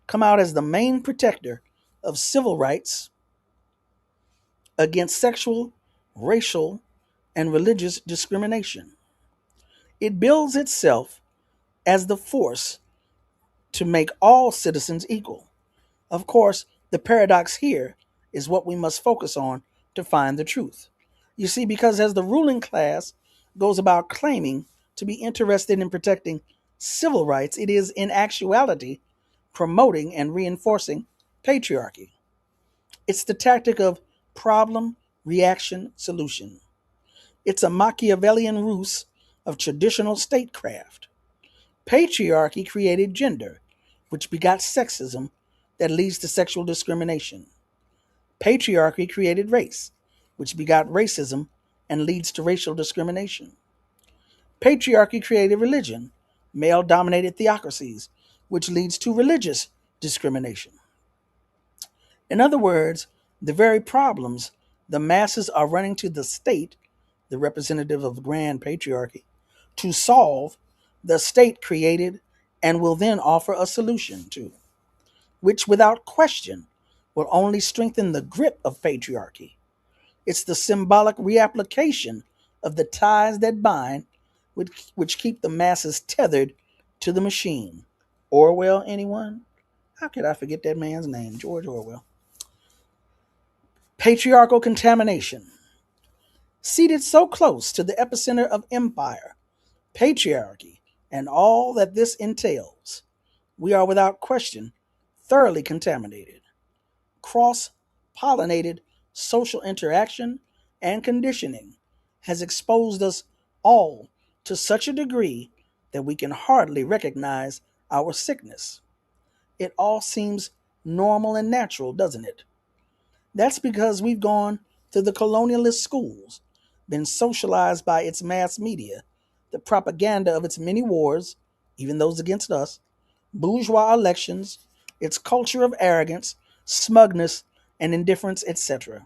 come out as the main protector of civil rights against sexual, racial, and religious discrimination. It bills itself as the force to make all citizens equal. Of course, the paradox here is what we must focus on to find the truth. You see, because as the ruling class goes about claiming to be interested in protecting civil rights, it is in actuality promoting and reinforcing patriarchy. It's the tactic of problem, reaction, solution. It's a Machiavellian ruse of traditional statecraft. Patriarchy created gender, which begot sexism that leads to sexual discrimination. Patriarchy created race, which begot racism and leads to racial discrimination. Patriarchy created religion, male dominated theocracies, which leads to religious discrimination. In other words, the very problems the masses are running to the state, the representative of grand patriarchy, to solve, the state created and will then offer a solution to, which without question will only strengthen the grip of patriarchy. It's the symbolic reapplication of the ties that bind, which keep the masses tethered to the machine. Orwell, anyone? How could I forget that man's name? George Orwell. Patriarchal contamination. Seated so close to the epicenter of empire, patriarchy, and all that this entails, we are without question thoroughly contaminated. Cross pollinated social interaction and conditioning has exposed us all to such a degree that we can hardly recognize our sickness. It all seems normal and natural, doesn't it? That's because we've gone to the colonialist schools, been socialized by its mass media, the propaganda of its many wars, even those against us, bourgeois elections, its culture of arrogance, smugness, and indifference, etc.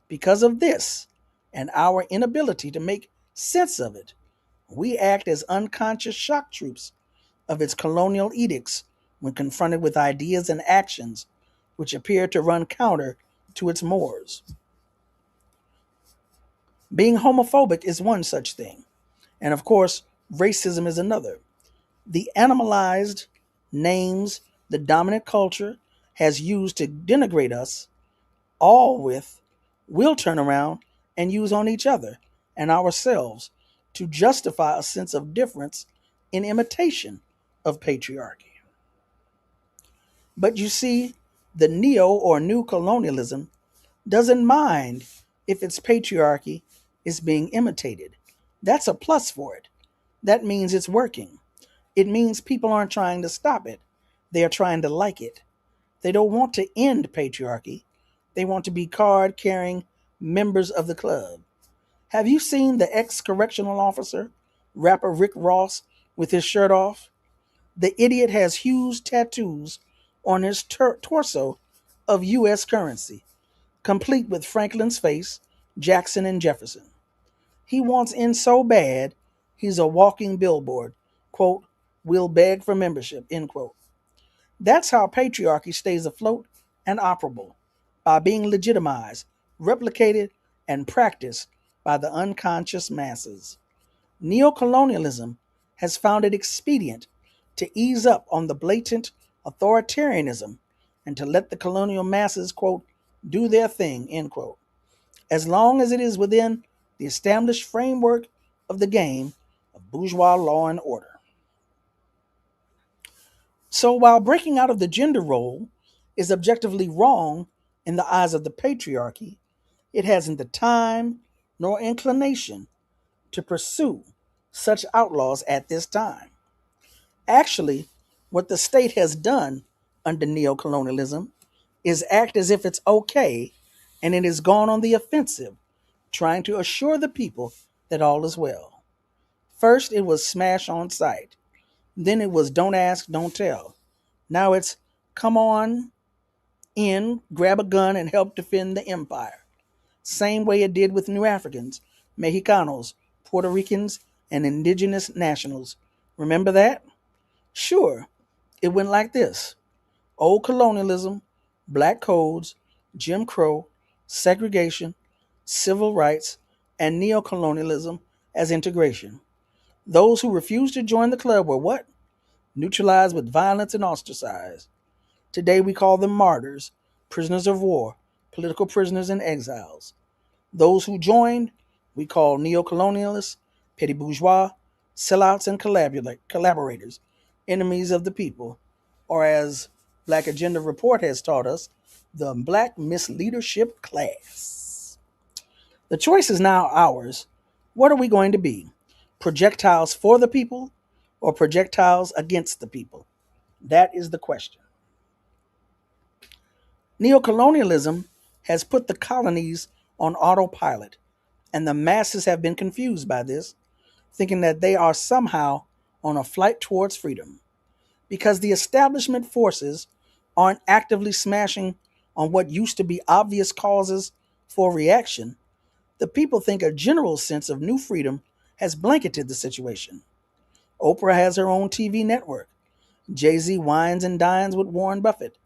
Because of this, and our inability to make sense of it, we act as unconscious shock troops of its colonial edicts when confronted with ideas and actions which appear to run counter to its mores. Being homophobic is one such thing, and of course, racism is another. The animalized names the dominant culture has used to denigrate us, all with, we'll turn around and use on each other and ourselves to justify a sense of difference in imitation of patriarchy. But you see, the neo or new colonialism doesn't mind if its patriarchy is being imitated. That's a plus for it. That means it's working. It means people aren't trying to stop it. They are trying to like it. They don't want to end patriarchy. They want to be card carrying members of the club. Have you seen the ex correctional officer, rapper Rick Ross, with his shirt off? The idiot has huge tattoos on his torso of U.S. currency, complete with Franklin's face, Jackson, and Jefferson. He wants in so bad, he's a walking billboard. Quote, we'll beg for membership, end quote. That's how patriarchy stays afloat and operable, by being legitimized, replicated, and practiced by the unconscious masses. Neocolonialism has found it expedient to ease up on the blatant authoritarianism and to let the colonial masses, quote, do their thing, end quote, as long as it is within the established framework of the game of bourgeois law and order. So while breaking out of the gender role is objectively wrong in the eyes of the patriarchy, it hasn't the time nor inclination to pursue such outlaws at this time. Actually, what the state has done under neocolonialism is act as if it's okay, and it has gone on the offensive, trying to assure the people that all is well. First, it was smash on sight. Then it was don't ask, don't tell. Now it's come on in, grab a gun, and help defend the empire. Same way it did with New Africans, Mexicanos, Puerto Ricans, and indigenous nationals. Remember that? Sure, it went like this: old colonialism, black codes, Jim Crow, segregation, civil rights, and neocolonialism as integration. Those who refused to join the club were what? Neutralized with violence and ostracized. Today we call them martyrs, prisoners of war, political prisoners, and exiles. Those who joined, we call neocolonialists, petty bourgeois, sellouts, and collaborators, enemies of the people, or as Black Agenda Report has taught us, the Black misleadership class. The choice is now ours. What are we going to be? Projectiles for the people or projectiles against the people? That is the question. Neocolonialism has put the colonies on autopilot, and the masses have been confused by this, thinking that they are somehow on a flight towards freedom. Because the establishment forces aren't actively smashing on what used to be obvious causes for reaction, the people think a general sense of new freedom has blanketed the situation. Oprah has her own TV network. Jay-Z wines and dines with Warren Buffett.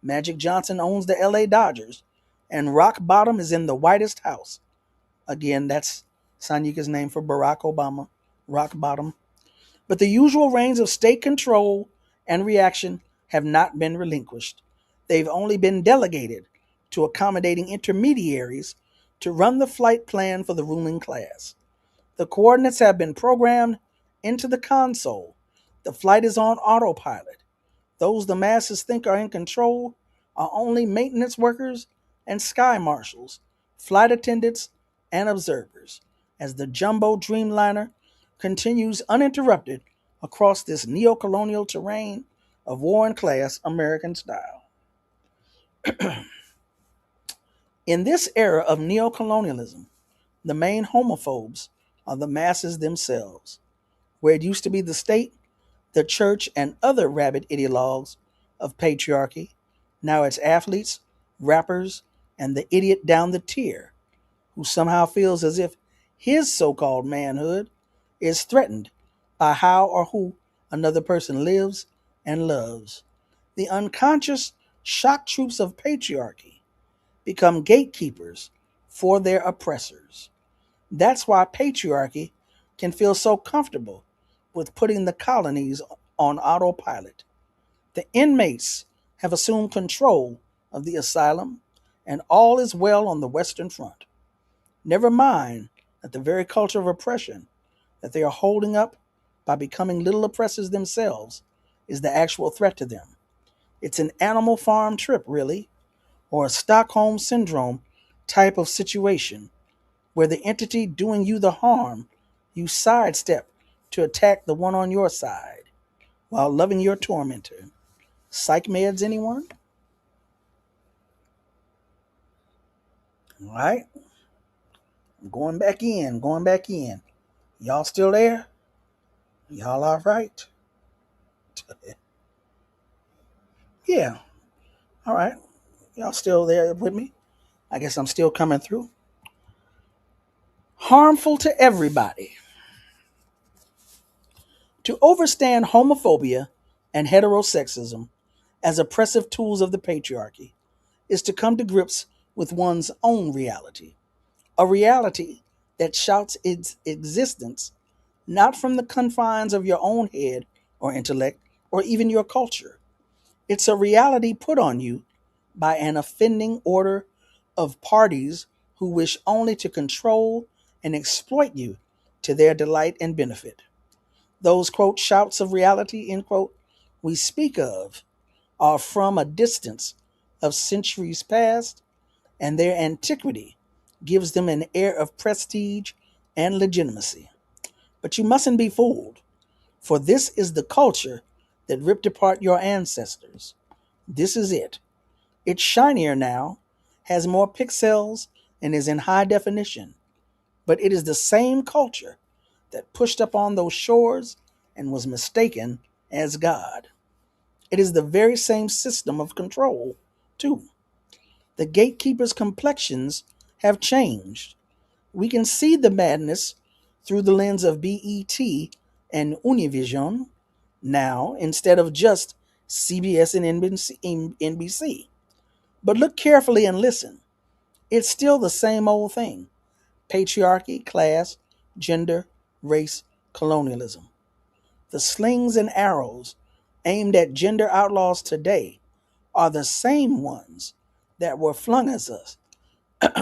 Magic Johnson owns the LA Dodgers. And Rock Bottom is in the Whitest House. Again, that's Sanyika's name for Barack Obama. Rock Bottom. But the usual reins of state control and reaction have not been relinquished. They've only been delegated to accommodating intermediaries to run the flight plan for the ruling class. The coordinates have been programmed into the console. The flight is on autopilot. Those the masses think are in control are only maintenance workers and sky marshals, flight attendants, and observers, as the jumbo Dreamliner continues uninterrupted across this neo-colonial terrain of war and class American style. In this era of neocolonialism, the main homophobes are the masses themselves. Where it used to be the state, the church, and other rabid ideologues of patriarchy, now it's athletes, rappers, and the idiot down the tier who somehow feels as if his so-called manhood is threatened by how or who another person lives and loves. The unconscious shock troops of patriarchy become gatekeepers for their oppressors. That's why patriarchy can feel so comfortable with putting the colonies on autopilot. The inmates have assumed control of the asylum, and all is well on the Western Front. Never mind that the very culture of oppression that they are holding up by becoming little oppressors themselves is the actual threat to them. It's an Animal Farm trip, really, or a Stockholm Syndrome type of situation where the entity doing you the harm, you sidestep to attack the one on your side while loving your tormentor. Psych meds, anyone? All right. I'm going back in. Y'all still there? Y'all all right? Yeah. All right. Y'all still there with me? I guess I'm still coming through. Harmful to everybody. To overstand homophobia and heterosexism as oppressive tools of the patriarchy is to come to grips with one's own reality, a reality that shouts its existence not from the confines of your own head or intellect or even your culture. It's a reality put on you by an offending order of parties who wish only to control and exploit you to their delight and benefit. Those, quote, shouts of reality, end quote, we speak of are from a distance of centuries past, and their antiquity gives them an air of prestige and legitimacy. But you mustn't be fooled, for this is the culture that ripped apart your ancestors. This is it. It's shinier now, has more pixels, and is in high definition. But it is the same culture that pushed up on those shores and was mistaken as God. It is the very same system of control, too. The gatekeepers' complexions have changed. We can see the madness through the lens of BET and Univision now instead of just CBS and NBC. But look carefully and listen. It's still the same old thing: patriarchy, class, gender, race, colonialism. The slings and arrows aimed at gender outlaws today are the same ones that were flung at us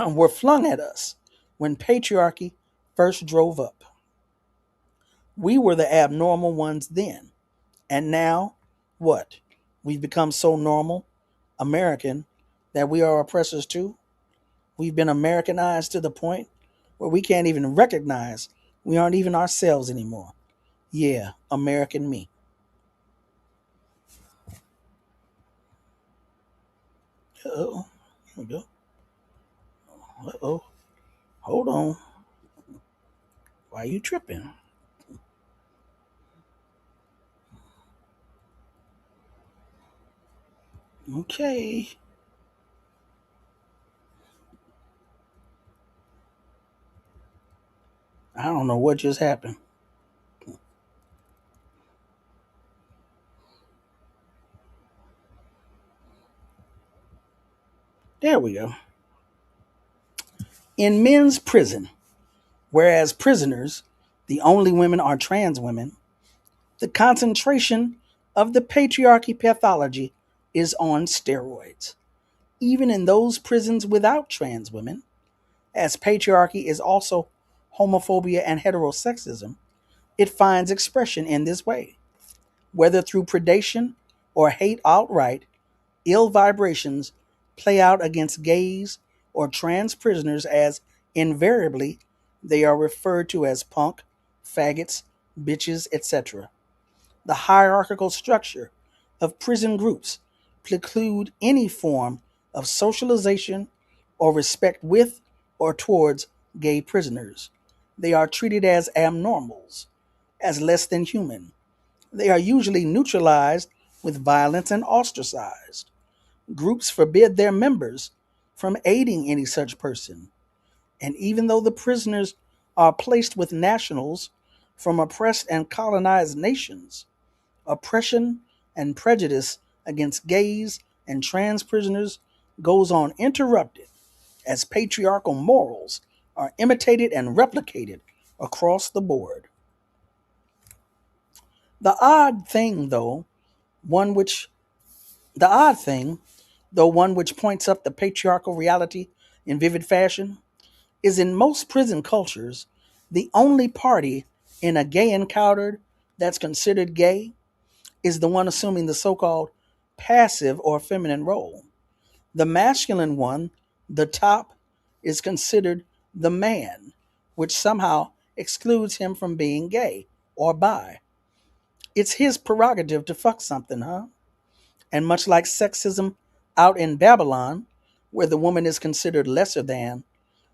were flung at us when patriarchy first drove up. We were the abnormal ones then. And now, what? We've become so normal, American, that we are oppressors too? We've been Americanized to the point where we can't even recognize we aren't even ourselves anymore. Yeah, American me. Uh-oh. Here we go. Uh-oh. Hold on. Why are you tripping? Okay. I don't know what just happened. There we go. In men's prison, whereas prisoners, the only women are trans women, the concentration of the patriarchy pathology is on steroids. Even in those prisons without trans women, as patriarchy is also homophobia and heterosexism, it finds expression in this way. Whether through predation or hate outright, ill vibrations play out against gays or trans prisoners as invariably they are referred to as punk, faggots, bitches, etc. The hierarchical structure of prison groups preclude any form of socialization or respect with or towards gay prisoners. They are treated as abnormals, as less than human. They are usually neutralized with violence and ostracized. Groups forbid their members from aiding any such person. And even though the prisoners are placed with nationals from oppressed and colonized nations, oppression and prejudice against gays and trans prisoners goes on interrupted as patriarchal morals are imitated and replicated across the board. The odd thing, though, one which the odd thing, though one which points up the patriarchal reality in vivid fashion, is in most prison cultures, the only party in a gay encounter that's considered gay is the one assuming the so-called passive or feminine role. The masculine one, the top, is considered the man, which somehow excludes him from being gay or bi. It's his prerogative to fuck something, huh? And much like sexism out in Babylon, where the woman is considered lesser than,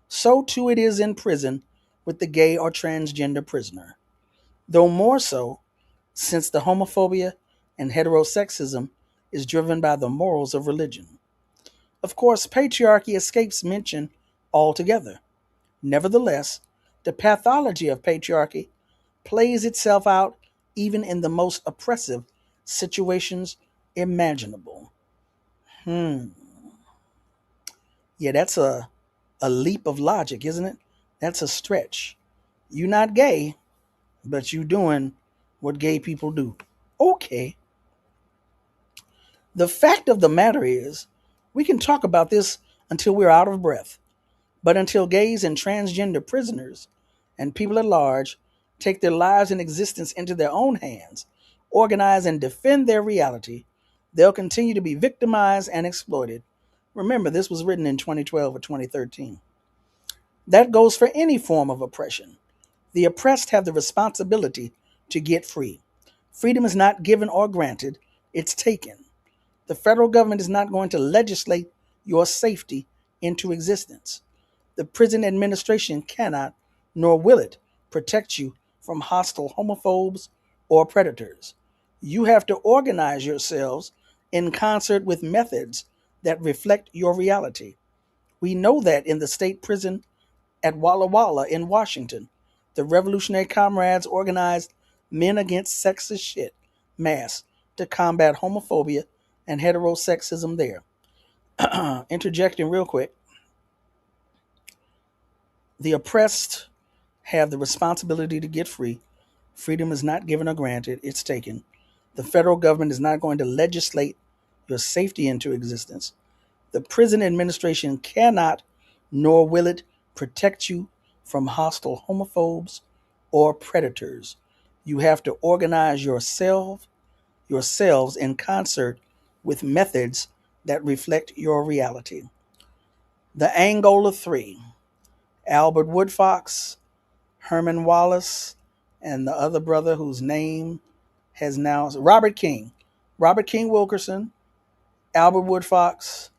so too it is in prison with the gay or transgender prisoner. Though more so, since the homophobia and heterosexism is driven by the morals of religion. Of course, patriarchy escapes mention altogether. Nevertheless, the pathology of patriarchy plays itself out even in the most oppressive situations imaginable. Hmm. Yeah, that's a leap of logic, isn't it? That's a stretch. You not gay, but you doing what gay people do. Okay. The fact of the matter is, we can talk about this until we're out of breath, but until gays and transgender prisoners and people at large take their lives and existence into their own hands, organize and defend their reality, they'll continue to be victimized and exploited. Remember, this was written in 2012 or 2013. That goes for any form of oppression. The oppressed have the responsibility to get free. Freedom is not given or granted, it's taken. The federal government is not going to legislate your safety into existence. The prison administration cannot, nor will it, protect you from hostile homophobes or predators. You have to organize yourselves in concert with methods that reflect your reality. We know that in the state prison at Walla Walla in Washington, the Revolutionary Comrades organized Men Against Sexist Shit mass to combat homophobia and heterosexism there. Interjecting real quick. The oppressed have the responsibility to get free. Freedom is not given or granted, it's taken. The federal government is not going to legislate your safety into existence. The prison administration cannot, nor will it, protect you from hostile homophobes or predators. You have to organize yourselves in concert with methods that reflect your reality. The Angola Three, Albert Woodfox, Herman Wallace, and the other brother whose name has now Robert King Wilkerson, Albert Woodfox,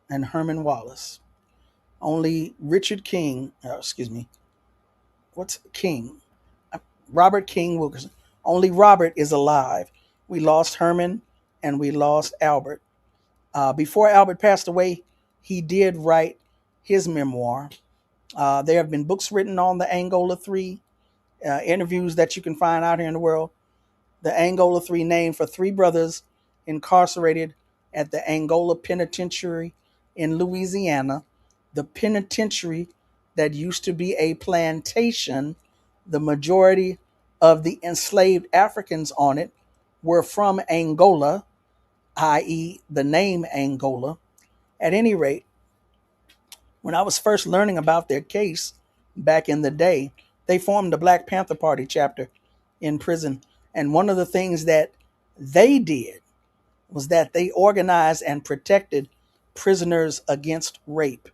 and Herman Wallace. Only Richard King, excuse me, what's King? Robert King Wilkerson. Only Robert is alive. We lost Herman and we lost Albert. Before Albert passed away, he did write his memoir. There have been books written on the Angola Three, interviews that you can find out here in the world. The Angola Three, named for three brothers incarcerated at the Angola Penitentiary in Louisiana, the penitentiary that used to be a plantation. The majority of the enslaved Africans on it were from Angola, i.e., the name Angola. At any rate, when I was first learning about their case back in the day, they formed the Black Panther Party chapter in prison. And one of the things that they did was that they organized and protected prisoners against rape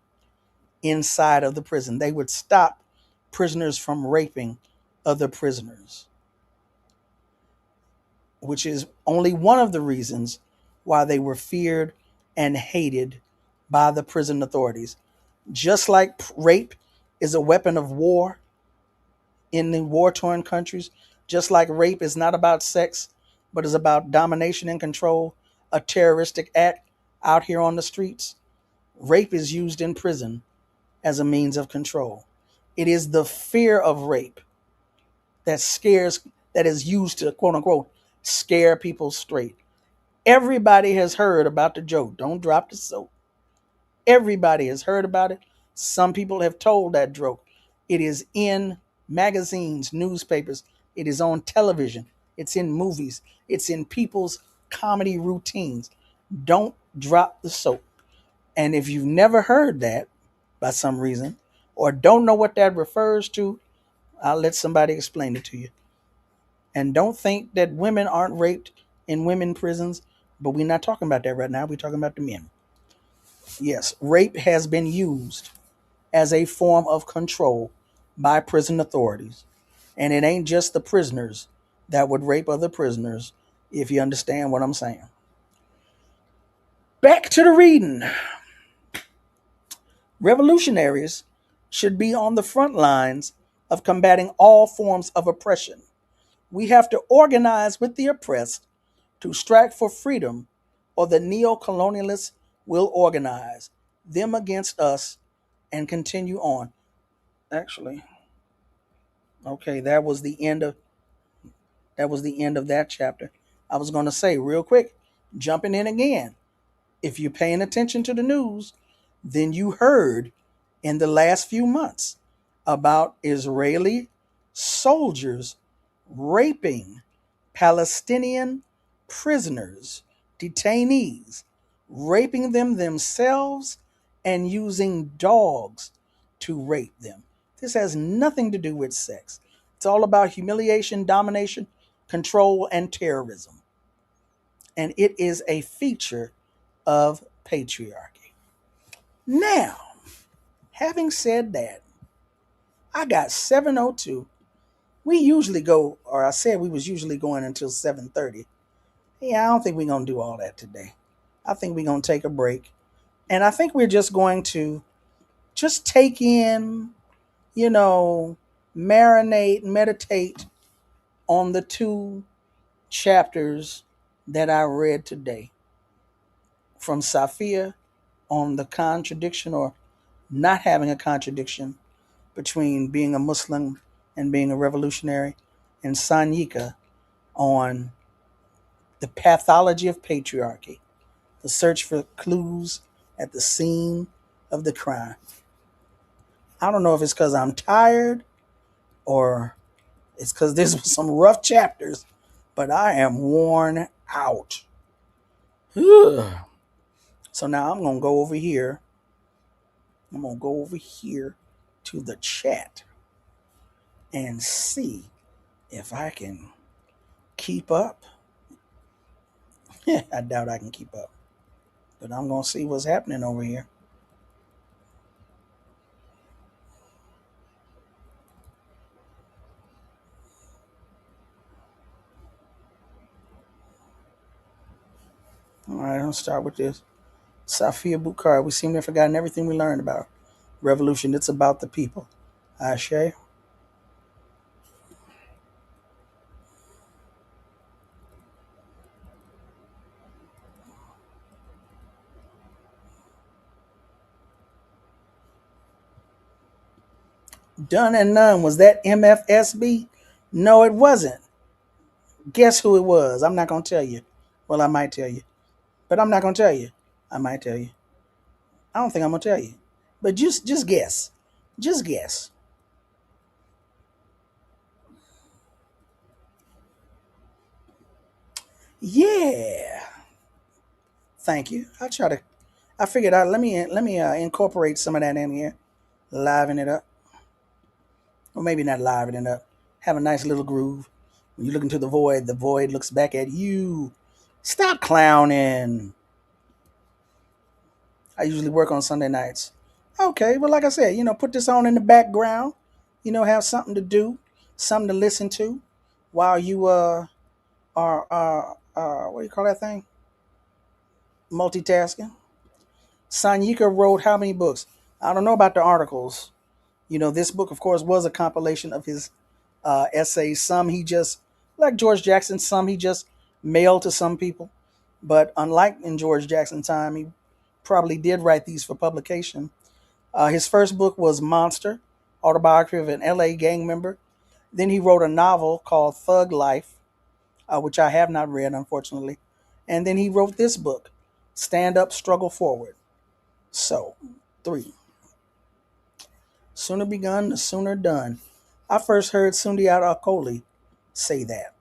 inside of the prison. They would stop prisoners from raping other prisoners, which is only one of the reasons why they were feared and hated by the prison authorities. Just like rape is a weapon of war in the war-torn countries, just like rape is not about sex, but is about domination and control, a terroristic act out here on the streets, rape is used in prison as a means of control. It is the fear of rape that is used to, quote unquote, scare people straight. Everybody has heard about the joke, don't drop the soap. Everybody has heard about it. Some people have told that joke. It is in magazines, newspapers. It is on television. It's in movies. It's in people's comedy routines. Don't drop the soap. And if you've never heard that by some reason, or don't know what that refers to, I'll let somebody explain it to you. And don't think that women aren't raped in women prisons, but we're not talking about that right now. We're talking about the men. Yes, rape has been used as a form of control by prison authorities. And it ain't just the prisoners that would rape other prisoners, if you understand what I'm saying. Back to the reading. Revolutionaries should be on the front lines of combating all forms of oppression. We have to organize with the oppressed to strike for freedom, or the neo-colonialists will organize them against us and continue on. Actually, okay, that was the end of that chapter. I was going to say real quick, jumping in again. If you're paying attention to the news, then you heard in the last few months about Israeli soldiers raping Palestinian prisoners, detainees, raping them themselves and using dogs to rape them. This has nothing to do with sex. It's all about humiliation, domination, control, and terrorism. And it is a feature of patriarchy. Now, having said that, I got 7:02. We usually go, or I said we was usually going until 7:30. Yeah, I don't think we're going to do all that today. I think we're going to take a break. And I think we're just going to just take in, marinate, meditate on the two chapters that I read today from Safiya on the contradiction or not having a contradiction between being a Muslim and being a revolutionary, and Sanyika on the pathology of patriarchy, the search for clues at the scene of the crime. I don't know if it's because I'm tired or it's because this was some rough chapters, but I am worn out. Ugh. So now I'm going to go over here. I'm going to go over here to the chat and see if I can keep up. I doubt I can keep up, but I'm going to see what's happening over here. All right, I'll start with this. Safiya Bukhari, we seem to have forgotten everything we learned about revolution. It's about the people. Ashe. Done and None. Was that MFSB? No, it wasn't. Guess who it was? I'm not going to tell you. Well, I might tell you, but I'm not going to tell you. I might tell you. I don't think I'm going to tell you. But just guess. Just guess. Yeah. Thank you. I figured out let me incorporate some of that in here. Liven it up. Or maybe not liven it up. Have a nice little groove. When you look into the void looks back at you. Stop clowning. I usually work on Sunday nights. Okay, well, like I said, put this on in the background. Have something to do, something to listen to while you are what do you call that thing? Multitasking. Sanyika wrote how many books? I don't know about the articles. This book, of course, was a compilation of his essays. Some he just, like George Jackson, some he just mailed to some people. But unlike in George Jackson's time, he probably did write these for publication. His first book was Monster, Autobiography of an LA gang member. Then he wrote a novel called Thug Life, which I have not read, unfortunately. And then he wrote this book, Stand Up, Struggle Forward. So, 3. Sooner begun, the sooner done. I first heard Sundiata Acoli say that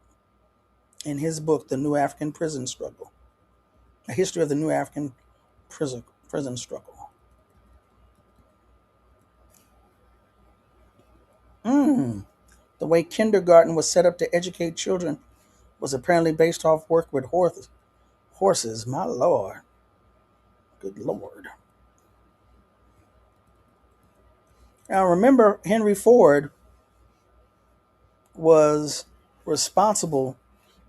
in his book, The New African Prison Struggle, A History of the New African Prison Struggle. The way kindergarten was set up to educate children was apparently based off work with horses. My lord. Good lord. Now remember, Henry Ford was responsible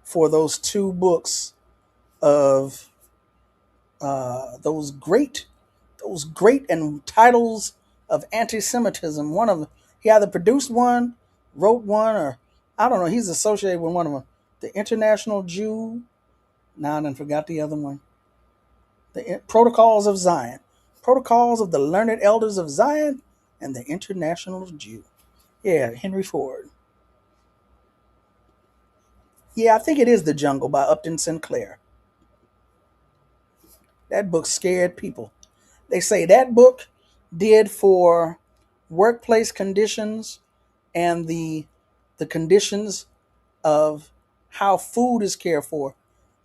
for those 2 books of those great and titles of anti-Semitism. One of them, he either produced one, wrote one, or I don't know. He's associated with one of them. The International Jew. Now I done forgot the other one. The Protocols of Zion. Protocols of the Learned Elders of Zion and the International Jew. Yeah, Henry Ford. Yeah, I think it is The Jungle by Upton Sinclair. That book scared people. They say that book did for workplace conditions and the conditions of how food is cared for.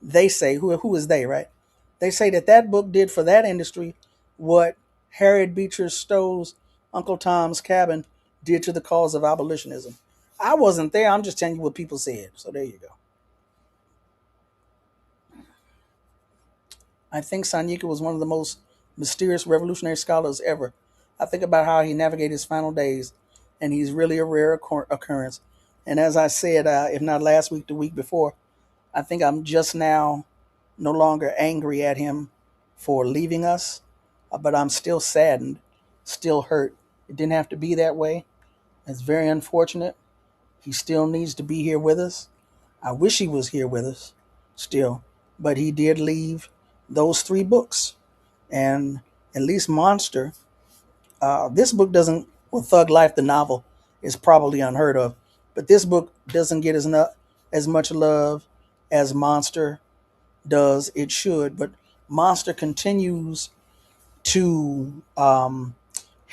They say, who is they, right? They say that book did for that industry what Harriet Beecher Stowe's Uncle Tom's Cabin did to the cause of abolitionism. I wasn't there. I'm just telling you what people said. So there you go. I think Sanyika was one of the most mysterious revolutionary scholars ever. I think about how he navigated his final days, and he's really a rare occurrence. And as I said, if not last week, the week before, I think I'm just now no longer angry at him for leaving us, but I'm still saddened, still hurt. It didn't have to be that way. It's very unfortunate. He still needs to be here with us. I wish he was here with us still, but he did leave those 3 books. And at least Monster, this book doesn't, well, Thug Life, the novel, is probably unheard of, but this book doesn't get as much love as Monster does. It should, but Monster continues to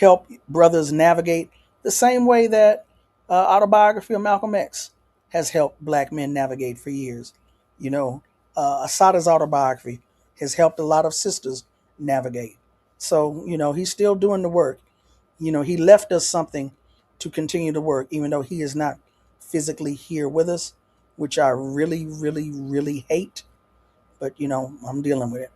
help brothers navigate the same way that Autobiography of Malcolm X has helped black men navigate for years. You know, Asada's autobiography has helped a lot of sisters navigate. So, he's still doing the work. He left us something to continue to work, even though he is not physically here with us, which I really, really, really hate. But, I'm dealing with it.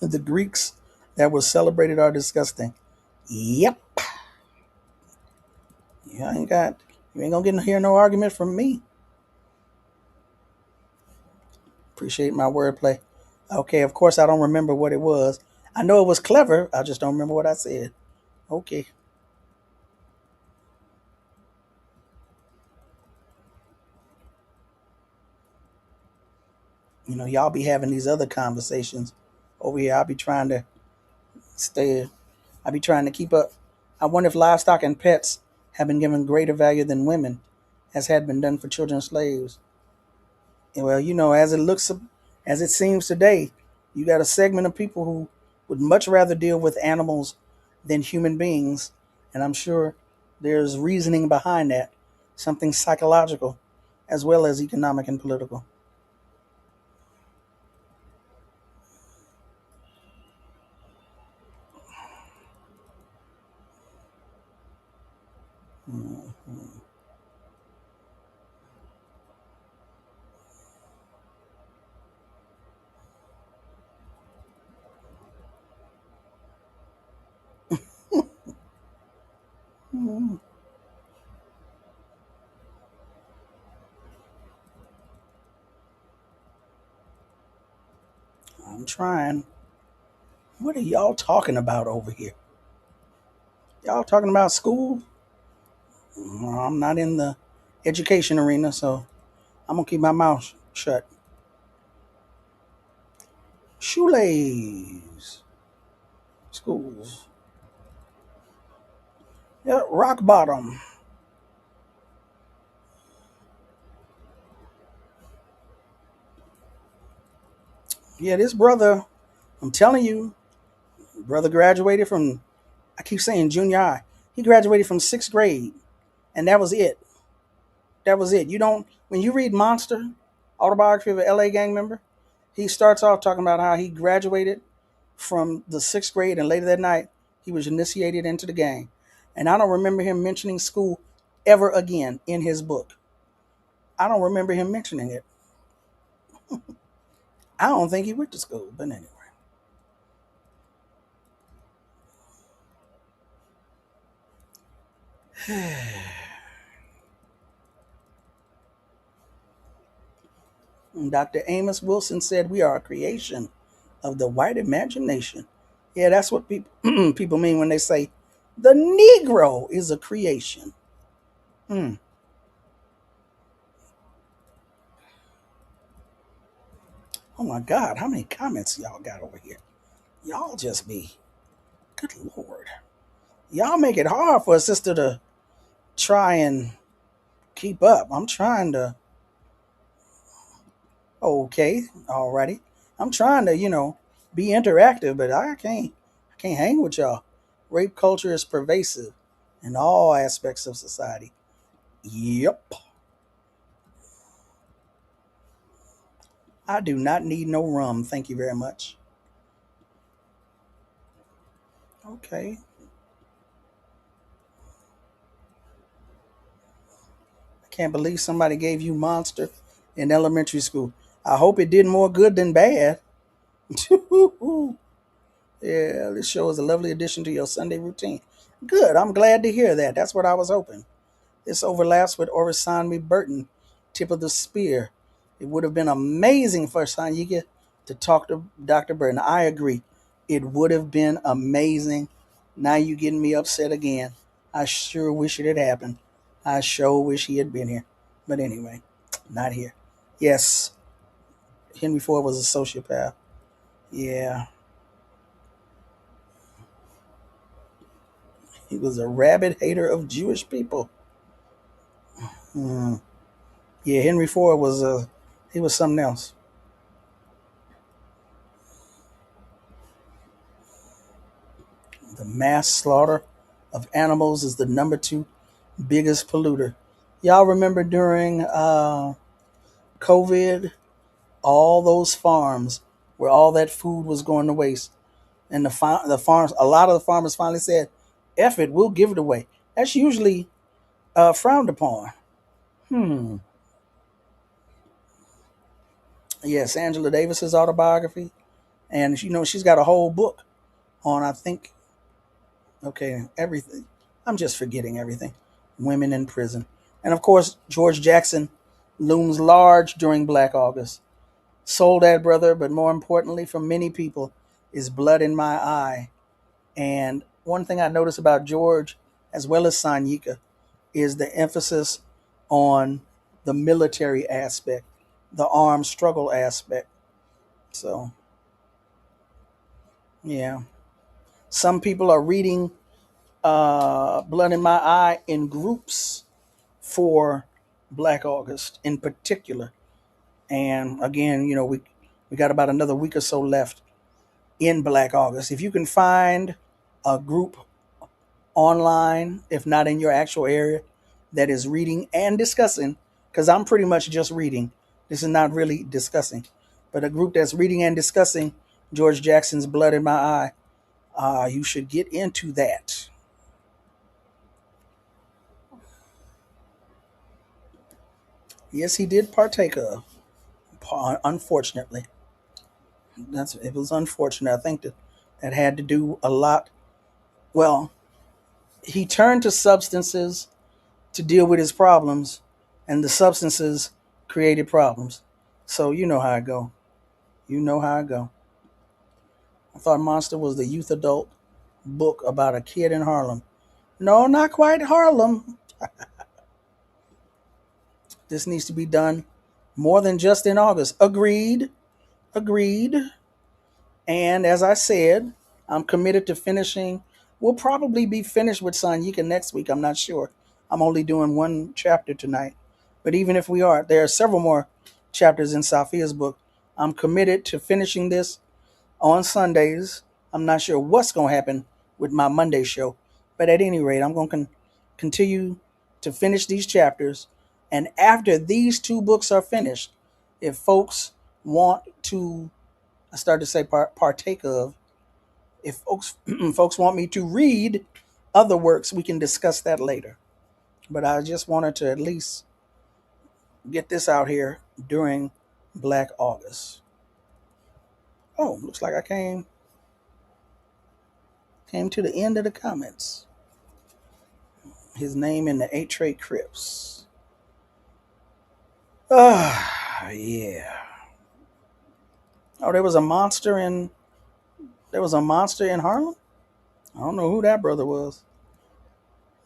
The Greeks that were celebrated are disgusting. Yep. You ain't gonna get to hear no argument from me. Appreciate my wordplay. Okay, of course I don't remember what it was. I know it was clever. I just don't remember what I said. Okay. Y'all be having these other conversations over here. I'll be trying to stay. I'll be trying to keep up. I wonder if livestock and pets have been given greater value than women, as had been done for children slaves. Well, as it seems today, you got a segment of people who would much rather deal with animals than human beings. And I'm sure there's reasoning behind that, something psychological as well as economic and political. Mhm. I'm trying. What are y'all talking about over here? Y'all talking about school? I'm not in the education arena, so I'm going to keep my mouth shut. Shoelace. Schools. Yeah, rock bottom. Yeah, this brother, I'm telling you, brother graduated from, I keep saying junior high. He graduated from 6th grade, and that was it. That was it. When you read Monster, Autobiography of an LA Gang Member, he starts off talking about how he graduated from the 6th grade, and later that night, he was initiated into the gang. And I don't remember him mentioning school ever again in his book. I don't remember him mentioning it. I don't think he went to school, but anyway. Dr. Amos Wilson said, "We are a creation of the white imagination." Yeah, that's what people people mean when they say the Negro is a creation. Hmm. Oh my God, how many comments y'all got over here? Y'all just be, good Lord. Y'all make it hard for a sister to try and keep up. I'm trying to, okay, alrighty. I'm trying to, be interactive, but I can't hang with y'all. Rape culture is pervasive in all aspects of society. Yep. I do not need no rum. Thank you very much. Okay. I can't believe somebody gave you Monster in elementary school. I hope it did more good than bad. Yeah, this show is a lovely addition to your Sunday routine. Good. I'm glad to hear that. That's what I was hoping. This overlaps with Orisanmi Burton, Tip of the Spear. It would have been amazing for Sanyika to talk to Dr. Burton. I agree. It would have been amazing. Now you getting me upset again. I sure wish it had happened. I sure wish he had been here. But anyway, not here. Yes, Henry Ford was a sociopath. Yeah, he was a rabid hater of Jewish people. Hmm. Yeah, Henry Ford was he was something else. The mass slaughter of animals is the number two biggest polluter. Y'all remember during COVID, all those farms where all that food was going to waste, and the farms, a lot of the farmers finally said, "F it, we'll give it away." That's usually frowned upon. Hmm. Yes, Angela Davis's autobiography, and she's got a whole book on, I think, okay, everything. I'm just forgetting everything. Women in prison, and of course George Jackson looms large during Black August. Soul Dad Brother, but more importantly for many people, is Blood in My Eye. And one thing I notice about George, as well as Sanyika, is the emphasis on the military aspect, the armed struggle aspect. So, yeah. Some people are reading Blood in My Eye in groups for Black August in particular. And again, we got about another week or so left in Black August. If you can find a group online, if not in your actual area, that is reading and discussing, because I'm pretty much just reading. This is not really discussing, but a group that's reading and discussing George Jackson's Blood in My Eye, you should get into that. Yes, he did partake of. Unfortunately, it was unfortunate. I think that had to do a lot. Well, he turned to substances to deal with his problems, and the substances created problems. So you know how I go. You know how I go. I thought Monster was the youth adult book about a kid in Harlem. No, not quite Harlem. This needs to be done more than just in August. Agreed. Agreed. And as I said, I'm committed to finishing. We'll probably be finished with Sanyika next week. I'm not sure. I'm only doing one chapter tonight. But even if we are, there are several more chapters in Safiya's book. I'm committed to finishing this on Sundays. I'm not sure what's going to happen with my Monday show. But at any rate, I'm going to continue to finish these chapters. And after these two books are finished, if folks want to, I started to say partake of, if folks want me to read other works, we can discuss that later. But I just wanted to at least get this out here during Black August. Oh, looks like I came to the end of the comments. His name in the 8 Tray Crips. Yeah. Oh, there was a monster in Harlem? I don't know who that brother was.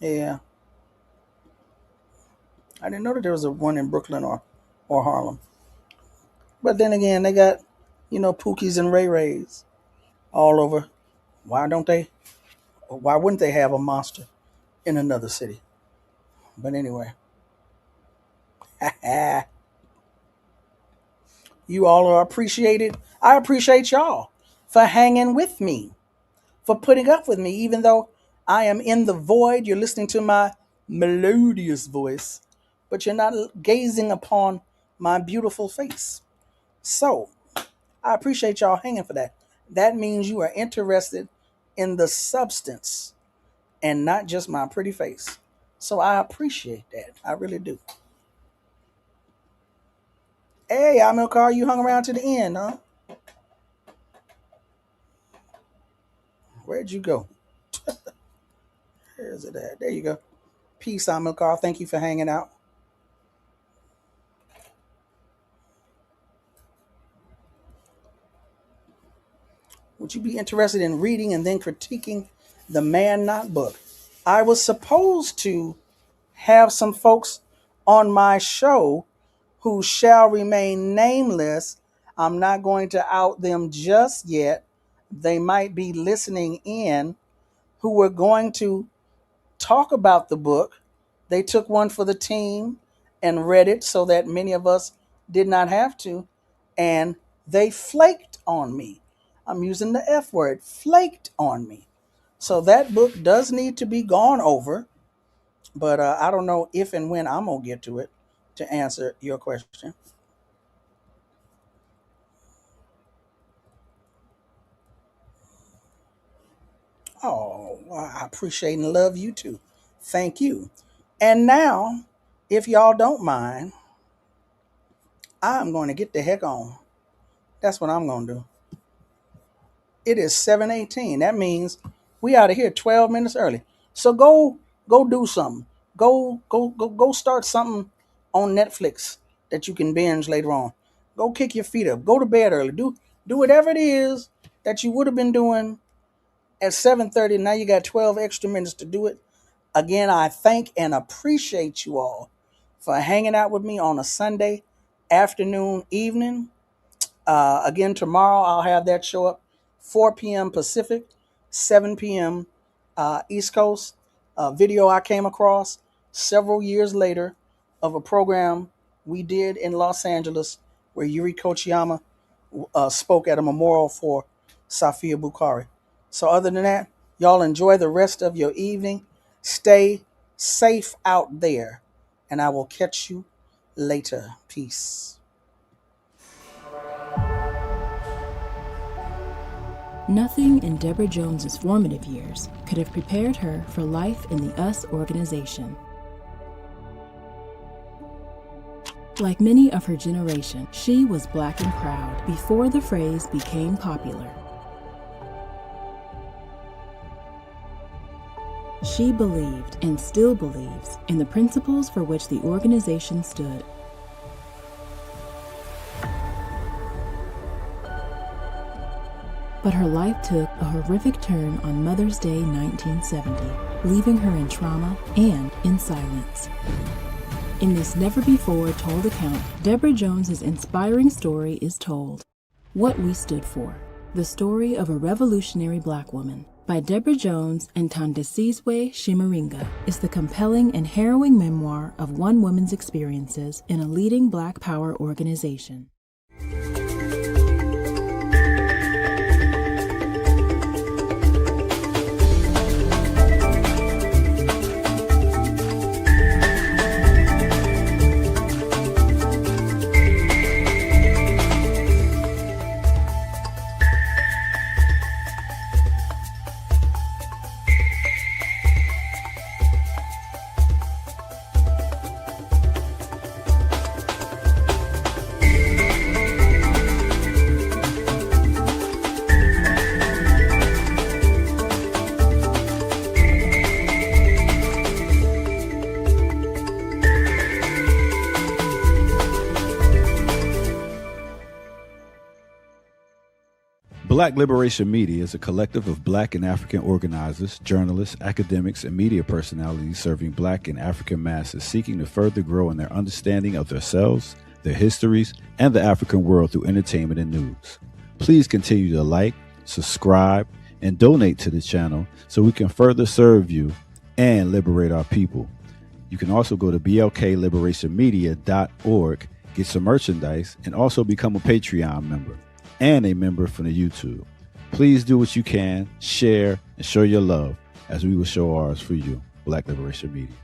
Yeah. I didn't know that there was a one in Brooklyn or Harlem. But then again, they got, Pookies and Ray Rays all over. Why wouldn't they have a monster in another city? But anyway. You all are appreciated. I appreciate y'all for hanging with me, for putting up with me, even though I am in the void. You're listening to my melodious voice, but you're not gazing upon my beautiful face. So I appreciate y'all hanging for that. That means you are interested in the substance and not just my pretty face. So I appreciate that. I really do. Hey, Amilcar, you hung around to the end, huh? Where'd you go? Where's it at? There you go. Peace, Amilcar. Thank you for hanging out. Would you be interested in reading and then critiquing the Man Not book? I was supposed to have some folks on my show who shall remain nameless. I'm not going to out them just yet. They might be listening in, who were going to talk about the book. They took one for the team and read it so that many of us did not have to. And they flaked on me. I'm using the F word, flaked on me. So that book does need to be gone over, but I don't know if and when I'm going to get to it to answer your question. Oh, well, I appreciate and love you too. Thank you. And now, if y'all don't mind, I'm going to get the heck on. That's what I'm going to do. It is 7:18. That means we out of here 12 minutes early. So go do something. Go start something on Netflix that you can binge later on. Go kick your feet up. Go to bed early. Do whatever it is that you would have been doing at 7:30. Now you got 12 extra minutes to do it. Again, I thank and appreciate you all for hanging out with me on a Sunday afternoon, evening. Again, tomorrow I'll have that show up 4 p.m. Pacific, 7 p.m. East Coast. A video I came across several years later of a program we did in Los Angeles where Yuri Kochiyama spoke at a memorial for Safiya Bukhari. So other than that, y'all enjoy the rest of your evening. Stay safe out there, and I will catch you later. Peace. Nothing in Deborah Jones's formative years could have prepared her for life in the US organization. Like many of her generation, she was Black and proud before the phrase became popular. She believed, and still believes, in the principles for which the organization stood. But her life took a horrific turn on Mother's Day 1970, leaving her in trauma and in silence. In this never-before-told account, Deborah Jones's inspiring story is told. What We Stood For: The Story of a Revolutionary Black Woman, by Deborah Jones and Thandisizwe Chimurenga, is the compelling and harrowing memoir of one woman's experiences in a leading Black power organization. Black Liberation Media is a collective of Black and African organizers, journalists, academics, and media personalities serving Black and African masses seeking to further grow in their understanding of themselves, their histories, and the African world through entertainment and news. Please continue to like, subscribe, and donate to the channel so we can further serve you and liberate our people. You can also go to blkliberationmedia.org, get some merchandise, and also become a Patreon member and a member from the YouTube. Please do what you can, share, and show your love as we will show ours for you. Black Liberation Media.